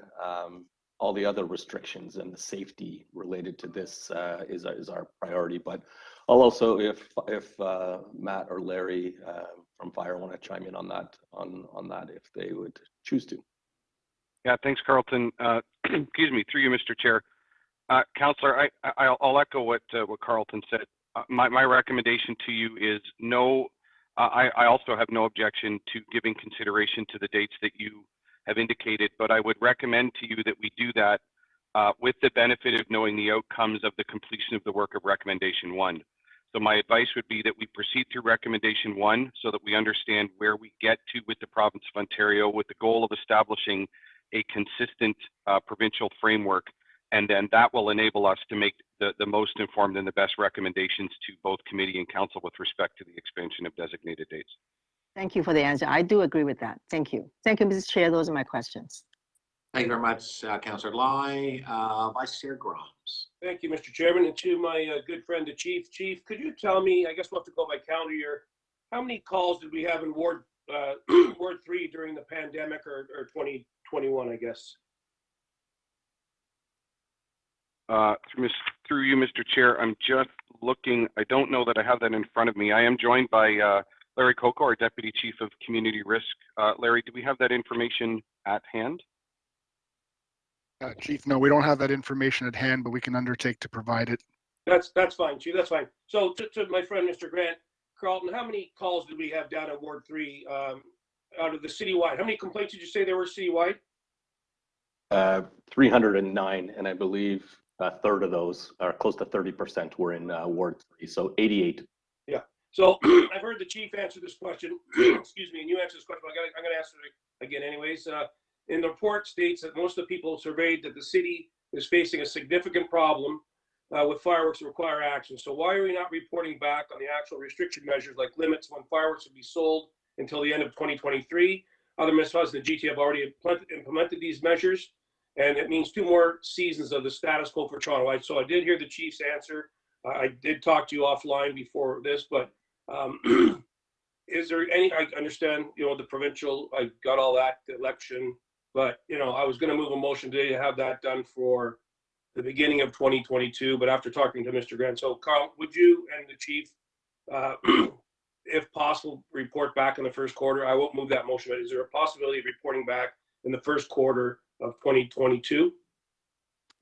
all the other restrictions, and the safety related to this is our priority. But I'll also, if Matt or Larry from Fire want to chime in on that if they would choose to. Yeah, thanks, Carlton. Excuse me, through you, Mr. Chair. Councillor, I'll echo what Carlton said. My recommendation to you is no. I also have no objection to giving consideration to the dates that you have indicated, but I would recommend to you that we do that with the benefit of knowing the outcomes of the completion of the work of Recommendation 1. So my advice would be that we proceed through Recommendation 1 so that we understand where we get to with the province of Ontario, with the goal of establishing a consistent provincial framework, and then that will enable us to make the most informed and the best recommendations to both committee and council with respect to the expansion of designated dates. Thank you for the answer. I do agree with that. Thank you. Thank you, Mrs. Chair. Those are my questions. Thank you very much, Councillor Lai. Vice Chair Grahams. Thank you, Mr. Chairman, and to my good friend, the Chief. Chief, could you tell me, I guess we'll have to go by calendar year, how many calls did we have in Ward 3 during the pandemic or 2021, I guess? Through you, Mr. Chair, I'm just looking. I don't know that I have that in front of me. I am joined by Larry Coco, our Deputy Chief of Community Risk. Larry, do we have that information at hand? Chief, no, we don't have that information at hand, but we can undertake to provide it. That's fine, Chief. That's fine. So to my friend, Mr. Grant, Carlton, how many calls did we have down at Ward 3 out of the citywide? How many complaints did you say there were citywide? 309, and I believe a third of those, or close to 30%, were in Ward 3, so 88. Yeah. So I've heard the Chief answer this question. Excuse me, and you answer this question. I'm going to ask it again, anyways. In the report states that most of the people surveyed that the city is facing a significant problem with fireworks that require action. So why are we not reporting back on the actual restriction measures, like limits when fireworks will be sold until the end of 2023? Other municipalities in the GTA have already implemented these measures, and it means 2 more seasons of the status quo for Toronto. So I did hear the Chief's answer. I did talk to you offline before this, but is there any, I understand, the provincial, I got all that, the election, but, I was going to move a motion today to have that done for the beginning of 2022, but after talking to Mr. Grant. So Carl, would you and the Chief, if possible, report back in the first quarter? I won't move that motion, but is there a possibility of reporting back in the first quarter of 2022?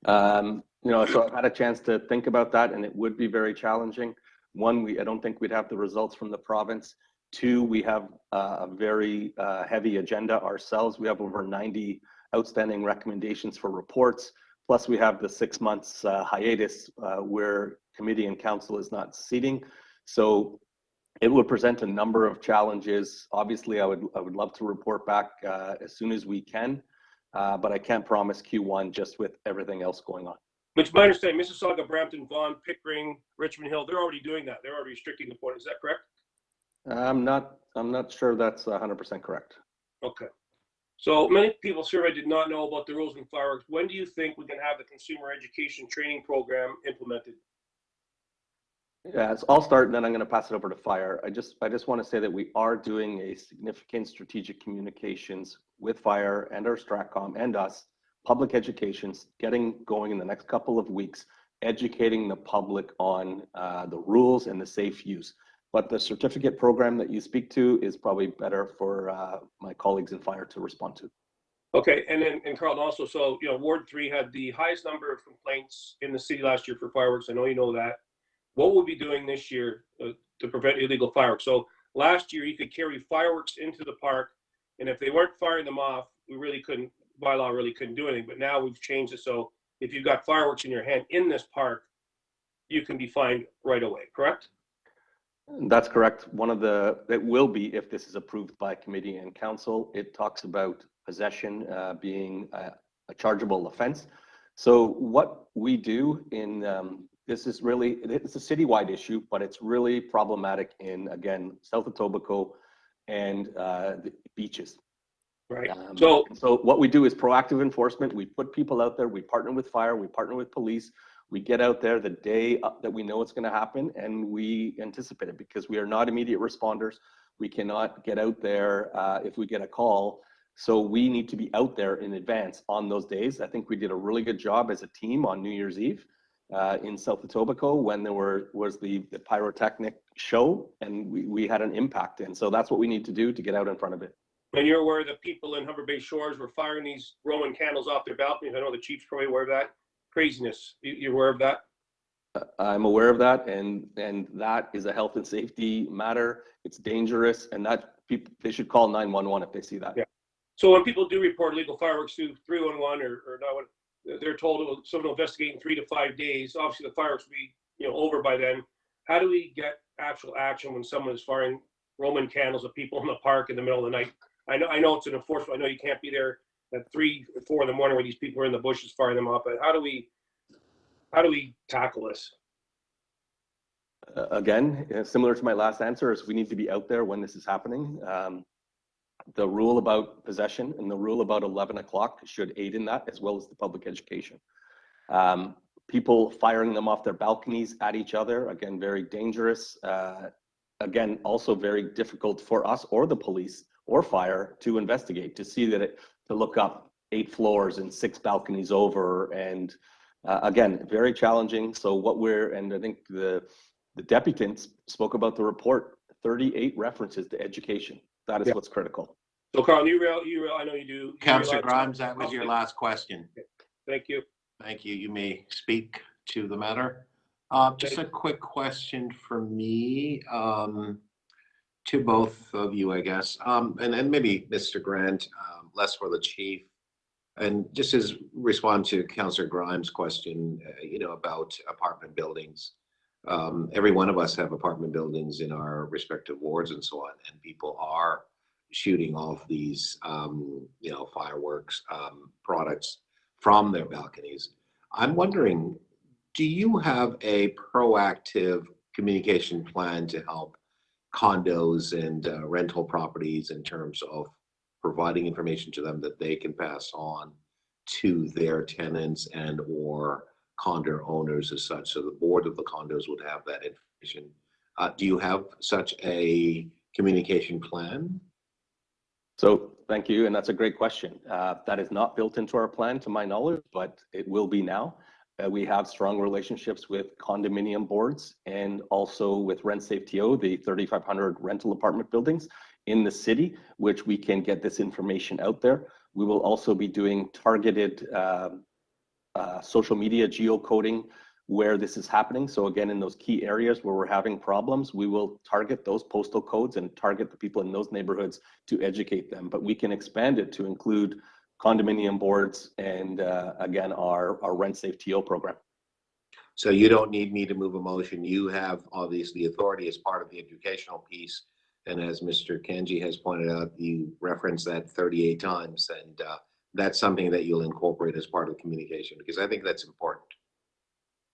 So I've had a chance to think about that, and it would be very challenging. 1, I don't think we'd have the results from the province. 2, we have a very heavy agenda ourselves. We have over 90 outstanding recommendations for reports. Plus, we have the 6 months hiatus where committee and council is not seating. So it would present a number of challenges. Obviously, I would love to report back as soon as we can, but I can't promise Q1 just with everything else going on. Which, my understanding, Mississauga, Brampton, Vaughan, Pickering, Richmond Hill, they're already doing that. They're already restricting the point. Is that correct? I'm not sure that's 100% correct. Okay. So many people surveyed did not know about the rules and fireworks. When do you think we can have the consumer education training program implemented? Yeah, so I'll start and then I'm going to pass it over to Fire. I just want to say that we are doing a significant strategic communications with Fire and our Stratcom and us, public educations, getting going in the next couple of weeks, educating the public on the rules and the safe use. But the certificate program that you speak to is probably better for my colleagues in Fire to respond to. Okay, and then, and Carlton also, so, you know, Ward 3 had the highest number of complaints in the city last year for fireworks. I know you know that. What we'll be doing this year to prevent illegal fireworks. So last year you could carry fireworks into the park, and if they weren't firing them off, we really couldn't, bylaw really couldn't do anything. But now we've changed it, so if you've got fireworks in your hand in this park, you can be fined right away, correct? That's correct. It will be, if this is approved by committee and council, it talks about possession being a chargeable offense. So what we do in, it's a citywide issue, but it's really problematic in, again, South Etobicoke and the beaches. Right. So what we do is proactive enforcement. We put people out there, we partner with Fire, we partner with police. We get out there the day that we know it's going to happen, and we anticipate it because we are not immediate responders. We cannot get out there if we get a call. So we need to be out there in advance on those days. I think we did a really good job as a team on New Year's Eve in South Etobicoke when there was the pyrotechnic show, and we had an impact. And so that's what we need to do to get out in front of it. And you're aware that people in Humber Bay Shores were firing these Roman candles off their balconies. I know the chief's probably aware of that. Craziness. You're aware of that? I'm aware of that, and that is a health and safety matter. It's dangerous, and that people, they should call 911 if they see that. Yeah. So when people do report illegal fireworks to 311 or 911, they're told someone will investigate in 3 to 5 days. Obviously, the fireworks will be over by then. How do we get actual action when someone is firing Roman candles at people in the park in the middle of the night? I know it's an enforcement. I know you can't be there at 3 or 4 in the morning where these people are in the bushes firing them off. But how do we tackle this? Again, similar to my last answer, is we need to be out there when this is happening. The rule about possession and the rule about 11 o'clock should aid in that, as well as the public education. People firing them off their balconies at each other, again, very dangerous. Again, also very difficult for us or the police or Fire to investigate, to see that to look up 8 floors and 6 balconies over, and again, very challenging. So and I think the deputants spoke about the report, 38 references to education. That is what's critical. So Carl, I know you do. Councillor Grimes, that was your last question. Thank you. Thank you. You may speak to the matter. Just a quick question for me, to both of you, I guess, and maybe Mr. Grant, less for the chief, and just as respond to Councillor Grimes' question, about apartment buildings. Every one of us have apartment buildings in our respective wards and so on, and people are shooting off these, fireworks products from their balconies. I'm wondering, do you have a proactive communication plan to help condos and rental properties in terms of providing information to them that they can pass on to their tenants and or condo owners as such, so the board of the condos would have that information? Do you have such a communication plan? So thank you, and that's a great question. That is not built into our plan to my knowledge, but it will be now. We have strong relationships with condominium boards and also with Rent Safe TO, the 3,500 rental apartment buildings in the city, which we can get this information out there. We will also be doing targeted social media geocoding where this is happening. So again, in those key areas where we're having problems, we will target those postal codes and target the people in those neighborhoods to educate them. But we can expand it to include condominium boards and again, our Rent Safe TO program. So you don't need me to move a motion. You have obviously authority as part of the educational piece. And as Mr. Kanji has pointed out, you referenced that 38 times, and that's something that you'll incorporate as part of communication, because I think that's important.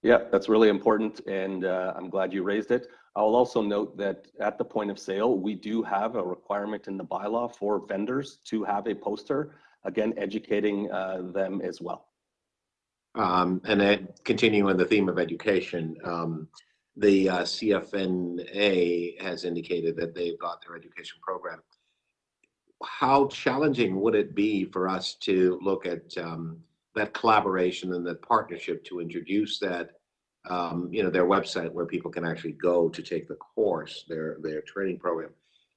Yeah, that's really important, and I'm glad you raised it. I'll also note that at the point of sale, we do have a requirement in the bylaw for vendors to have a poster, again, educating them as well. And then continuing the theme of education, the CFNA has indicated that they've got their education program. How challenging would it be for us to look at that collaboration and that partnership to introduce that, their website where people can actually go to take the course, their training program?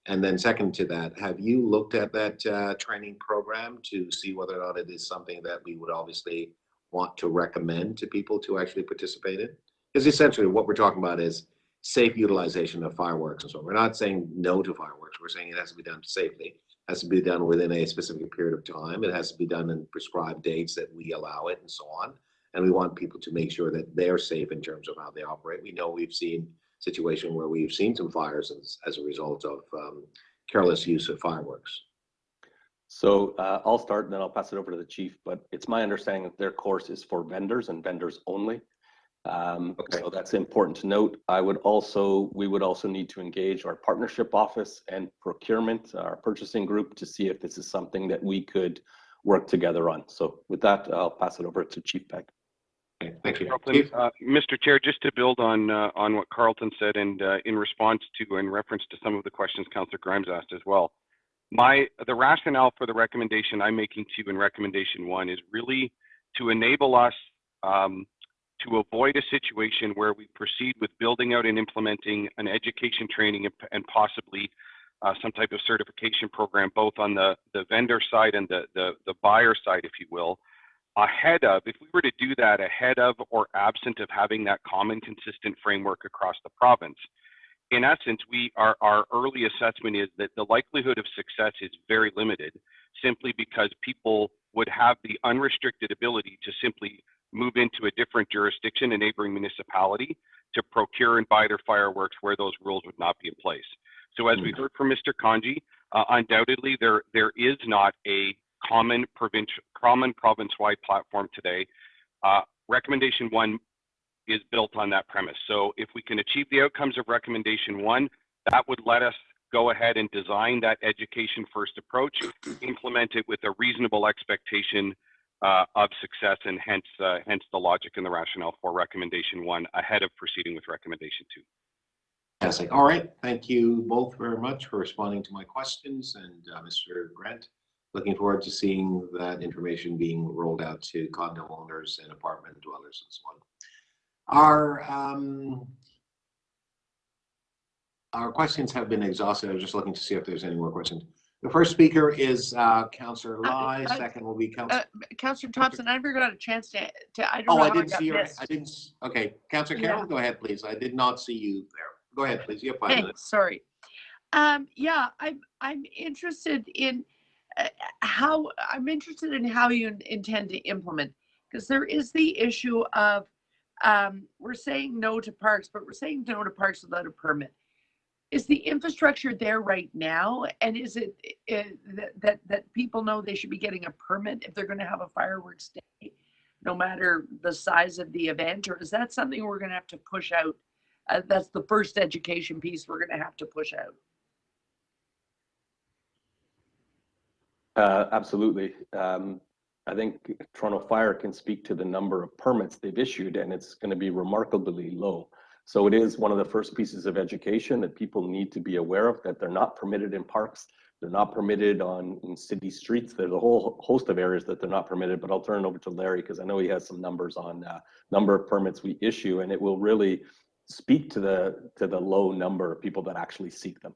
And then second to that, have you looked at that training program to see whether or not it is something that we would obviously want to recommend to people to actually participate in? Because essentially what we're talking about is safe utilization of fireworks and so on. We're not saying no to fireworks. We're saying it has to be done safely, has to be done within a specific period of time. It has to be done in prescribed dates that we allow it and so on. And we want people to make sure that they're safe in terms of how they operate. We know we've seen situations where we've seen some fires as a result of careless use of fireworks. So I'll start and then I'll pass it over to the chief, but it's my understanding that their course is for vendors and vendors only. So that's important to note. We would also need to engage our partnership office and procurement, our purchasing group, to see if this is something that we could work together on. So with that, I'll pass it over to Chief Pegg. Okay, thank you. Mr. Chair, just to build on what Carlton said and in response to, in reference to some of the questions Councillor Grimes asked as well, the rationale for the recommendation I'm making to you in recommendation 1 is really to enable us to avoid a situation where we proceed with building out and implementing an education training and possibly some type of certification program, both on the vendor side and the buyer side, if you will, if we were to do that ahead of or absent of having that common consistent framework across the province. In essence, our early assessment is that the likelihood of success is very limited, simply because people would have the unrestricted ability to simply move into a different jurisdiction, a neighboring municipality, to procure and buy their fireworks where those rules would not be in place. So as we heard from Mr. Kanji, undoubtedly there is not a common province-wide platform today. Recommendation 1 is built on that premise. So if we can achieve the outcomes of recommendation 1, that would let us go ahead and design that education first approach, implement it with a reasonable expectation of success, and hence the logic and the rationale for recommendation 1 ahead of proceeding with recommendation 2. Fantastic. All right. Thank you both very much for responding to my questions. And Mr. Grant, looking forward to seeing that information being rolled out to condo owners and apartment dwellers and so on. Our questions have been exhausted. I was just looking to see if there's any more questions. The first speaker is Councillor Lai. Second will be Councillor Thompson. I never got a chance to I don't know. I didn't see you. I didn't. Okay, Councillor Carroll, go ahead, please. I did not see you there. Go ahead, please. You have 5 minutes. Sorry. Yeah, I'm interested in how you intend to implement, because there is the issue of we're saying no to parks, but we're saying no to parks without a permit. Is the infrastructure there right now, and is it that people know they should be getting a permit if they're going to have a fireworks day, no matter the size of the event, or is that something we're going to have to push out? That's the first education piece we're going to have to push out. Absolutely. I think Toronto Fire can speak to the number of permits they've issued, and it's going to be remarkably low. So it is one of the first pieces of education that people need to be aware of, that they're not permitted in parks, they're not permitted in city streets. There's a whole host of areas that they're not permitted, but I'll turn it over to Larry because I know he has some numbers on number of permits we issue, and it will really speak to the low number of people that actually seek them.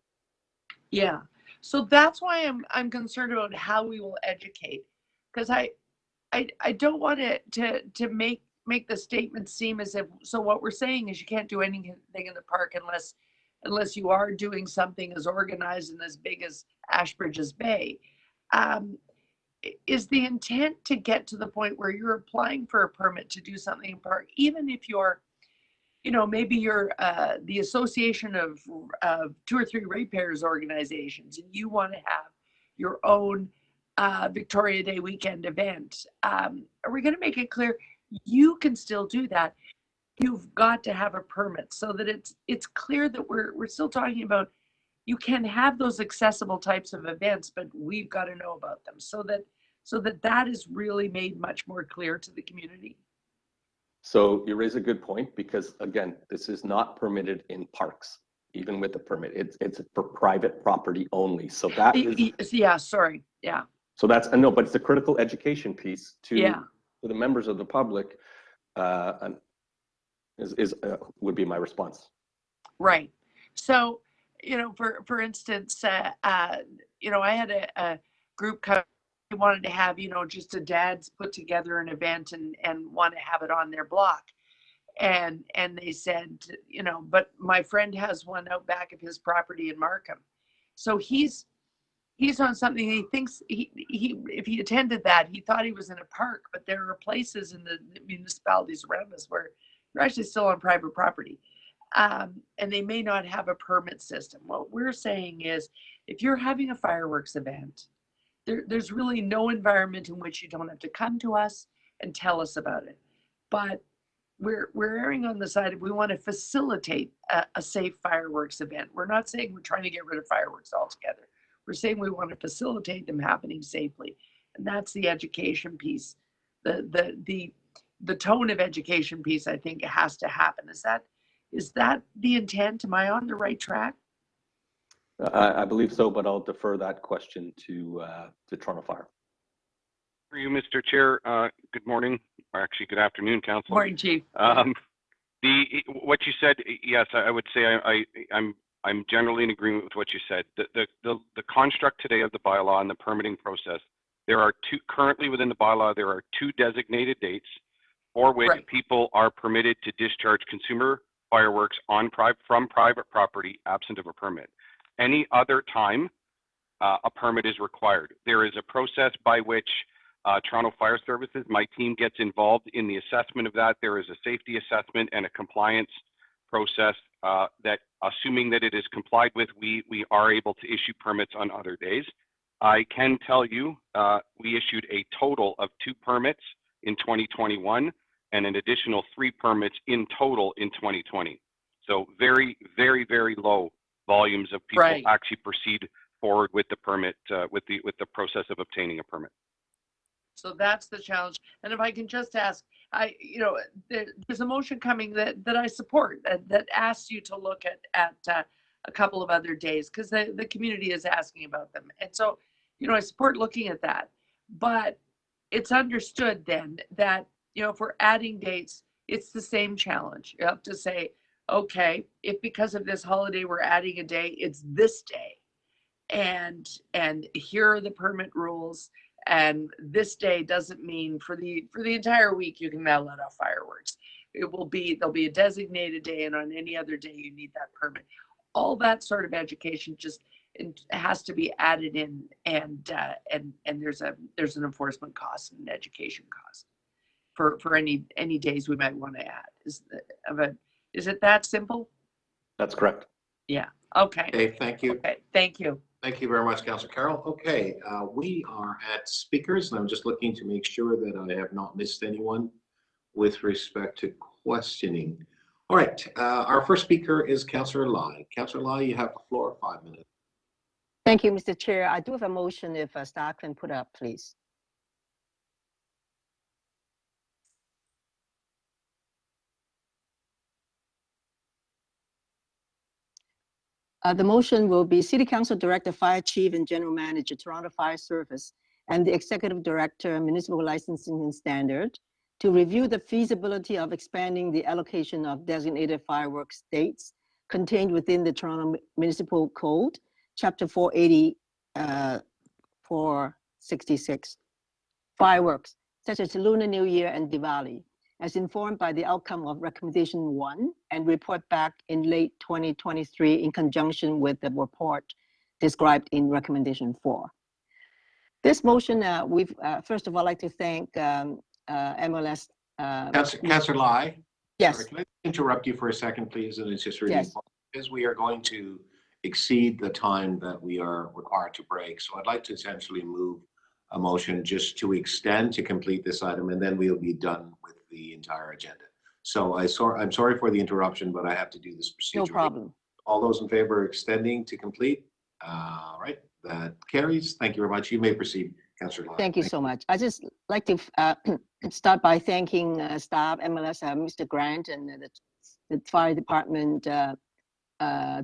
Yeah, so that's why I'm concerned about how we will educate, because I don't want it to make the statement seem as if, so what we're saying is you can't do anything in the park unless you are doing something as organized and as big as Ashbridges Bay. Is the intent to get to the point where you're applying for a permit to do something in park, even if you're, maybe you're the association of 2 or 3 ratepayers organizations, and you want to have your own Victoria Day weekend event? Are we going to make it clear you can still do that? you've got to have a permit so that it's clear that we're still talking about you can have those accessible types of events, but we've got to know about them so that is really made much more clear to the community. So you raise a good point, because again, this is not permitted in parks, even with the permit. It's for private property only. So that is, Yeah, sorry. Yeah. so that's, no, but it's a critical education piece to, Yeah. to the members of the public, would be my response. Right. So, for instance, I had a group come, they wanted to have, just a dads put together an event and want to have it on their block. And they said, but my friend has one out back of his property in Markham. So he's on something. He thinks if he attended that, he thought he was in a park, but there are places in the municipalities around us where you're actually still on private property. And they may not have a permit system. What we're saying is, if you're having a fireworks event, there's really no environment in which you don't have to come to us and tell us about it. But we're erring on the side of, we want to facilitate a safe fireworks event. We're not saying we're trying to get rid of fireworks altogether. We're saying we want to facilitate them happening safely. And that's the education piece. The tone of education piece, I think, has to happen. Is that the intent? Am I on the right track? I believe so, but I'll defer that question to Toronto Fire. For you, Mr. Chair, good morning, or actually good afternoon, Council. Morning, Chief. What you said, yes, I would say I'm generally in agreement with what you said. The construct today of the bylaw and the permitting process, there are currently within the bylaw, there are 2 designated dates for which people are permitted to discharge consumer fireworks from private property absent of a permit. Any other time, a permit is required. There is a process by which Toronto Fire Services, my team, gets involved in the assessment of that. There is a safety assessment and a compliance process that, assuming that it is complied with, we are able to issue permits on other days. I can tell you we issued a total of 2 permits in 2021 and an additional 3 permits in total in 2020. So very, very, very low volumes of people actually proceed forward with the permit, with the process of obtaining a permit. So that's the challenge. And if I can just ask, there's a motion coming that I support that asks you to look at a couple of other days, because the community is asking about them. And so, I support looking at that. But it's understood then that, if we're adding dates, it's the same challenge. You have to say, okay, if because of this holiday we're adding a day, it's this day. And here are the permit rules. And this day doesn't mean for the entire week you can now let off fireworks. There'll be a designated day, and on any other day you need that permit. All that sort of education just has to be added in, and there's an enforcement cost and an education cost for any days we might want to add. Is it that simple? That's correct. Yeah. Okay. Okay, thank you. Okay, thank you. Thank you very much, Councillor Carroll. Okay, we are at speakers, and I'm just looking to make sure that I have not missed anyone with respect to questioning. All right, our first speaker is Councillor Lai. Councillor Lai, you have the floor, 5 minutes. Thank you, Mr. Chair. I do have a motion if staff can put up, please. The motion will be City Council Director, Fire Chief, and General Manager, Toronto Fire Service, and the Executive Director, Municipal Licensing and Standard, to review the feasibility of expanding the allocation of designated fireworks dates contained within the Toronto Municipal Code, Chapter 480, 466. Fireworks, such as Lunar New Year and Diwali, as informed by the outcome of Recommendation 1 and report back in late 2023 in conjunction with the report described in Recommendation 4. This motion, first of all, I'd like to thank MLS. Councillor Lai? Yes. Sorry, can I interrupt you for a second, please? And it's just really Yes. important, because we are going to exceed the time that we are required to break. So I'd like to essentially move a motion just to extend to complete this item, and then we'll be done with the entire agenda. So I'm sorry for the interruption, but I have to do this procedure. No problem. All those in favor of extending to complete? All right, that carries. Thank you very much. You may proceed, Councillor Lai. Thank you so much. I just like to start by thanking staff, MLS, Mr. Grant, and the fire department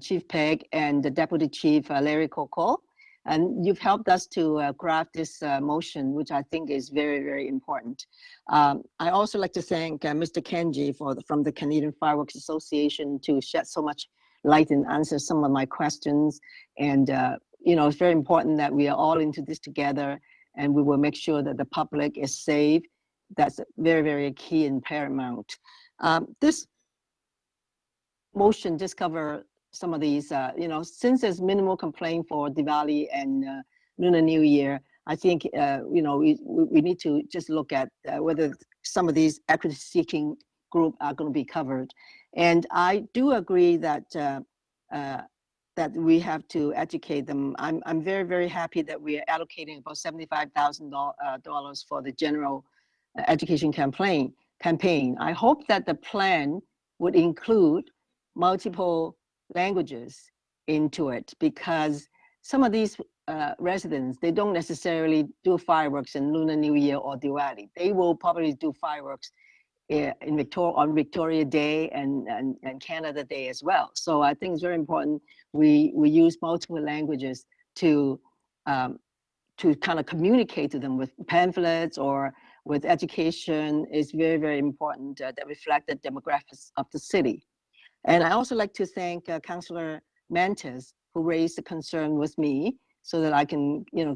Chief Peg and the Deputy Chief Larry Coco. And you've helped us to craft this motion, which I think is very, very important. I also like to thank Mr. Kenji from the Canadian Fireworks Association to shed so much light and answer some of my questions. And you know, it's very important that we are all into this together, and we will make sure that the public is safe. That's very, very key and paramount. This motion just cover some of these, you know, since there's minimal complaint for Diwali and Lunar New Year, I think, you know, we need to just look at whether some of these equity-seeking group are going to be covered. And I do agree that that we have to educate them. I'm very, very happy that we are allocating about $75,000 for the general education campaign. I hope that the plan would include multiple languages into it, because some of these residents, they don't necessarily do fireworks in Lunar New Year or Diwali. They will probably do fireworks on Victoria Day and Canada Day as well. So I think it's very important we use multiple languages to kind of communicate to them with pamphlets or with education. Is very, very important that reflect the demographics of the city. And I also like to thank Councillor Mantas, who raised the concern with me so that I can, you know,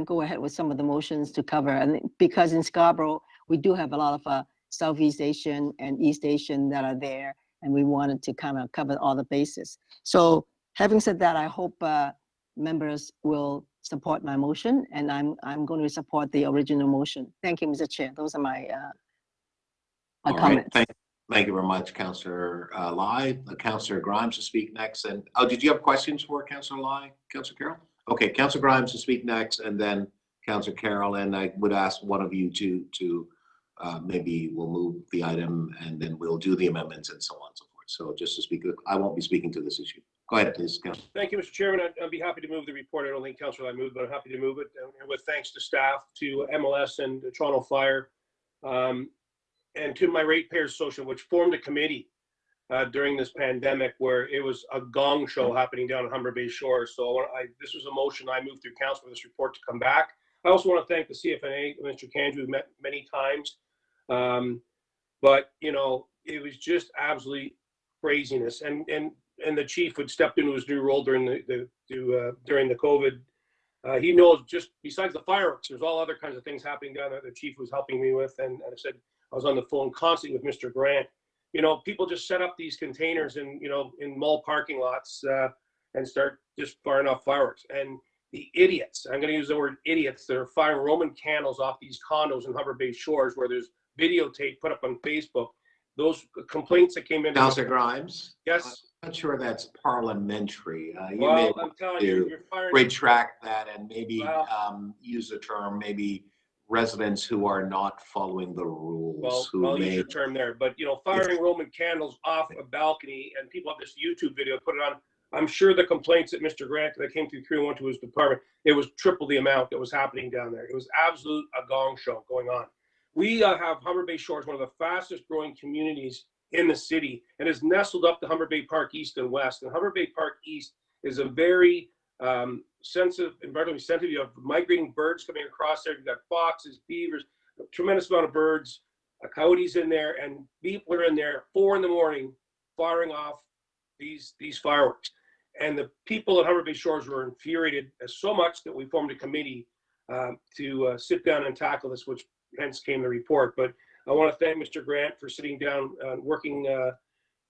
go ahead with some of the motions to cover. And because in Scarborough, we do have a lot of Southeast Asian and East Asian that are there, and we wanted to kind of cover all the bases. So having said that, I hope members will support my motion, and I'm going to support the original motion. Thank you, Mr. Chair. Those are my comments. Right. Thank you very much, Councillor Lai. Councillor Grimes to speak next. And did you have questions for Councillor Lai, Councillor Carroll? Okay, Councillor Grimes to speak next, and then Councillor Carroll. And I would ask one of you to maybe we'll move the item, and then we'll do the amendments and so on and so forth. So just to speak, I won't be speaking to this issue. Go ahead, please, Councillor. Thank you, Mr. Chairman. I'd be happy to move the report. I don't think Councillor Lai moved, but I'm happy to move it. And with thanks to staff, to MLS and Toronto Fire, and to my Ratepayers Association, which formed a committee during this pandemic where it was a gong show happening down at Humber Bay Shores. So this was a motion I moved through council for this report to come back. I also want to thank the CFNA, Mr. Kanji, we've met many times. But, you know, it was just absolute craziness. And the chief had stepped into his new role during the COVID. He knows, just besides the fireworks, there's all other kinds of things happening down there the chief was helping me with. And I said, I was on the phone constantly with Mr. Grant. You know, people just set up these containers in mall parking lots and start just firing off fireworks. And the idiots, I'm going to use the word idiots, that are firing Roman candles off these condos in Humber Bay Shores where there's videotape put up on Facebook. Those complaints that came in. Councillor Grimes? Yes? I'm not sure that's parliamentary. You Well, may I'm telling you, you're firing. retract that and maybe use the term, maybe residents who are not following the rules. Well, I'll use your term there, but you know, firing Roman candles off a balcony, and people have this YouTube video, put it on. I'm sure the complaints that Mr. Grant that came through 301 to his department, it was triple the amount that was happening down there. It was absolute a gong show going on. We have Humber Bay Shores, one of the fastest growing communities in the city, and is nestled up to Humber Bay Park East and West. And Humber Bay Park East is a very environmentally sensitive. You have migrating birds coming across there. You've got foxes, beavers, a tremendous amount of birds, coyotes in there, and people are in there 4 a.m. firing off these fireworks. And the people at Humber Bay Shores were infuriated so much that we formed a committee to sit down and tackle this, which hence came the report. But I want to thank Mr. Grant for sitting down, working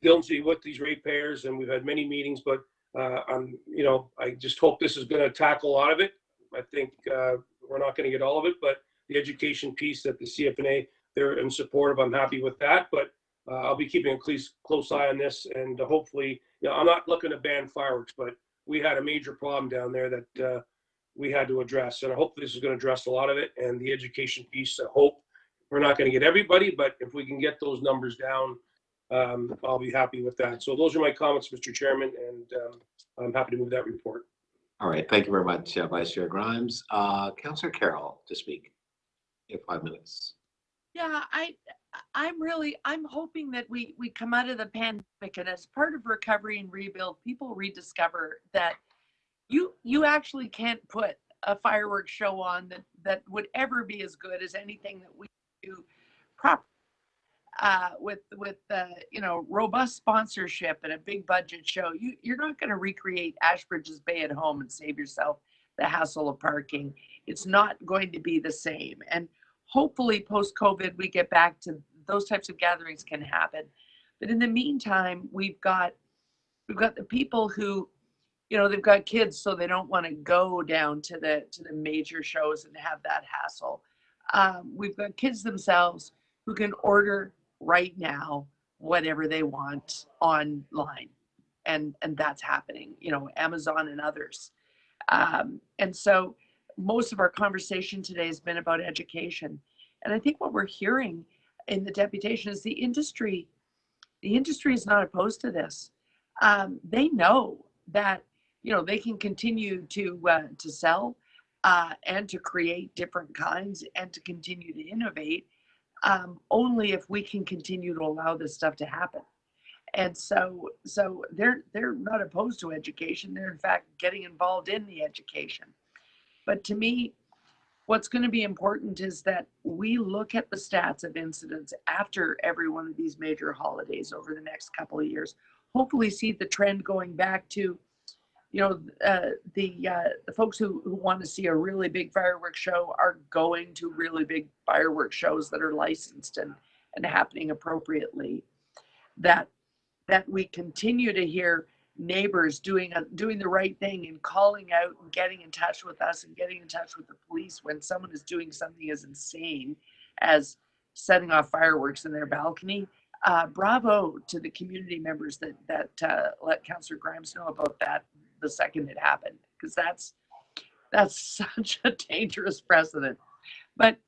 diligently with these ratepayers, and we've had many meetings. But I just hope this is going to tackle a lot of it. I think we're not going to get all of it, but the education piece that the CFNA, they're in support of, I'm happy with that. But I'll be keeping a close eye on this, and hopefully, I'm not looking to ban fireworks, but we had a major problem down there that we had to address, and I hope this is going to address a lot of it. And the education piece, I hope, We're not going to get everybody, but if we can get those numbers down, I'll be happy with that. So those are my comments, Mr. Chairman, and I'm happy to move that report. All right, thank you very much, Vice Chair Grimes. Councillor Carroll to speak. You have 5 minutes. Yeah, I'm hoping that we come out of the pandemic, and as part of recovery and rebuild, people rediscover that you actually can't put a fireworks show on that would ever be as good as anything that we do properly with robust sponsorship and a big budget show. You're not going to recreate Ashbridges Bay at home and save yourself the hassle of parking. It's not going to be the same. And hopefully post-COVID, we get back to those types of gatherings can happen. But in the meantime, we've got the people who, they've got kids, so they don't want to go down to the major shows and have that hassle. We've got kids themselves who can order right now whatever they want online, and that's happening. Amazon and others. And so most of our conversation today has been about education. And I think what we're hearing in the deputation is the industry is not opposed to this. They know that, they can continue to sell and to create different kinds and to continue to innovate only if we can continue to allow this stuff to happen. And so they're not opposed to education. They're in fact getting involved in the education. But to me, what's going to be important is that we look at the stats of incidents after every one of these major holidays over the next couple of years. Hopefully see the trend going back to, the folks who want to see a really big fireworks show are going to really big fireworks shows that are licensed and happening appropriately. That we continue to hear neighbors doing the right thing and calling out and getting in touch with us and getting in touch with the police when someone is doing something as insane as setting off fireworks in their balcony. Bravo to the community members that let Councillor Grimes know about that the second it happened, because that's such a dangerous precedent. But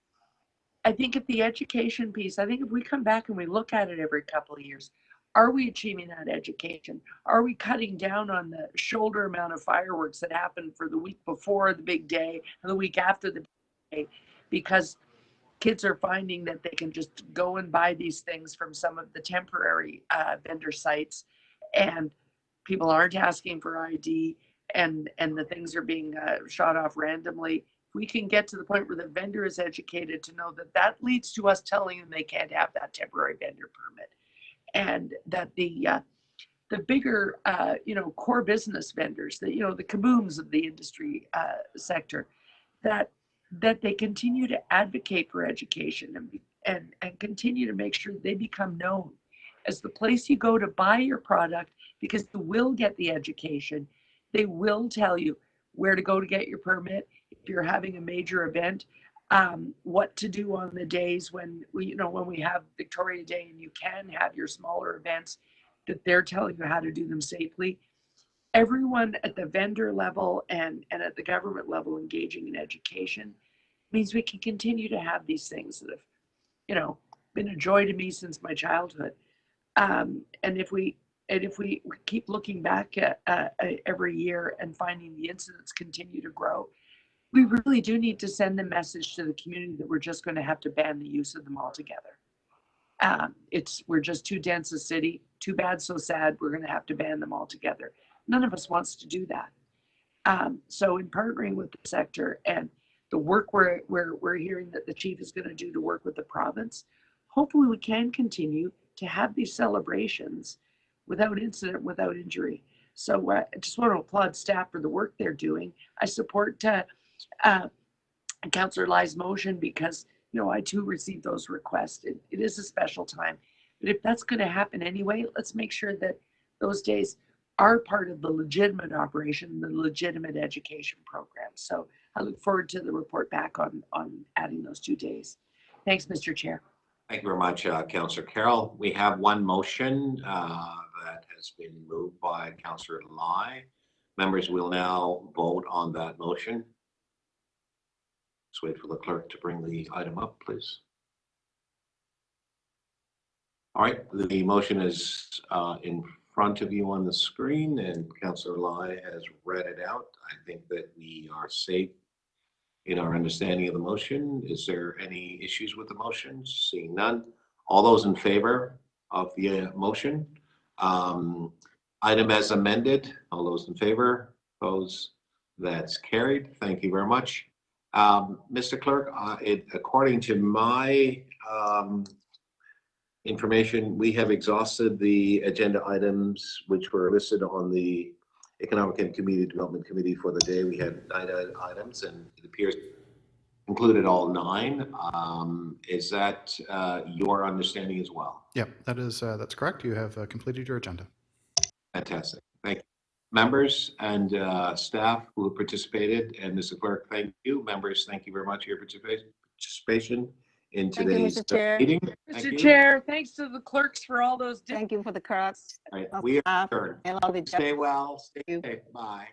I think at the education piece, I think if we come back and we look at it every couple of years, are we achieving that education? Are we cutting down on the shoulder amount of fireworks that happened for the week before the big day and the week after the big day? Because kids are finding that they can just go and buy these things from some of the temporary vendor sites, and people aren't asking for ID, and the things are being shot off randomly. If we can get to the point where the vendor is educated to know that leads to us telling them they can't have that temporary vendor permit, and that the bigger core business vendors, the kabooms of the industry sector, that they continue to advocate for education and continue to make sure they become known as the place you go to buy your product, because you will get the education. They will tell you where to go to get your permit if you're having a major event, what to do on the days when we have Victoria Day and you can have your smaller events, that they're telling you how to do them safely. Everyone at the vendor level and at the government level engaging in education means we can continue to have these things that have, been a joy to me since my childhood. And if we keep looking back at every year and finding the incidents continue to grow, we really do need to send the message to the community that we're just going to have to ban the use of them altogether. We're just too dense a city, too bad, so sad. We're going to have to ban them altogether. None of us wants to do that. So in partnering with the sector and the work we're hearing that the chief is going to do to work with the province, hopefully we can continue to have these celebrations without incident, without injury. So I just want to applaud staff for the work they're doing. I support Councillor Lai's motion because, I too received those requests. It is a special time. But if that's going to happen anyway, let's make sure that those days are part of the legitimate operation, the legitimate education program. So I look forward to the report back on adding those 2 days. Thanks, Mr. Chair. Thank you very much, Councillor Carroll. We have one motion that has been moved by Councillor Lai. Members will now vote on that motion. Just wait for the clerk to bring the item up, please. All right, the motion is in front of you on the screen, and Councillor Lai has read it out. I think that we are safe in our understanding of the motion. Is there any issues with the motion? Seeing none. All those in favor of the motion? Item as amended. All those in favor? Opposed? That's carried. Thank you very much. Mr. Clerk, according to my information, we have exhausted the agenda items which were listed on the Economic and Community Development Committee for the day. We had 9 items, and it appears included all 9. Is that your understanding as well? Yep, that's correct. You have completed your agenda. Fantastic. Thank you. Members and staff who have participated, and Mr. Clerk, thank you. Members, thank you very much for your participation in Thank you, today's Mr. Chair. meeting. Thank Mr. you. Chair, thanks to the clerks for all those. Thank you for the clerks. All right, we are adjourned. And all the Stay well. Stay safe. Bye.